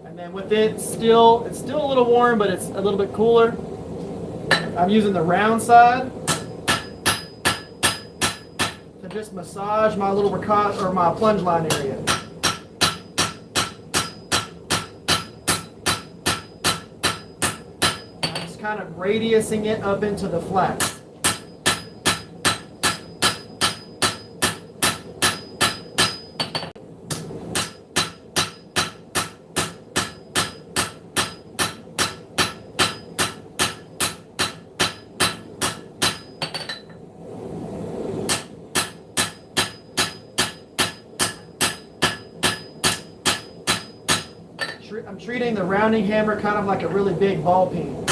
And then with it it's still a little warm, but it's a little bit cooler. I'm using the round side to just massage my little ricotta or my plunge line area. Kind of radiusing it up into the flats. I'm treating the rounding hammer kind of like a really big ball peen.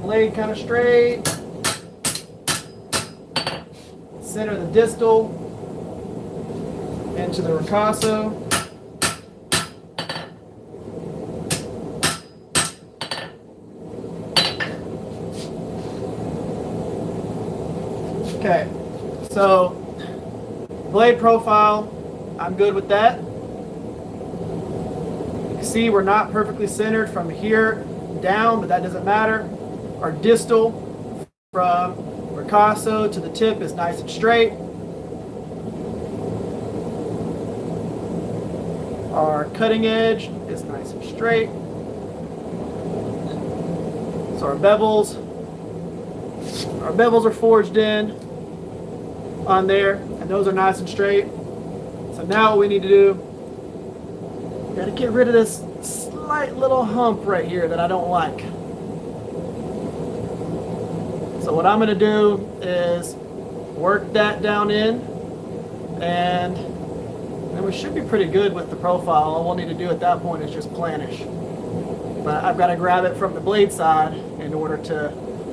Blade kind of straight, center the distal into the ricasso. Okay, so blade profile, I'm good with that. You can see we're not perfectly centered from here down, but that doesn't matter. Our distal from ricasso to the tip is nice and straight. Our cutting edge is nice and straight. So our bevels are forged in on there, and those are nice and straight. So now what we need to do, we gotta get rid of this slight little hump right here that I don't like. So what I'm going to do is work that down in, and then we should be pretty good with the profile. All we'll need to do at that point is just Planish. But I've got to grab it from the blade side in order to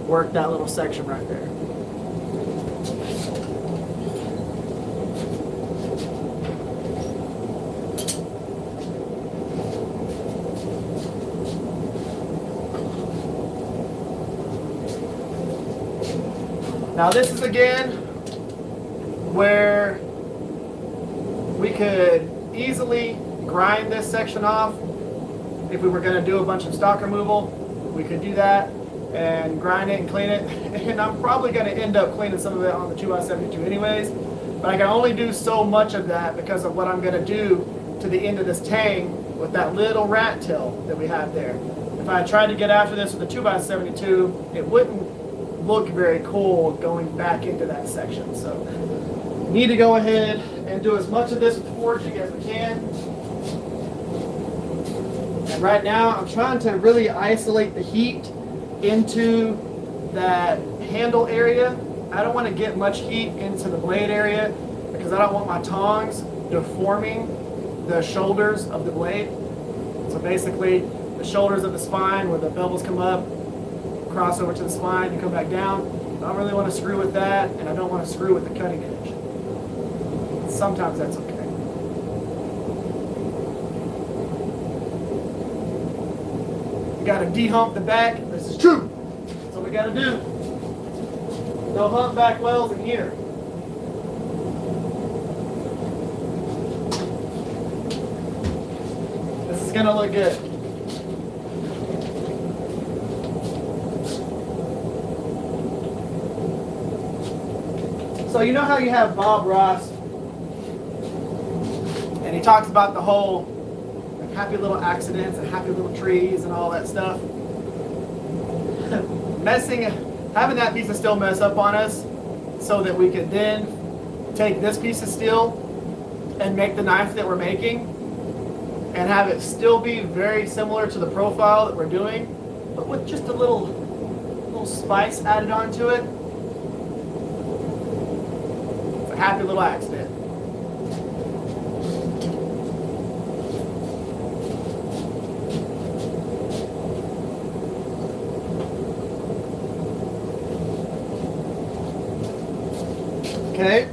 work that little section right there. Now this is again where we could easily grind this section off. If we were going to do a bunch of stock removal, we could do that and grind it and clean it. And I'm probably going to end up cleaning some of it on the 2x72 anyways. But I can only do so much of that because of what I'm going to do to the end of this tang with that little rat tail that we have there. If I tried to get after this with the 2x72, it wouldn't look very cool going back into that section. So need to go ahead and do as much of this with forging as we can. And right now I'm trying to really isolate the heat into that handle area. I don't want to get much heat into the blade area because I don't want my tongs deforming the shoulders of the blade. So basically the shoulders of the spine where the bevels come up, cross over to the spine and come back down. I don't really want to screw with that, and I don't want to screw with the cutting edge. Sometimes that's okay. You got to de-hump the back. This is true. That's what we got to do. No hump back wells in here. This is going to look good. So you know how you have Bob Ross, and he talks about the whole like, happy little accidents and happy little trees and all that stuff. Having that piece of steel mess up on us so that we could then take this piece of steel and make the knife that we're making and have it still be very similar to the profile that we're doing, but with just a little spice added onto it. Happy little accident. Okay.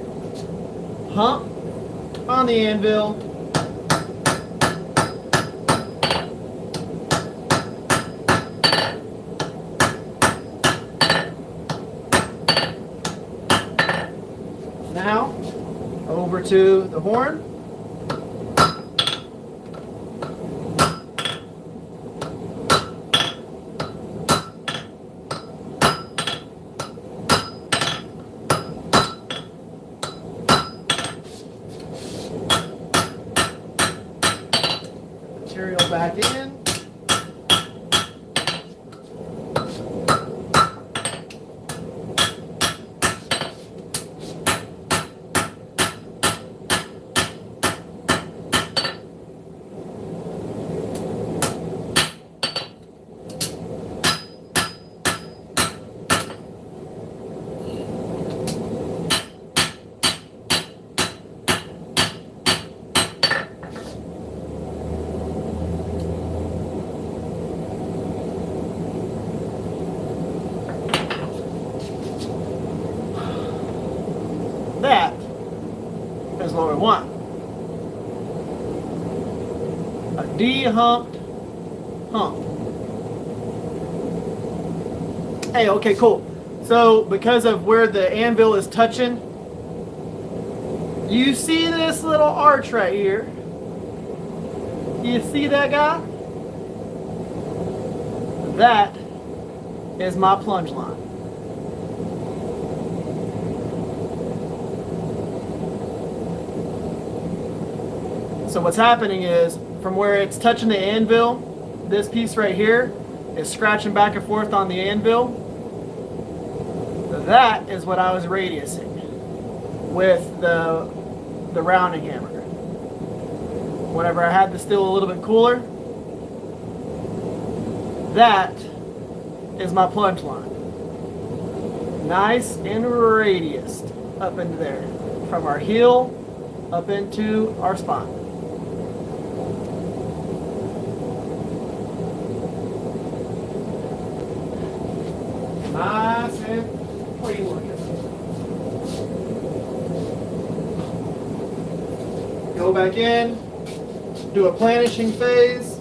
Hump on the anvil. Now, over to the horn. Material back in. That is what we want. A de-humped hump. Hey, okay, cool. So because of where the anvil is touching, you see this little arch right here? You see that guy? That is my plunge line. So what's happening is, from where it's touching the anvil, this piece right here is scratching back and forth on the anvil. That is what I was radiusing with the rounding hammer. Whenever I had the steel a little bit cooler, That is my plunge line. Nice and radiused up into there. From our heel up into our spine. Nice and clean looking. Go back in, do a planishing phase.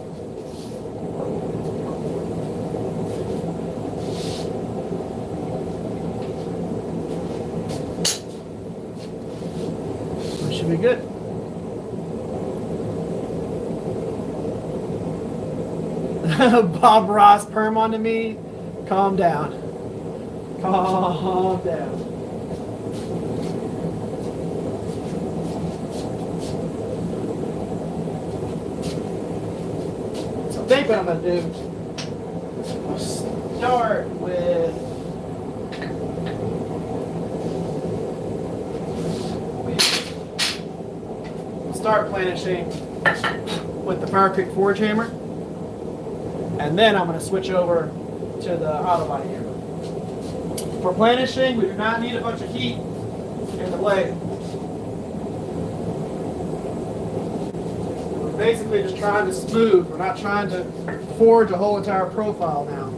That should be good. Bob Ross perm onto me. Calm down. Calm down. So I think what I'm going to do, I'll start with planishing with the Fire Creek Forge hammer, and then I'm going to switch over to the auto body hammer. For planishing, we do not need a bunch of heat in the blade. We're basically just trying to smooth. We're not trying to forge a whole entire profile now.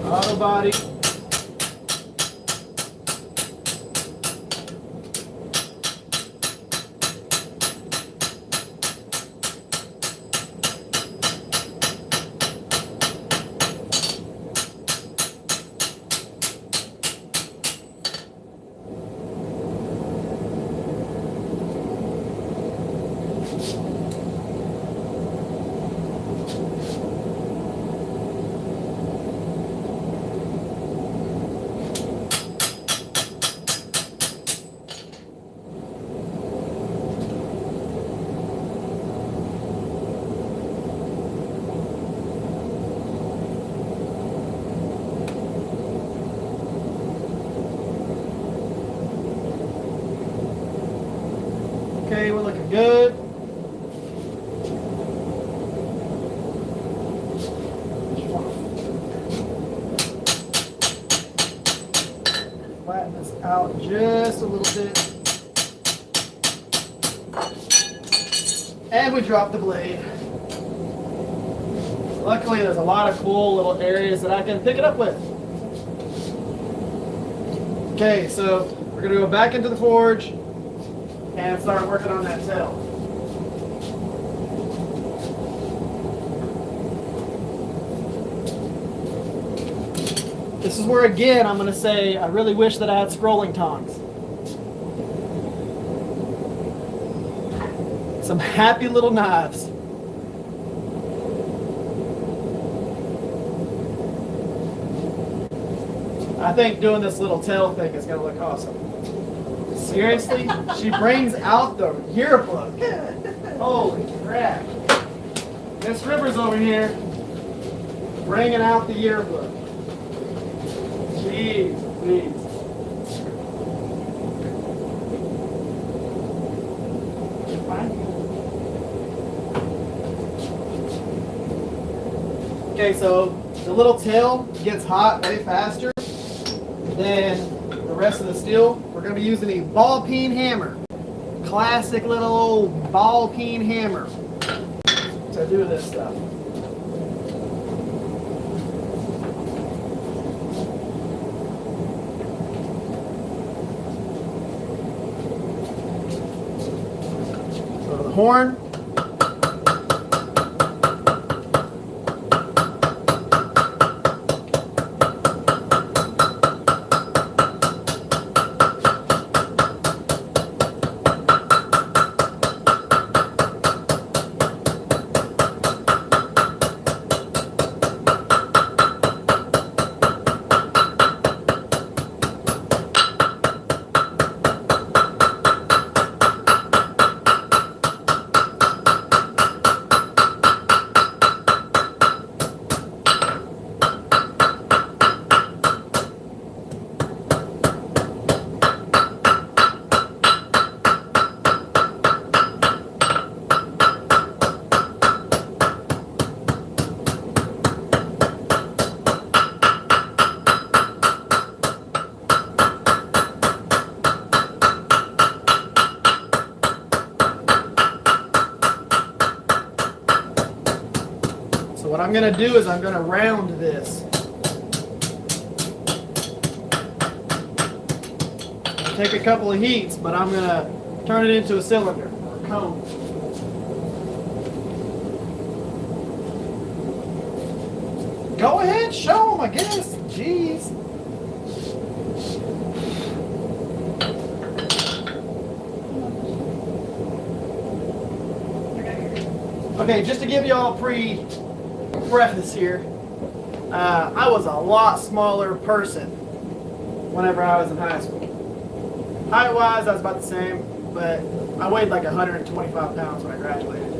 Auto body. Okay, we're looking good. Flatten this out just a little bit. And we drop the blade. Luckily, there's a lot of cool little areas that I can pick it up with. Okay, so we're going to go back into the forge and start working on that tail. This is where, again, I'm going to say I really wish that I had scrolling tongs. Some happy little knives. I think doing this little tail thing is going to look awesome. Seriously? She brings out the yearbook. Holy crap. Miss Rivers over here bringing out the yearbook. Jeez, please. Okay, so the little tail gets hot way faster than the rest of the steel. We're going to be using a ball peen hammer. Classic little old ball peen hammer to do this stuff. Go to the horn. what I'm going to do is I'm going to round this. Take a couple of heats, but I'm going to turn it into a cylinder or a cone. Go ahead, show them, I guess. Jeez. Okay, just to give you all a preface here, I was a lot smaller person whenever I was in high school. Height-wise, I was about the same, but I weighed like 125 pounds when I graduated.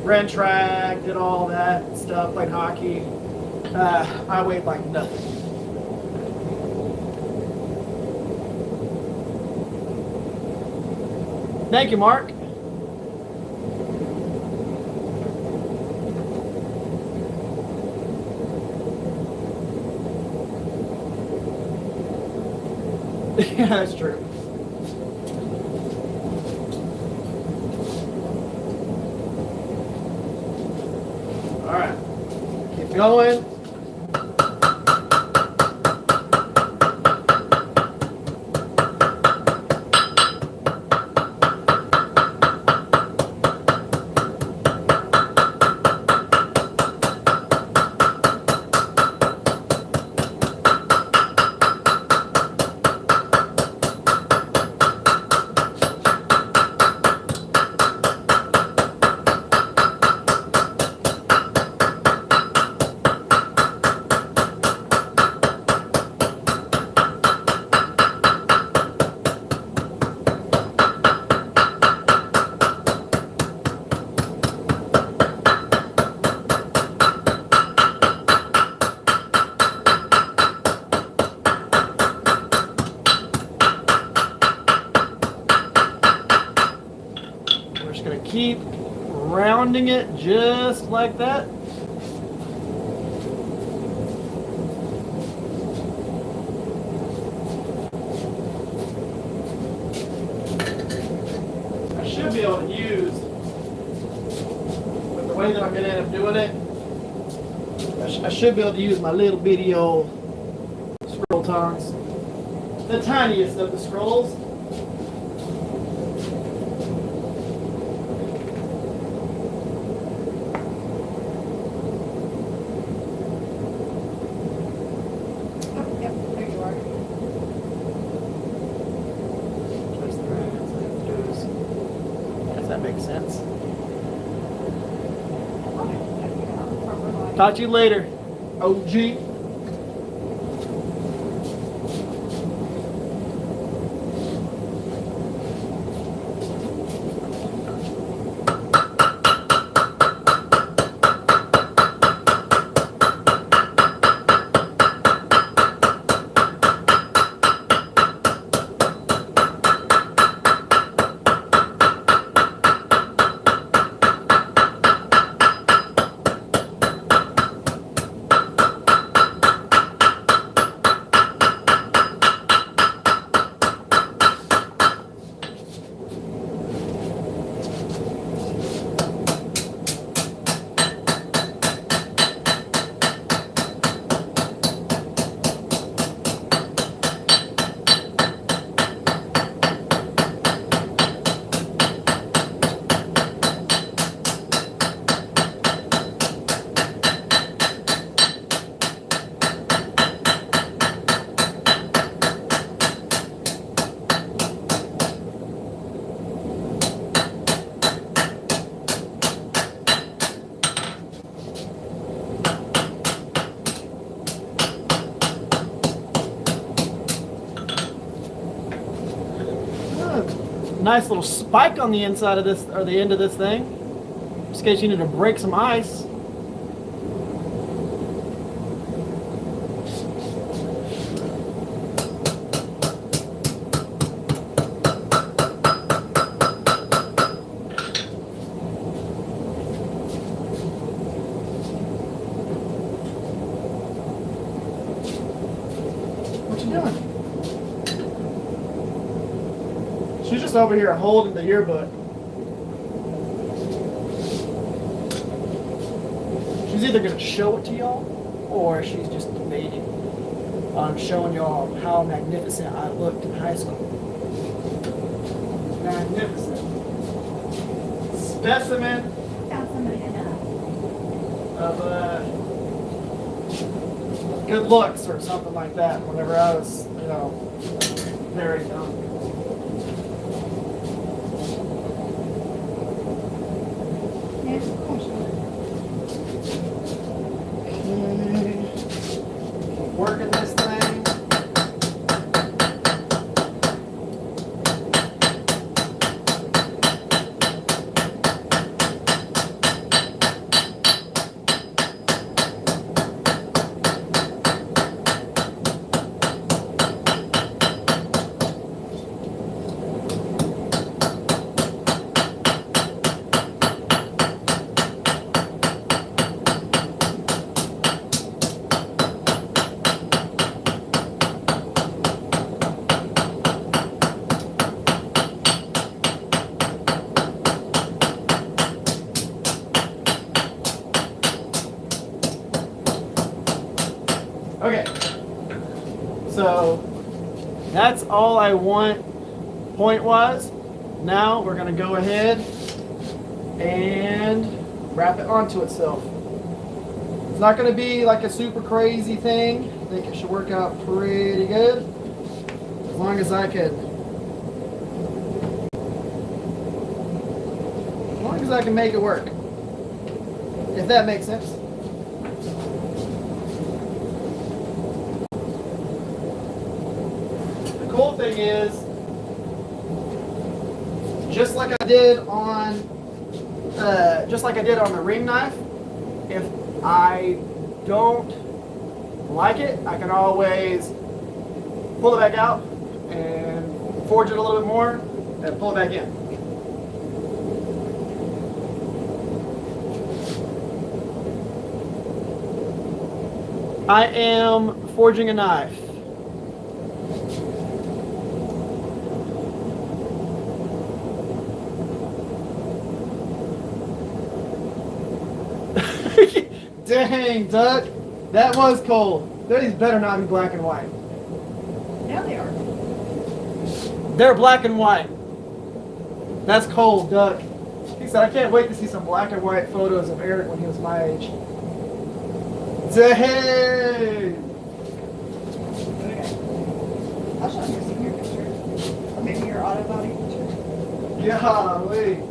Ran track, did all that stuff, played hockey. I weighed like nothing. Thank you, Mark. Yeah, that's true. All right, keep going. Keep rounding it just like that. I should be able to use, with the way that I'm going to end up doing it, I should be able to use my little bitty old scroll tongs. The tiniest of the scrolls. Sense. Talk to you later, OG. Nice little spike on the inside of this, or the end of this thing, just in case you need to break some ice. What you doing? She's just over here holding the yearbook. She's either gonna show it to y'all, or she's just debating on showing y'all how magnificent I looked in high school. Magnificent. Specimen of good looks or something like that whenever I was, very young. Next question. Working this thing. Okay, so that's all I want point-wise. Now we're gonna go ahead and wrap it onto itself. It's not gonna be like a super crazy thing. I think it should work out pretty good. As long as I can make it work. If that makes sense. The cool thing is, just like I did on the ring knife, if I don't like it, I can always pull it back out and forge it a little bit more and pull it back in. I am forging a knife. Dang, Duck. That was cold. These better not be black and white. Yeah, they are. They're black and white. That's cold, Duck. He said, I can't wait to see some black and white photos of Eric when he was my age. Dang! Okay. I'll show you a senior picture. Or maybe your auto body picture. Golly.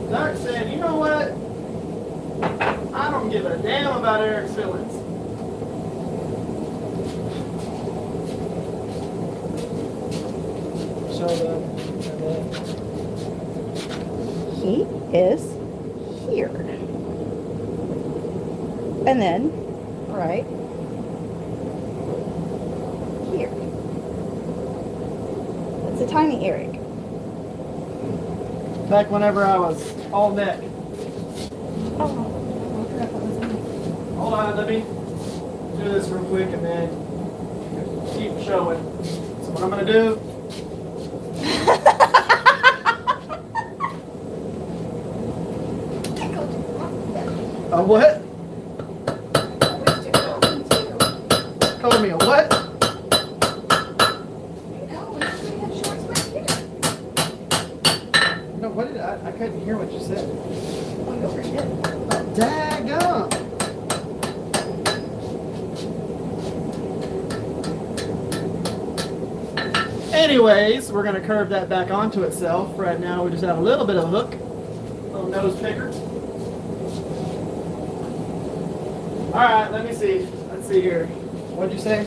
Doc said, you know what? I don't give a damn about Eric's feelings. Show them. He is here. And then, right here. That's a tiny Eric. Back whenever I was all neck. Oh, I forgot that was in there. Hold on, let me do this real quick and then keep showing. So what I'm gonna do, what? Call me a what? No, what did I couldn't hear what you said. Daggum. Anyways, we're gonna curve that back onto itself. Right now we just have a little bit of a hook. Little nose picker. Alright, let me see. Let's see here. What'd you say?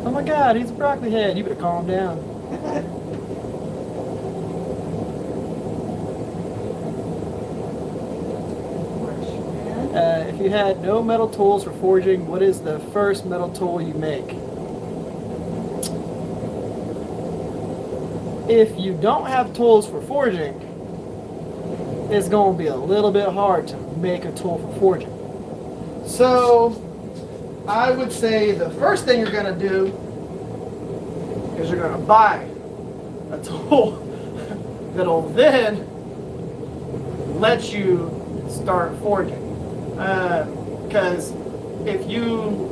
Oh my god, he's a broccoli head. You better calm down. If you had no metal tools for forging, what is the first metal tool you make? If you don't have tools for forging, it's going to be a little bit hard to make a tool for forging. So, I would say the first thing you're going to do is you're going to buy a tool. that'll then let you start forging. Because if you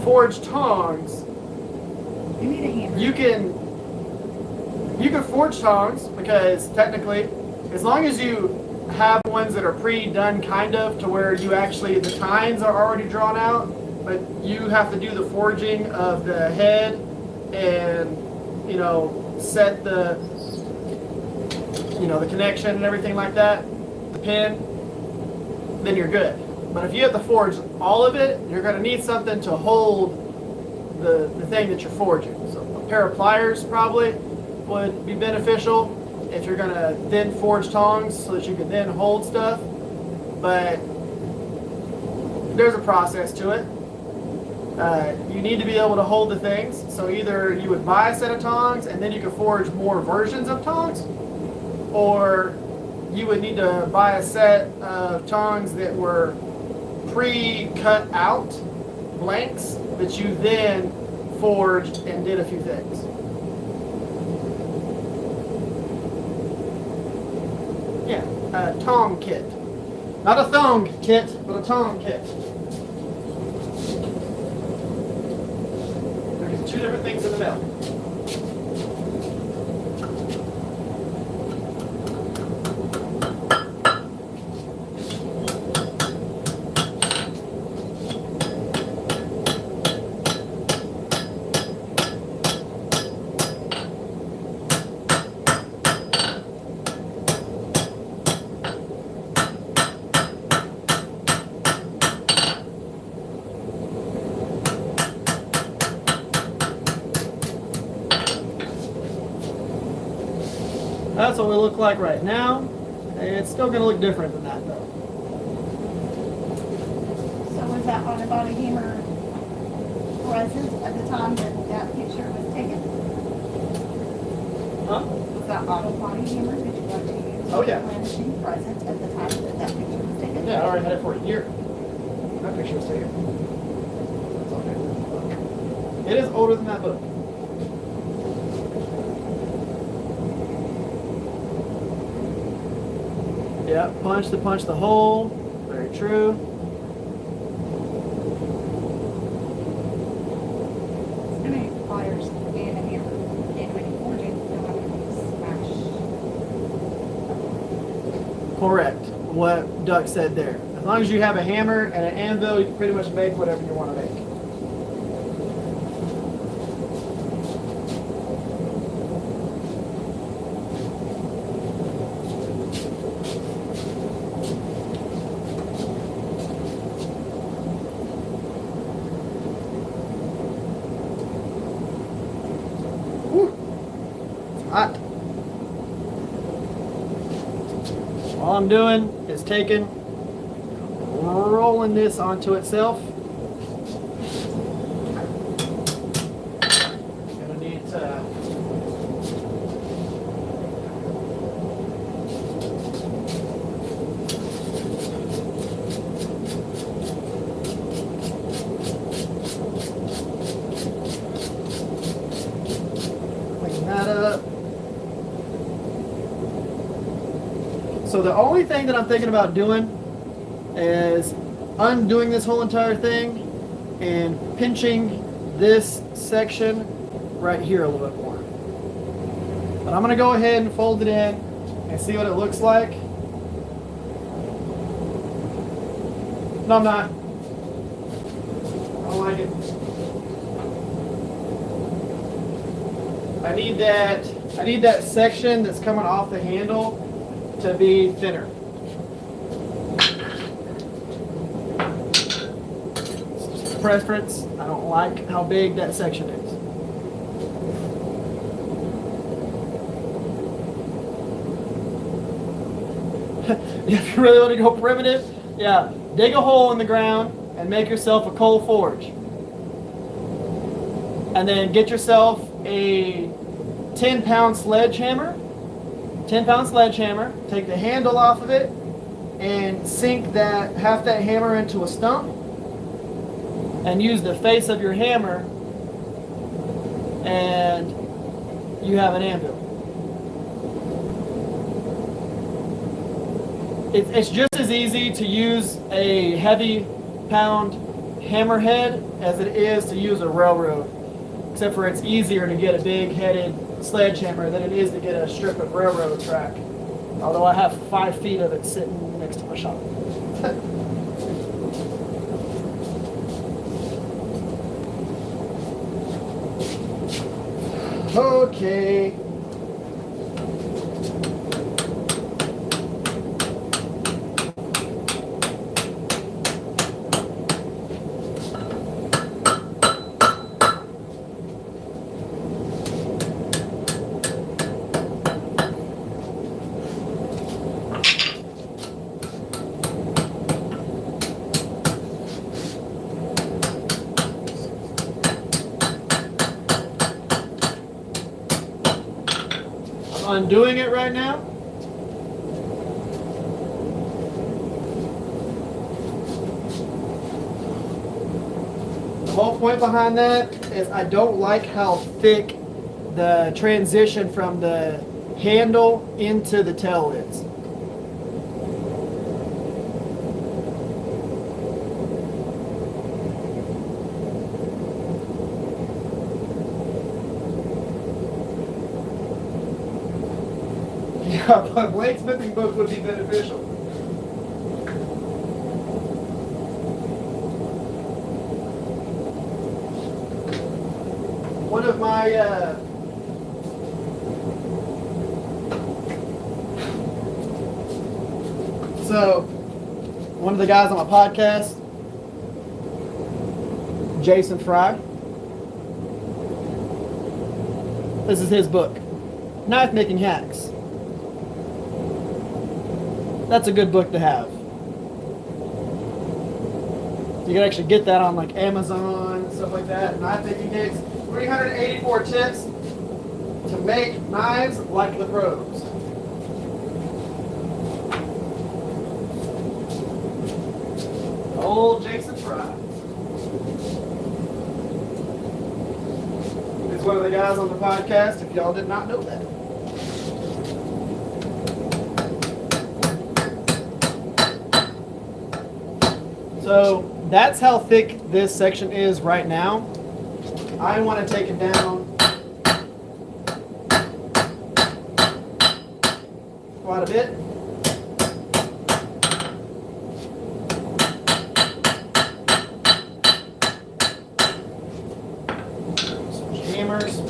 forge tongs, You need a hammer. you can forge tongs because technically, as long as you have ones that are pre-done kind of to where you actually, the tines are already drawn out, but you have to do the forging of the head and, you know, set the, you know, the connection and everything like that, the pin, then you're good. But if you have to forge all of it, you're going to need something to hold the thing that you're forging. So a pair of pliers probably would be beneficial if you're going to then forge tongs so that you can then hold stuff. But there's a process to it. You need to be able to hold the things. So either you would buy a set of tongs and then you could forge more versions of tongs, or you would need to buy a set of tongs that were pre-cut out blanks that you then forged and did a few things. Yeah, a tong kit. Not a thong kit, but a tong kit. There's two different things in the middle. That's what we look like right now. It's still going to look different than that, though. So was that auto body hammer present at the time that that picture was taken? Huh? Was that auto body hammer that you want to use? Oh, yeah. Planishing present at the time that that picture was taken? Yeah, I already had it for a year. That picture was taken. That's okay. It is older than that book. Yeah, punch the hole. Very true. How many pliers and a hammer? And when you forge it, you don't have to smash. Correct. What Duck said there. As long as you have a hammer and an anvil, you can pretty much make whatever you want to make. Hot. All I'm doing is rolling this onto itself. Gonna need to clean that up. So the only thing that I'm thinking about doing is undoing this whole entire thing and pinching this section right here a little bit more. But I'm going to go ahead and fold it in and see what it looks like. No, I'm not. I don't like it. I need that section that's coming off the handle to be thinner. It's just a preference. I don't like how big that section is. If you really want to go primitive, yeah, dig a hole in the ground and make yourself a coal forge. And then get yourself a 10-pound sledgehammer. 10-pound sledgehammer, take the handle off of it and sink half that hammer into a stump and use the face of your hammer and you have an anvil. It's just as easy to use a heavy pound hammerhead as it is to use a railroad, except for it's easier to get a big headed sledgehammer than it is to get a strip of railroad track. Although I have 5 feet of it sitting next to my shop. Okay. Undoing it right now. The whole point behind that is I don't like how thick the transition from the handle into the tail is. Yeah, but bladesmithing book would be beneficial. One of my one of the guys on my podcast, Jason Fry, this is his book, Knife Making Hacks. That's a good book to have. You can actually get that on like Amazon and stuff like that. Knife Making Hacks, 384 tips to make knives like the pros. Old Jason Fry. He's one of the guys on the podcast, if y'all did not know that. So that's how thick this section is right now. I want to take it down quite a bit. Some hammers.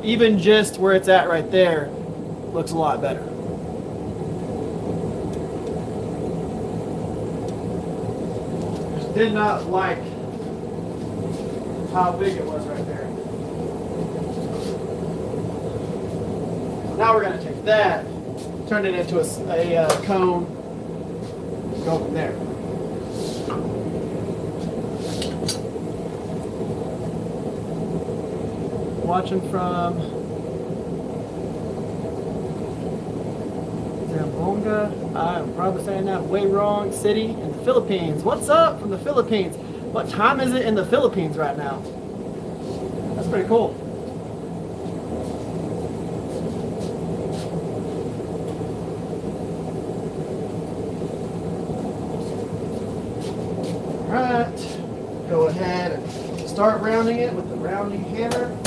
Even just where it's at right there looks a lot better. Just did not like how big it was right there. So now we're going to take that, turn it into a cone, go from there. Watching from Zamboanga, I'm probably saying that way wrong, city in the Philippines. What's up from the Philippines? What time is it in the Philippines right now? That's pretty cool. Alright, go ahead and start rounding it with the rounding hammer.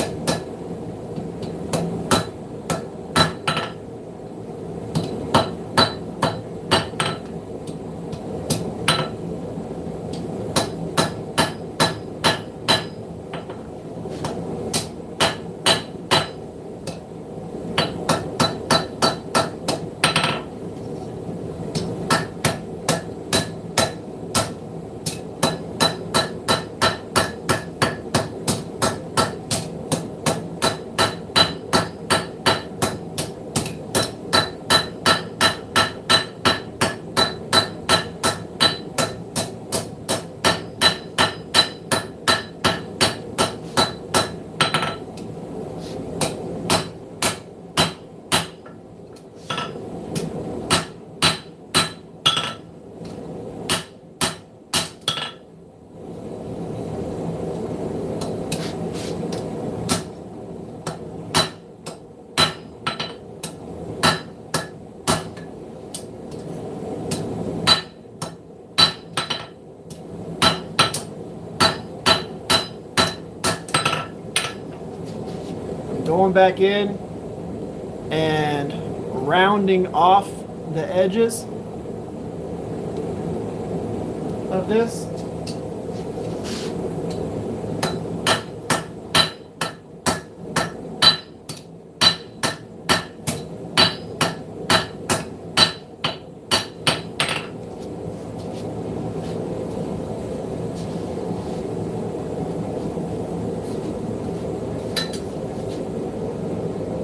going back in and rounding off the edges of this.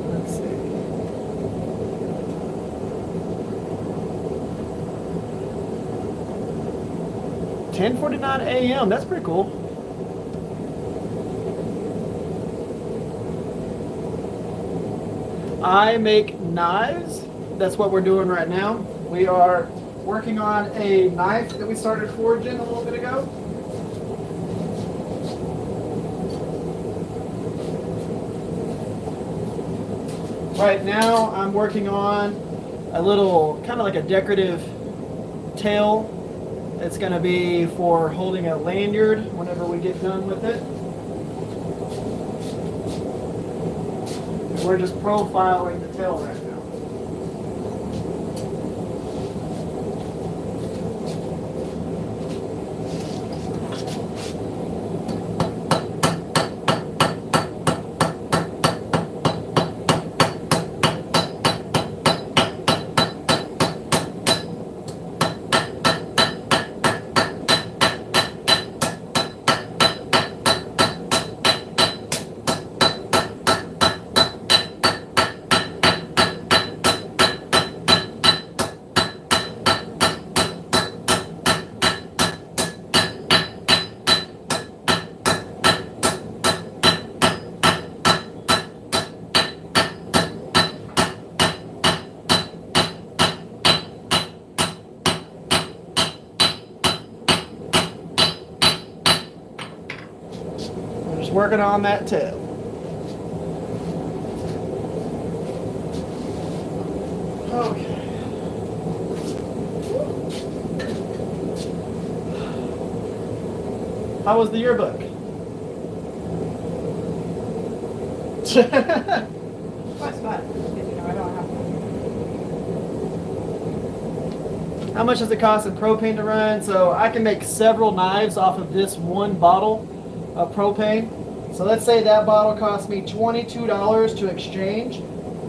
Let's see. $10:49 a.m. That's pretty cool. I make knives. That's what we're doing right now. We are working on a knife that we started forging a little bit ago. Right now I'm working on a little kind of like a decorative tail. It's going to be for holding a lanyard whenever we get done with it. We're just profiling the tail right now. Working on that tail. Okay. How was the yearbook? What's fun? You know, I don't have one. How much does it cost in propane to run? So I can make several knives off of this one bottle of propane. So let's say that bottle cost me $22 to exchange,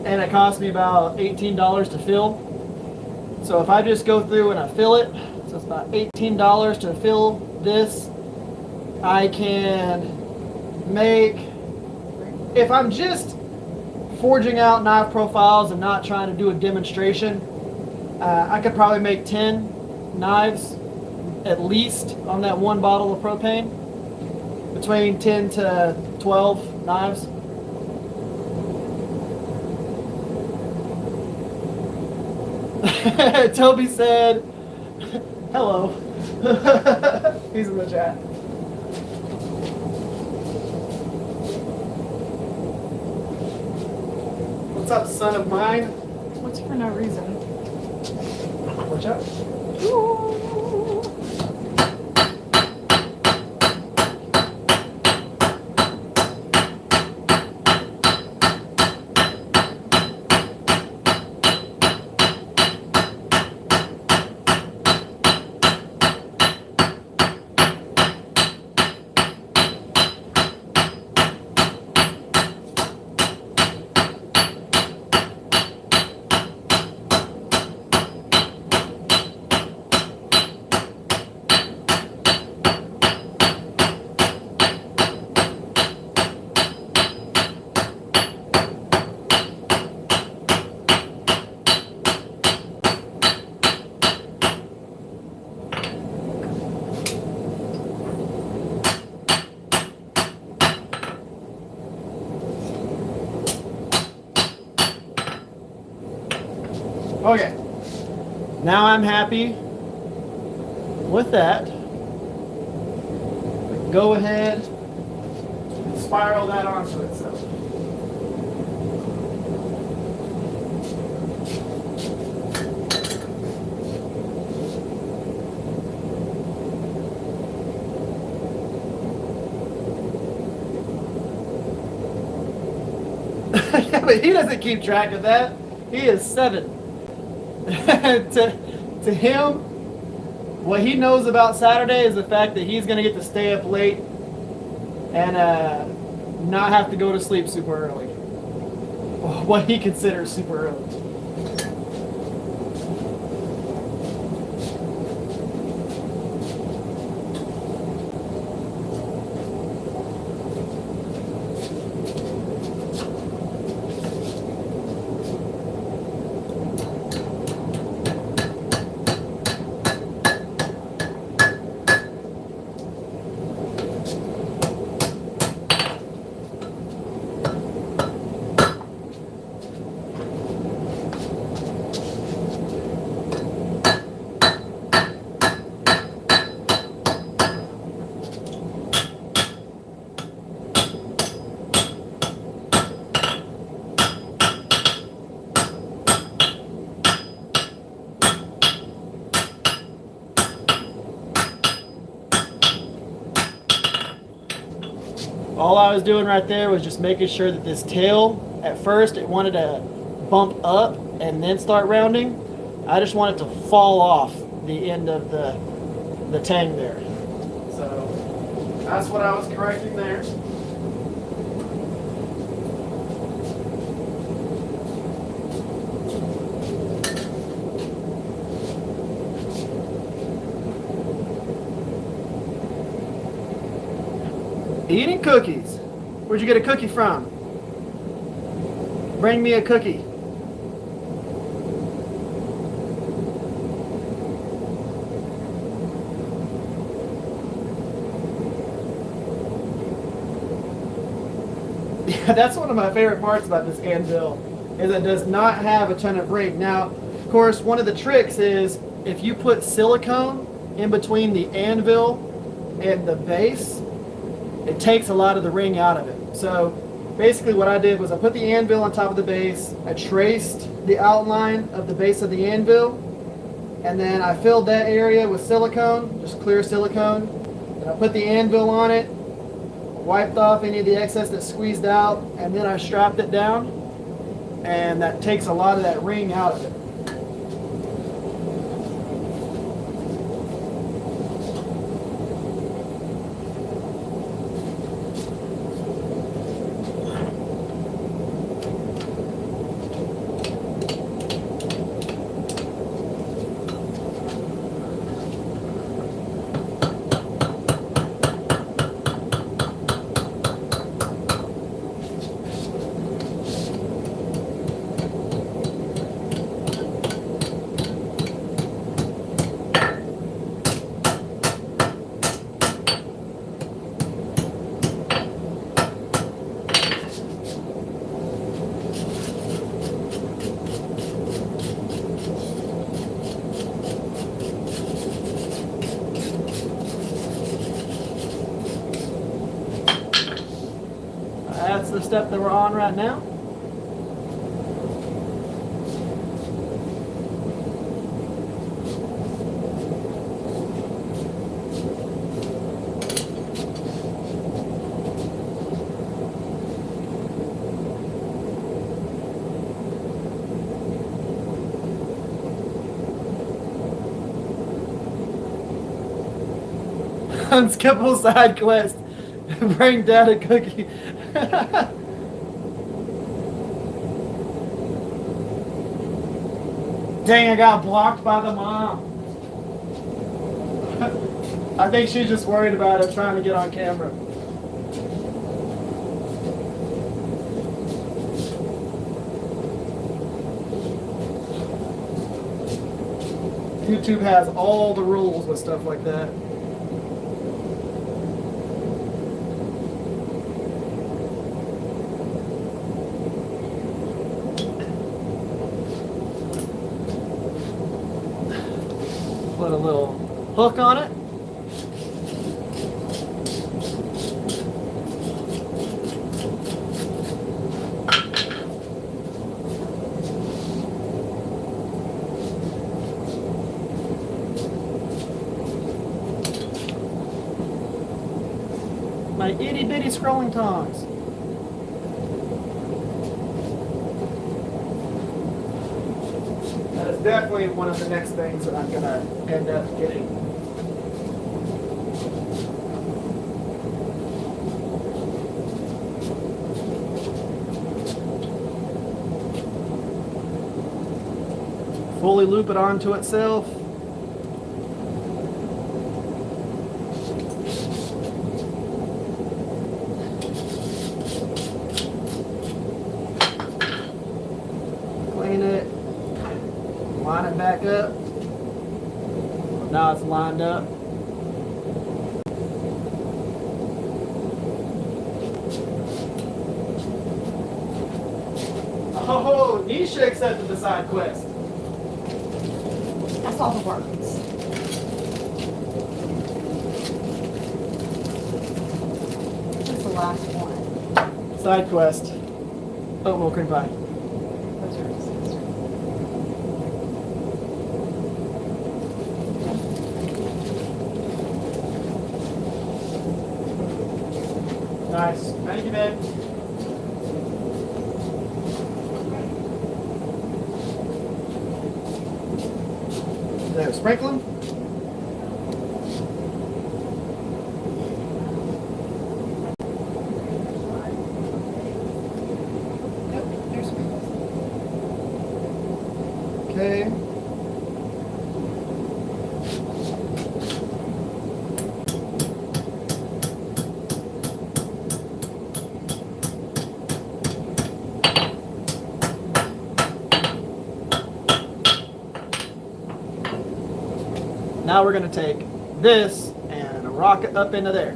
and it cost me about $18 to fill. So if I just go through and I fill it, so it's about $18 to fill this, I can make, if I'm just forging out knife profiles and not trying to do a demonstration, I could probably make 10 knives at least on that one bottle of propane. Between 10 to 12 knives. Toby said, hello. He's in the chat. What's up, son of mine? What's for no reason? Watch out. Okay, now I'm happy with that. Go ahead and spiral that onto itself. But he doesn't keep track of that. He is 7. to him, what he knows about Saturday is the fact that he's going to get to stay up late and not have to go to sleep super early. What he considers super early. All I was doing right there was just making sure that this tail, at first it wanted to bump up and then start rounding. I just want it to fall off the end of the tang there. So that's what I was correcting there. Eating cookies. Where'd you get a cookie from? Bring me a cookie. Yeah, that's one of my favorite parts about this anvil, is it does not have a ton of ring. Now, of course, one of the tricks is if you put silicone in between the anvil and the base, it takes a lot of the ring out of it. So basically what I did was I put the anvil on top of the base, I traced the outline of the base of the anvil, and then I filled that area with silicone, just clear silicone, and I put the anvil on it, wiped off any of the excess that squeezed out, and then I strapped it down, and that takes a lot of that ring out of it. That's the step that we're on right now. Unskippable side quest. Bring Dad a cookie. Dang, I got blocked by the mom. I think she's just worried about it trying to get on camera. YouTube has all the rules with stuff like that. Put a little hook on it. My itty bitty scrolling tongs. definitely one of the next things that I'm gonna end up getting. Fully loop it onto itself. Clean it. Line it back up. Now it's lined up. Oh, Nisha accepted the side quest. That's all the words. What's the last one? Side quest. Oatmeal cream pie. Those are his. Nice. Thank you, babe. There, sprinkling. Nope, there's sprinkles. Okay. Now we're going to take this and rock it up into there.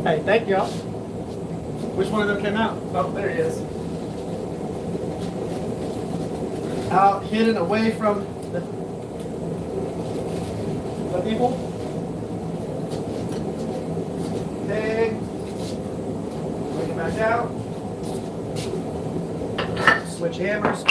Hey, thank y'all. Which one of them came out? Oh, there he is. Out, hidden away from the people. Okay. Bring it back out. Switch hammers.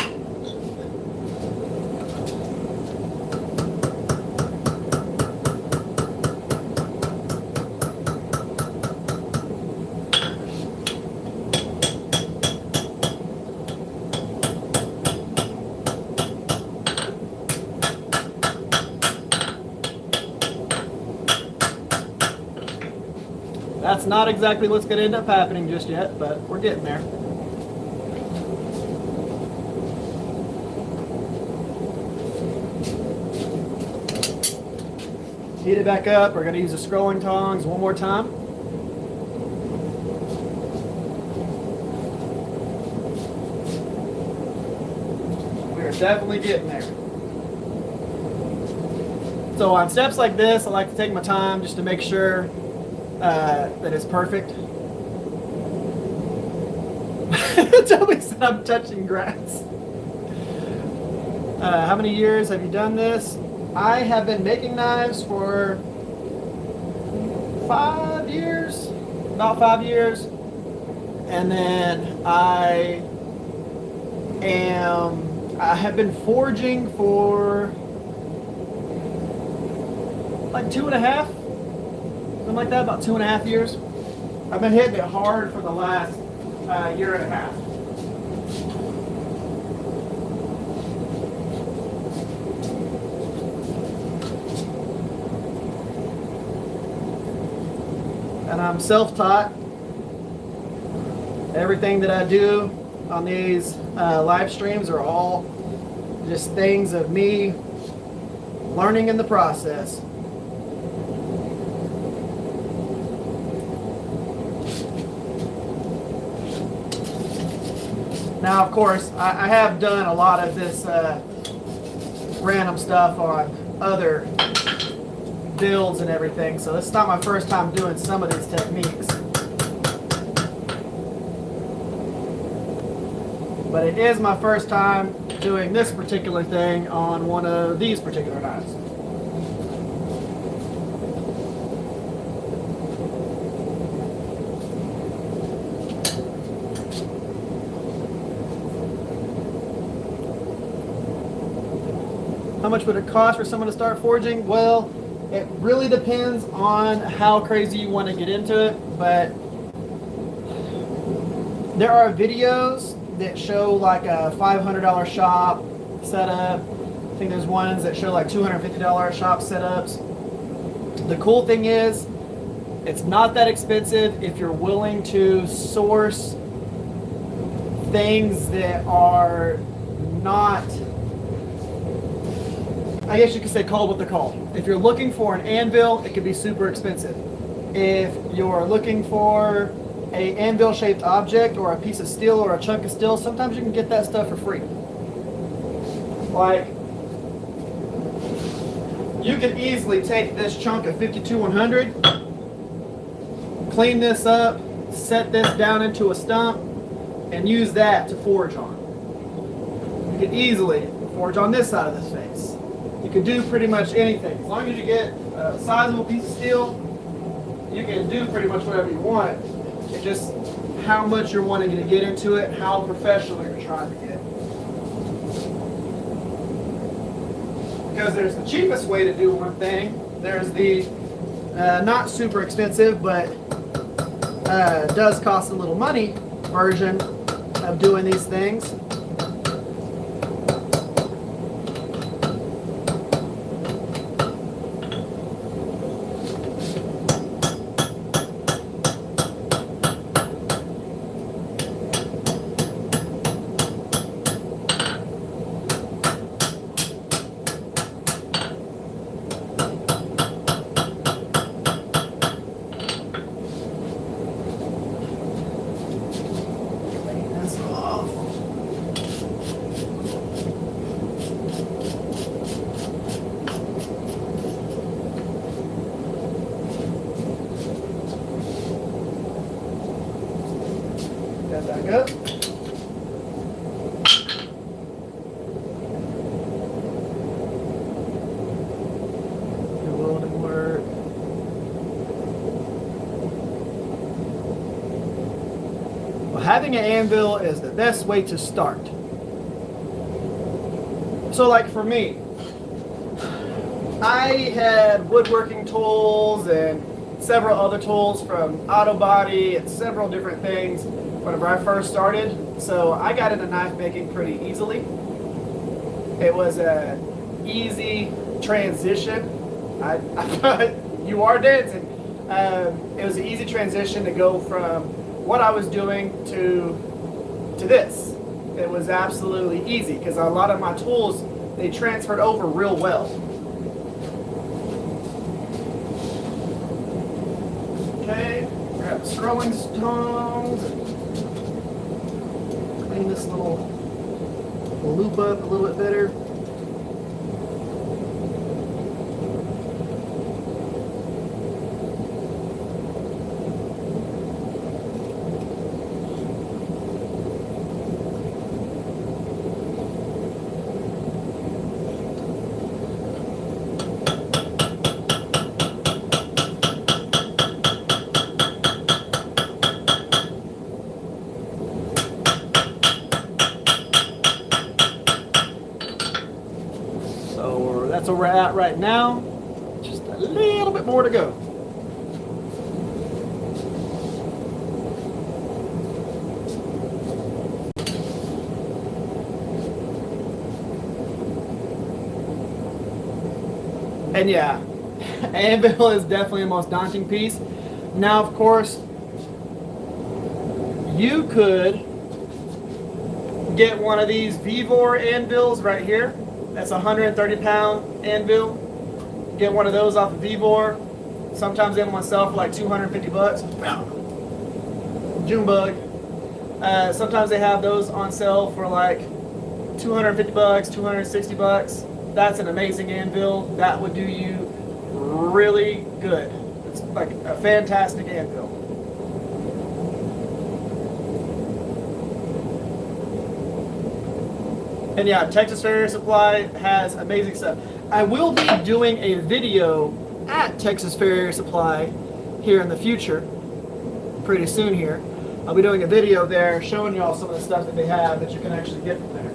That's not exactly what's going to end up happening just yet, but we're getting there. Heat it back up. We're going to use the scrolling tongs one more time. We are definitely getting there. So on steps like this, I like to take my time just to make sure that it's perfect. Toby said I'm touching grass. How many years have you done this? I have been making knives for 5 years, about 5 years. And then I have been forging for like 2.5, something like that, about 2.5 years. I've been hitting it hard for the last year and a half. And I'm self-taught. Everything that I do on these live streams are all just things of me learning in the process. Now, of course, I have done a lot of this random stuff on other builds and everything, so this is not my first time doing some of these techniques. But it is my first time doing this particular thing on one of these particular knives. How much would it cost for someone to start forging? Well, it really depends on how crazy you want to get into it, but there are videos that show like a $500 shop setup. I think there's ones that show like $250 shop setups. The cool thing is, it's not that expensive if you're willing to source things that are not, I guess you could say, called what they're called. If you're looking for an anvil, it could be super expensive. If you're looking for a anvil shaped object or a piece of steel or a chunk of steel, sometimes you can get that stuff for free. Like, you could easily take this chunk of 52100, clean this up, set this down into a stump, and use that to forge on. You could easily forge on this side of this face. You can do pretty much anything. As long as you get a sizable piece of steel, you can do pretty much whatever you want. It's just how much you're wanting to get into it, how professional you're trying to get. Because there's the cheapest way to do one thing. There's the not super expensive, but does cost a little money version of doing these things. Back up. Your welding work. Well, having an anvil is the best way to start. So like for me, I had woodworking tools and several other tools from auto body and several different things whenever I first started. So I got into knife making pretty easily. It was a easy transition. I thought you are dancing. It was an easy transition to go from what I was doing to this. It was absolutely easy because a lot of my tools, they transferred over real well. Okay, grab the scrolling stones. Clean this little loop up a little bit better. That's where we're at right now. Just a little bit more to go. And yeah, anvil is definitely the most daunting piece. Now, of course, you could get one of these Vevor anvils right here. That's a 130-pound anvil. Get one of those off of Vevor. Sometimes they have them on sale for like $250. June bug. Sometimes they have those on sale for like $250, $260. That's an amazing anvil. That would do you really good. It's like a fantastic anvil. And yeah, Texas Farrier Supply has amazing stuff. I will be doing a video at Texas Farrier Supply here in the future, pretty soon here. I'll be doing a video there showing you all some of the stuff that they have that you can actually get from there.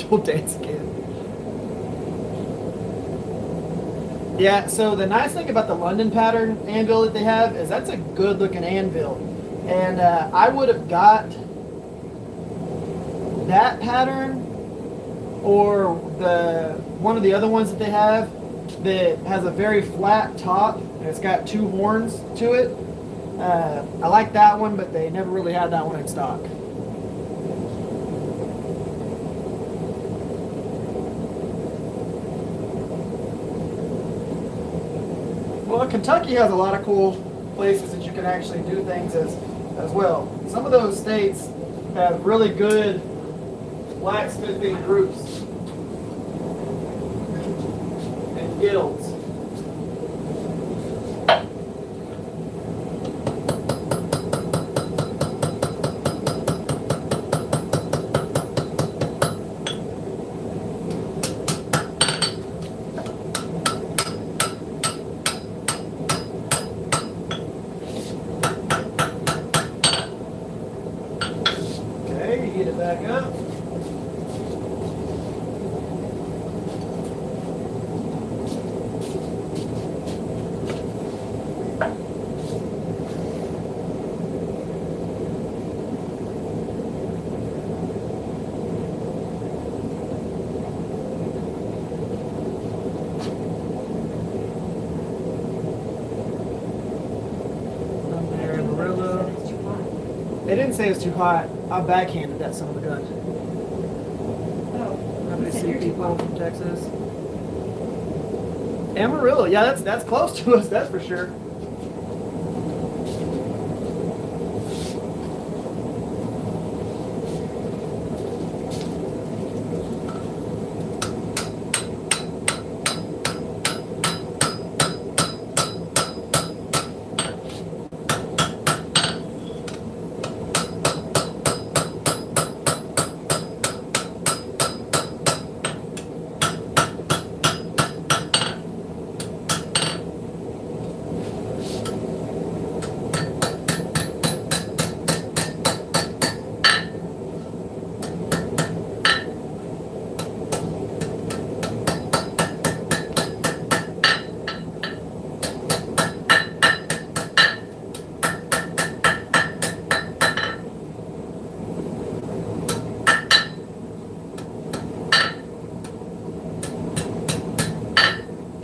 age-old dance again. Yeah, so the nice thing about the London pattern anvil that they have is that's a good-looking anvil. And I would have got that pattern or one of the other ones that they have that has a very flat top and it's got 2 horns to it. I like that one, but they never really had that one in stock. Well, Kentucky has a lot of cool places that you can actually do things as well. Some of those states have really good blacksmithing groups and guilds. Okay, you get it back up. They didn't say it was too hot. I backhanded that son of a gun. Oh, Happy to you said see you're too people hot. from Texas. Amarillo, yeah, that's close to us, that's for sure.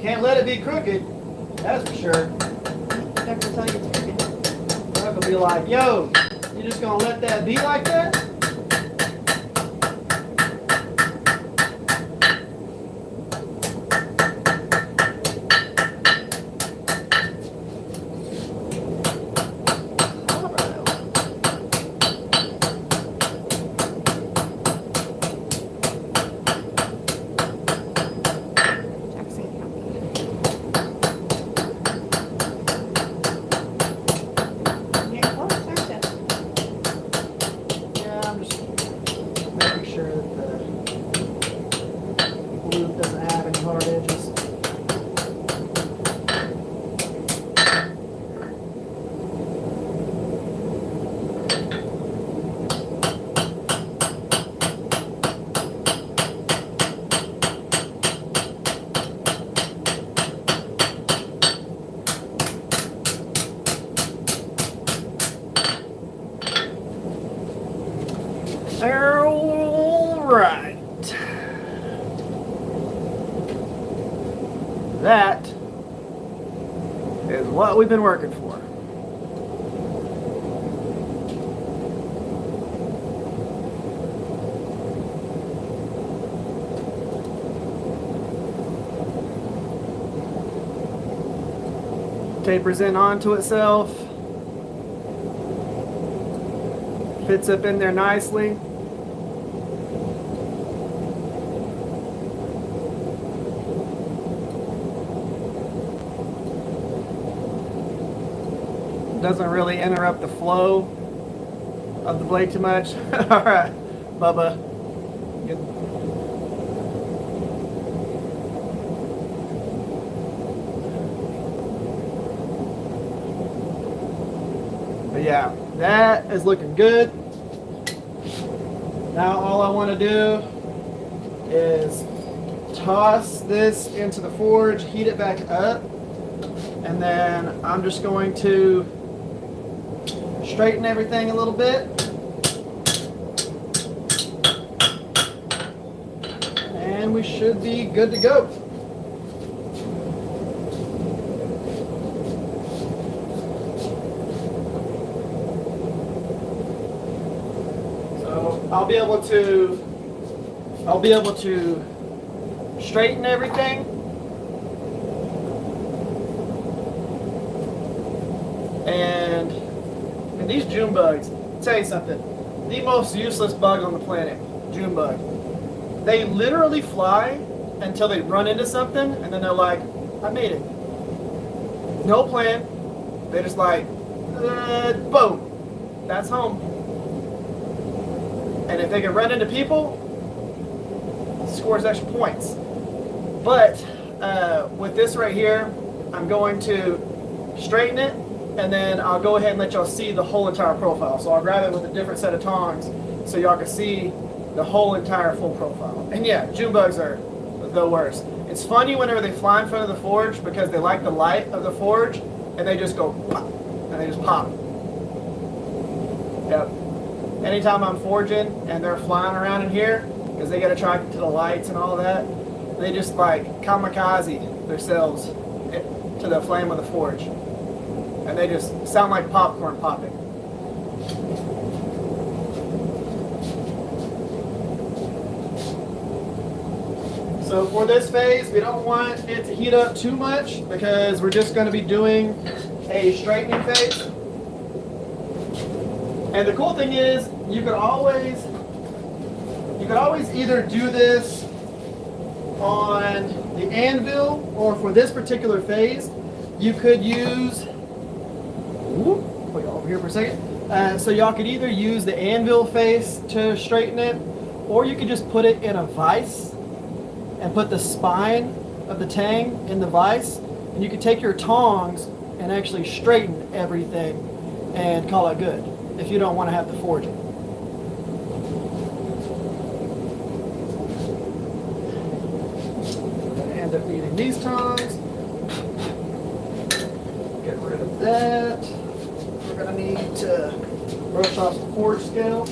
Can't let it be crooked, that's for sure. Chuck will tell you it's crooked. Chuck will be like, yo, you just gonna let that be like that? Yeah, I'm just making sure that the glue doesn't have any hard edges. All right. That is what we've been working for. Tapers in onto itself. Fits up in there nicely. Doesn't really interrupt the flow of the blade too much. All right, Bubba. Good. But yeah, that is looking good. Now all I want to do is toss this into the forge, heat it back up, and then I'm just going to straighten everything a little bit. And we should be good to go. So I'll be able to straighten everything. And these June bugs, I'll tell you something, the most useless bug on the planet, June bug. They literally fly until they run into something, and then they're like, I made it. No plan. They're just like, boom, that's home. And if they can run into people, scores extra points. But with this right here, I'm going to straighten it, and then I'll go ahead and let y'all see the whole entire profile. So I'll grab it with a different set of tongs so y'all can see the whole entire full profile. And yeah, June bugs are the worst. It's funny whenever they fly in front of the forge because they like the light of the forge, and they just go pop, and they just pop. Yep. Anytime I'm forging and they're flying around in here, because they get attracted to the lights and all that, they just like kamikaze themselves to the flame of the forge. And they just sound like popcorn popping. So for this phase, we don't want it to heat up too much because we're just going to be doing a straightening phase. And the cool thing is, you could always either do this on the anvil, or for this particular phase, you could use, put it over here for a second. So y'all could either use the anvil face to straighten it, or you could just put it in a vise and put the spine of the tang in the vise, and you could take your tongs and actually straighten everything and call it good if you don't want to have to forge it. I'm going to end up needing these tongs. Get rid of that. We're going to need to brush off the forge scale.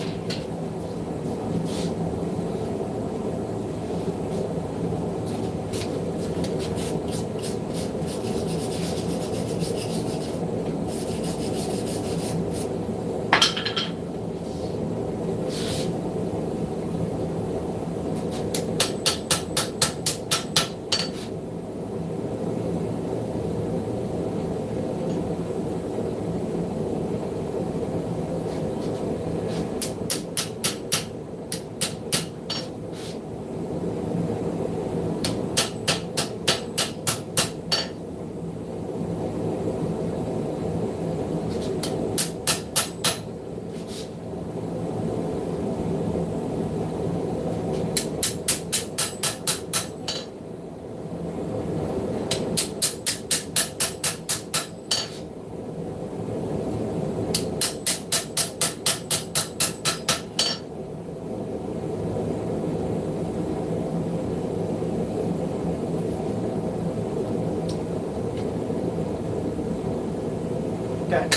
Okay,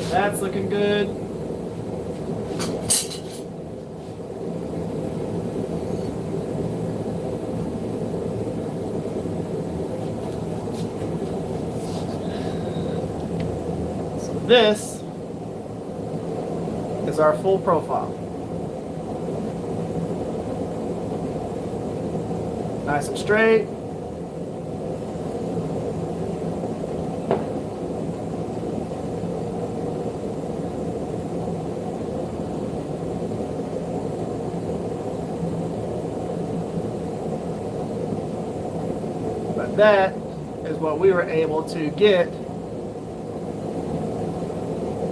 that's looking good. So this is our full profile. Nice and straight. That is what we were able to get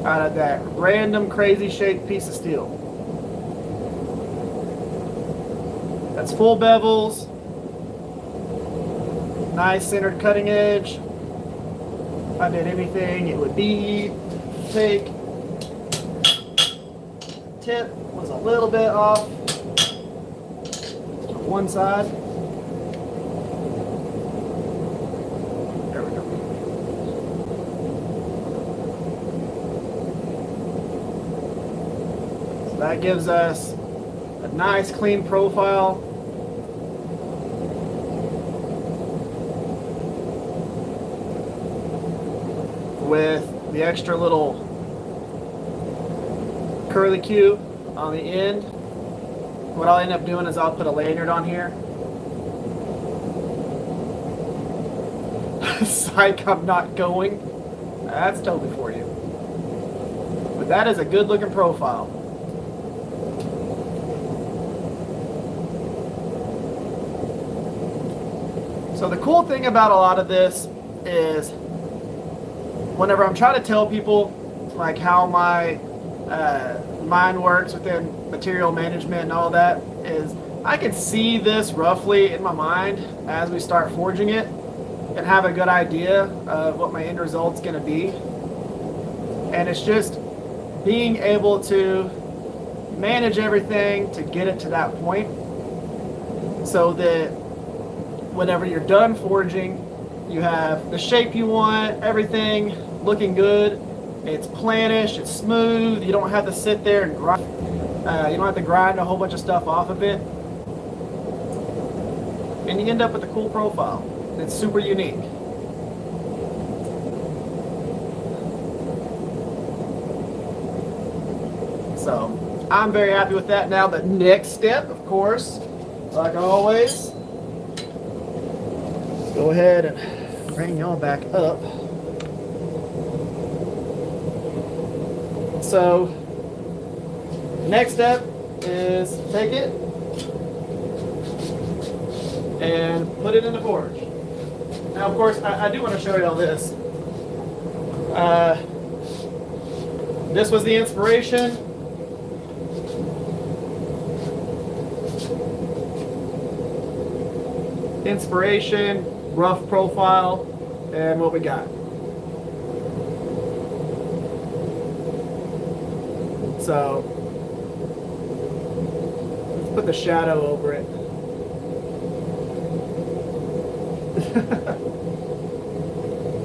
out of that random crazy shaped piece of steel. That's full bevels, nice centered cutting edge. If I did anything, it would be fake. Tip was a little bit off. one side. There we go. So that gives us a nice clean profile. With the extra little curly Q on the end. What I'll end up doing is I'll put a lanyard on here. Psych, I'm not going. That's totally for you. But that is a good looking profile. So the cool thing about a lot of this is whenever I'm trying to tell people like how my mind works within material management and all that, is I can see this roughly in my mind as we start forging it and have a good idea of what my end result's going to be. And it's just being able to manage everything to get it to that point so that whenever you're done forging, you have the shape you want, everything looking good. It's Planish, it's smooth. You don't have to sit there and grind. You don't have to grind a whole bunch of stuff off of it. And you end up with a cool profile. It's super unique. So I'm very happy with that. Now the next step, of course, like always, go ahead and bring y'all back up. So next step is take it and put it in the forge. Now, of course, I do want to show you all this. This was the inspiration. Inspiration, rough profile, and what we got. So let's put the shadow over it.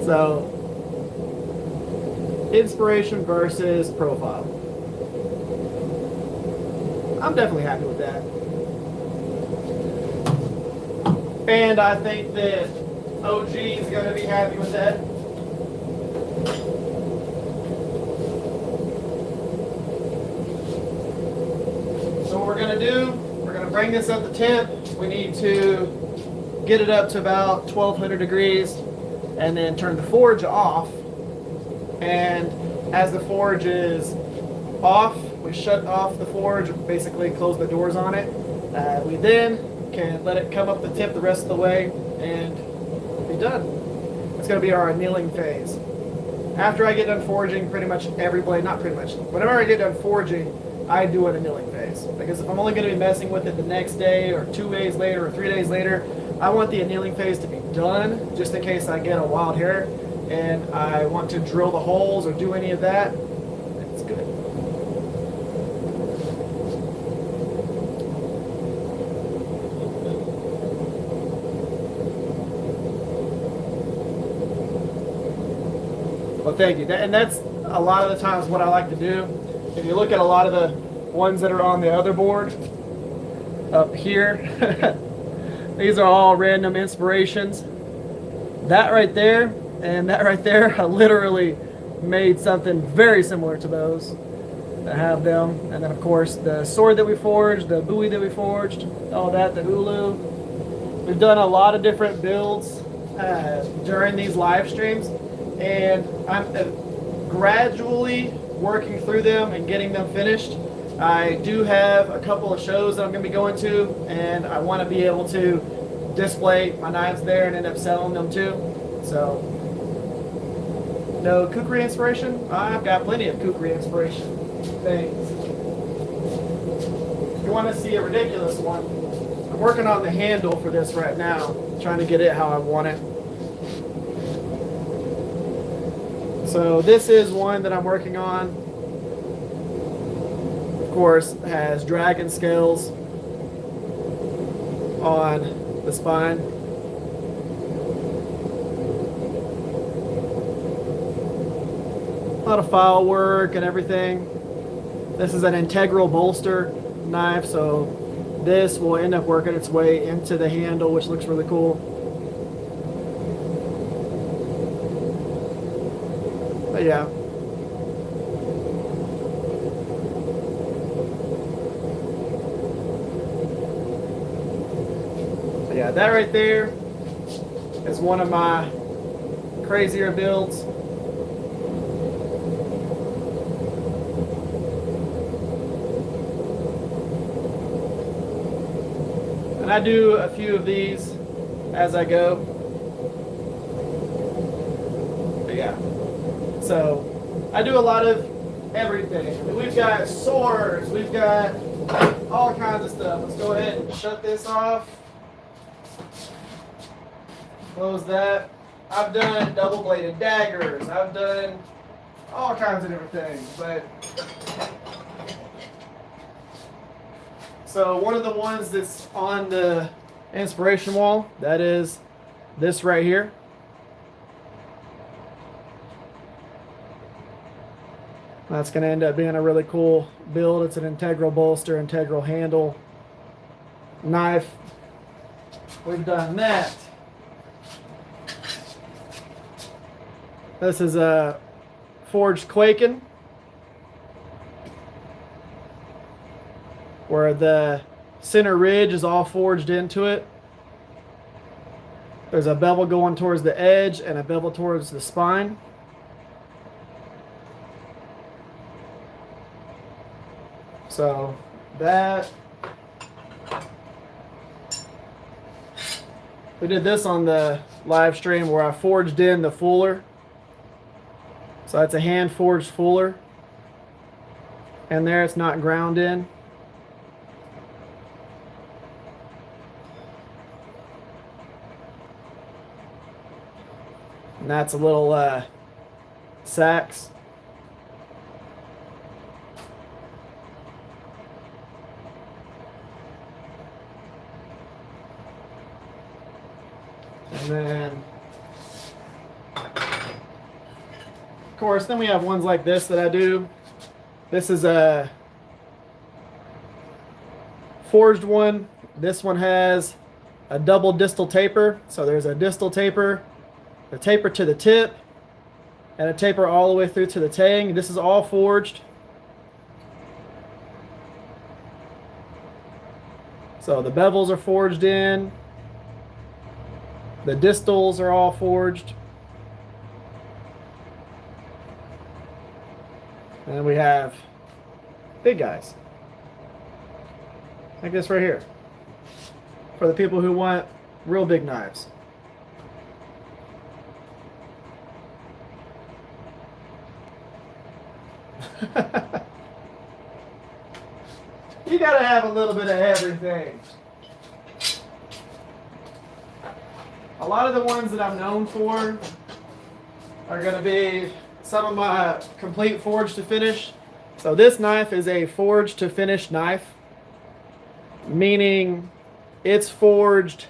So inspiration versus profile. I'm definitely happy with that. And I think that OG is going to be happy with that. So what we're going to do, we're going to bring this up to temp. We need to get it up to about 1200 degrees and then turn the forge off. And as the forge is off, we shut off the forge, basically close the doors on it. We then can let it come up the tip the rest of the way and be done. It's going to be our annealing phase. After I get done forging pretty much every blade, not pretty much, whenever I get done forging, I do an annealing phase. Because if I'm only going to be messing with it the next day or 2 days later or 3 days later, I want the annealing phase to be done just in case I get a wild hair and I want to drill the holes or do any of that. It's good. Well, thank you. And that's a lot of the times what I like to do. If you look at a lot of the ones that are on the other board up here, these are all random inspirations. That right there and that right there, I literally made something very similar to those. I have them. And then of course the sword that we forged, the buoy that we forged, all that, the ulu. We've done a lot of different builds during these live streams, and I'm gradually working through them and getting them finished. I do have a couple of shows that I'm going to be going to, and I want to be able to display my knives there and end up selling them too. So, no kukri inspiration? I've got plenty of kukri inspiration things. If you want to see a ridiculous one, I'm working on the handle for this right now, trying to get it how I want it. So this is one that I'm working on. Of course, has dragon scales. on the spine. A lot of file work and everything. This is an integral bolster knife, so this will end up working its way into the handle, which looks really cool. But yeah. But yeah, that right there is one of my crazier builds. And I do a few of these as I go. But yeah. So I do a lot of everything. We've got swords, we've got all kinds of stuff. Let's go ahead and shut this off. Close that. I've done double bladed daggers. I've done all kinds of different things. But so one of the ones that's on the inspiration wall, that is this right here. That's going to end up being a really cool build. It's an integral bolster, integral handle knife. We've done that. This is a forged Quenching, where the center ridge is all forged into it. There's a bevel going towards the edge and a bevel towards the spine. So that, we did this on the live stream where I forged in the fuller. So that's a hand forged fuller. And there it's not ground in. And that's a little sax. And then, of course, then we have ones like this that I do. This is a forged one. This one has a double distal taper. So there's a distal taper, a taper to the tip, and a taper all the way through to the tang. This is all forged. So the bevels are forged in. The distals are all forged. And then we have big guys. Like this right here. For the people who want real big knives. You gotta have a little bit of everything. A lot of the ones that I'm known for are gonna be some of my complete forge to finish. So this knife is a forge to finish knife, meaning it's forged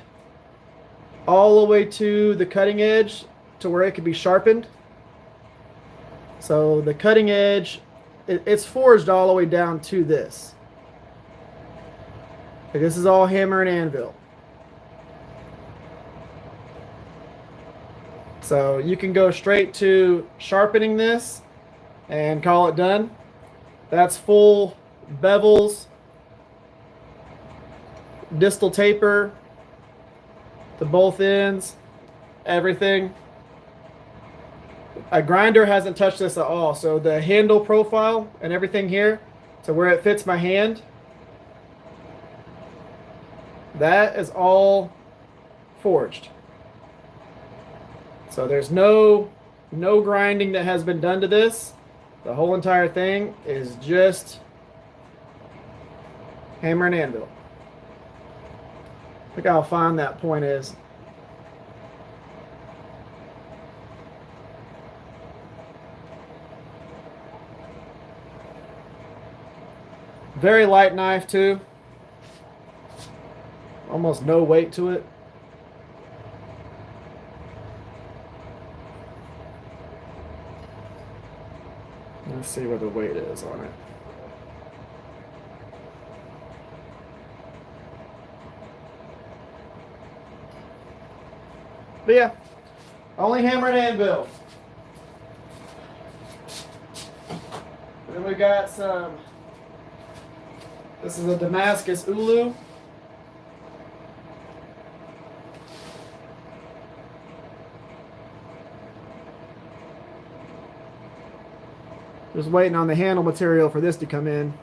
all the way to the cutting edge to where it can be sharpened. So the cutting edge, it's forged all the way down to this. Like this is all hammer and anvil. So you can go straight to sharpening this and call it done. That's full bevels, distal taper to both ends, everything. A grinder hasn't touched this at all. So the handle profile and everything here, to where it fits my hand, that is all forged. So there's no grinding that has been done to this. The whole entire thing is just hammer and anvil. Look how fine that point is. Very light knife too. almost no weight to it. Let's see where the weight is on it. But yeah, only hammer and anvil. Then we got some, this is a Damascus ulu. Just waiting on the handle material for this to come in.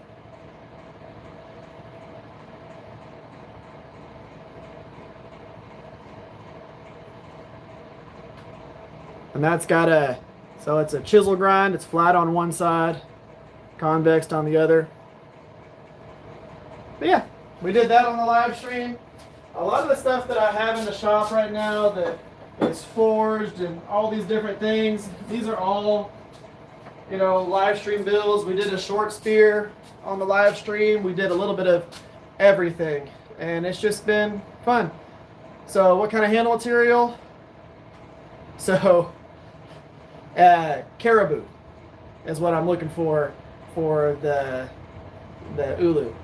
And that's got a, so it's a chisel grind. It's flat on one side, convexed on the other. But yeah, we did that on the live stream. A lot of the stuff that I have in the shop right now that is forged and all these different things, these are all, you know, live stream builds. We did a short spear on the live stream. We did a little bit of everything, and it's just been fun. So what kind of handle material? So caribou is what I'm looking for the ulu.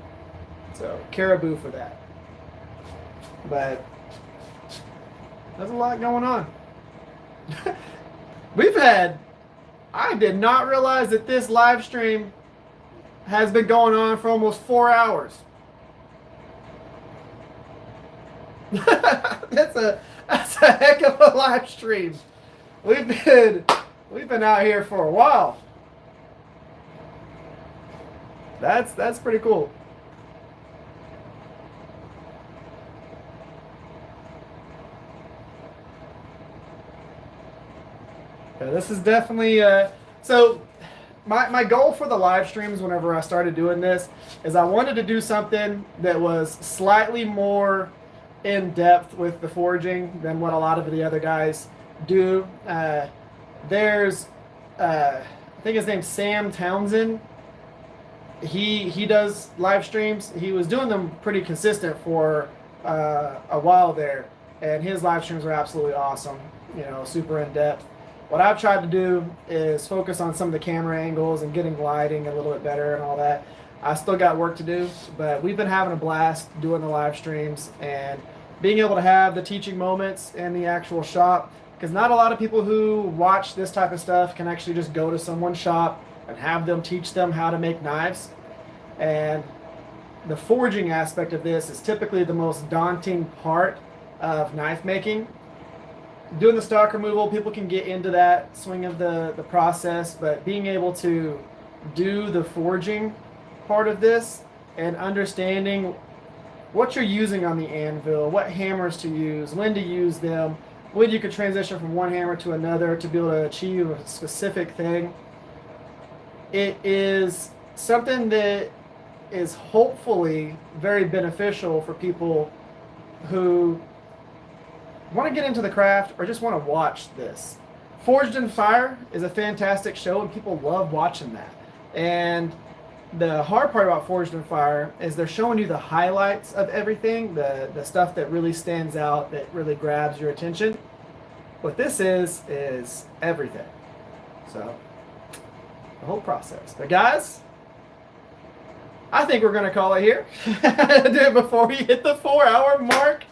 So caribou for that. But there's a lot going on. I did not realize that this live stream has been going on for almost 4 hours. That's a heck of a live stream. We've been out here for a while. That's pretty cool. Yeah, this is definitely so my goal for the live streams whenever I started doing this is I wanted to do something that was slightly more in depth with the forging than what a lot of the other guys do. There's I think his name's Sam Townsend. He does live streams. He was doing them pretty consistent for a while there, and his live streams are absolutely awesome. You know, super in depth. What I've tried to do is focus on some of the camera angles and getting lighting a little bit better and all that. I still got work to do, but we've been having a blast doing the live streams and being able to have the teaching moments in the actual shop, because not a lot of people who watch this type of stuff can actually just go to someone's shop and have them teach them how to make knives. And the forging aspect of this is typically the most daunting part of knife making. Doing the stock removal, people can get into that swing of the process, but being able to do the forging part of this and understanding what you're using on the anvil, what hammers to use, when to use them, when you could transition from one hammer to another to be able to achieve a specific thing. It is something that is hopefully very beneficial for people who want to get into the craft or just want to watch this. Forged in Fire is a fantastic show and people love watching that. And the hard part about Forged in Fire is they're showing you the highlights of everything, the stuff that really stands out, that really grabs your attention. What this is everything. So, the whole process. But guys, I think we're going to call it here before we hit the 4-hour mark.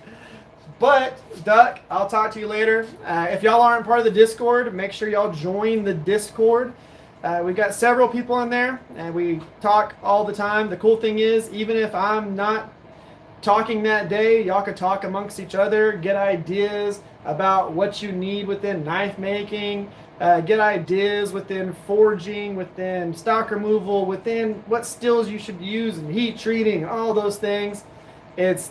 But, Duck, I'll talk to you later. If y'all aren't part of the Discord, make sure y'all join the Discord. We've got several people in there, and we talk all the time. The cool thing is, even if I'm not talking that day, y'all could talk amongst each other, get ideas about what you need within knife making, get ideas within forging, within stock removal, within what stills you should use and heat treating, all those things. It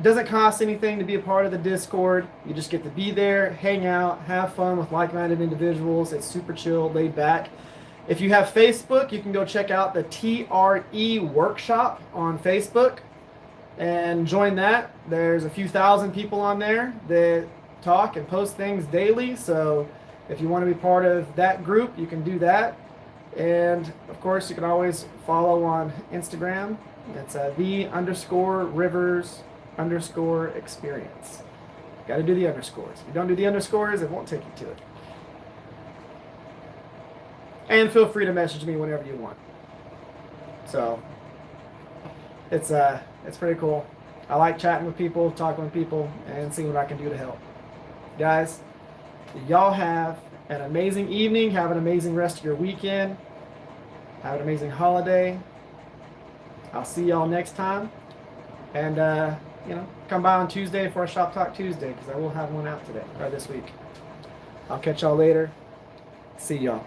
doesn't cost anything to be a part of the Discord. You just get to be there, hang out, have fun with like-minded individuals. It's super chill, laid back. If you have Facebook, you can go check out the TRE workshop on Facebook and join that. There's a few thousand people on there that talk and post things daily. So if you want to be part of that group, you can do that. And of course, you can always follow on Instagram. It's the_Rivers underscore experience. Got to do the underscores. If you don't do the underscores, it won't take you to it. And feel free to message me whenever you want. So it's pretty cool. I like chatting with people, talking with people, and seeing what I can do to help. Guys, y'all have an amazing evening. Have an amazing rest of your weekend. Have an amazing holiday. I'll see y'all next time. And, come by on Tuesday for a Shop Talk Tuesday, because I will have one out today, or this week. I'll catch y'all later. See y'all.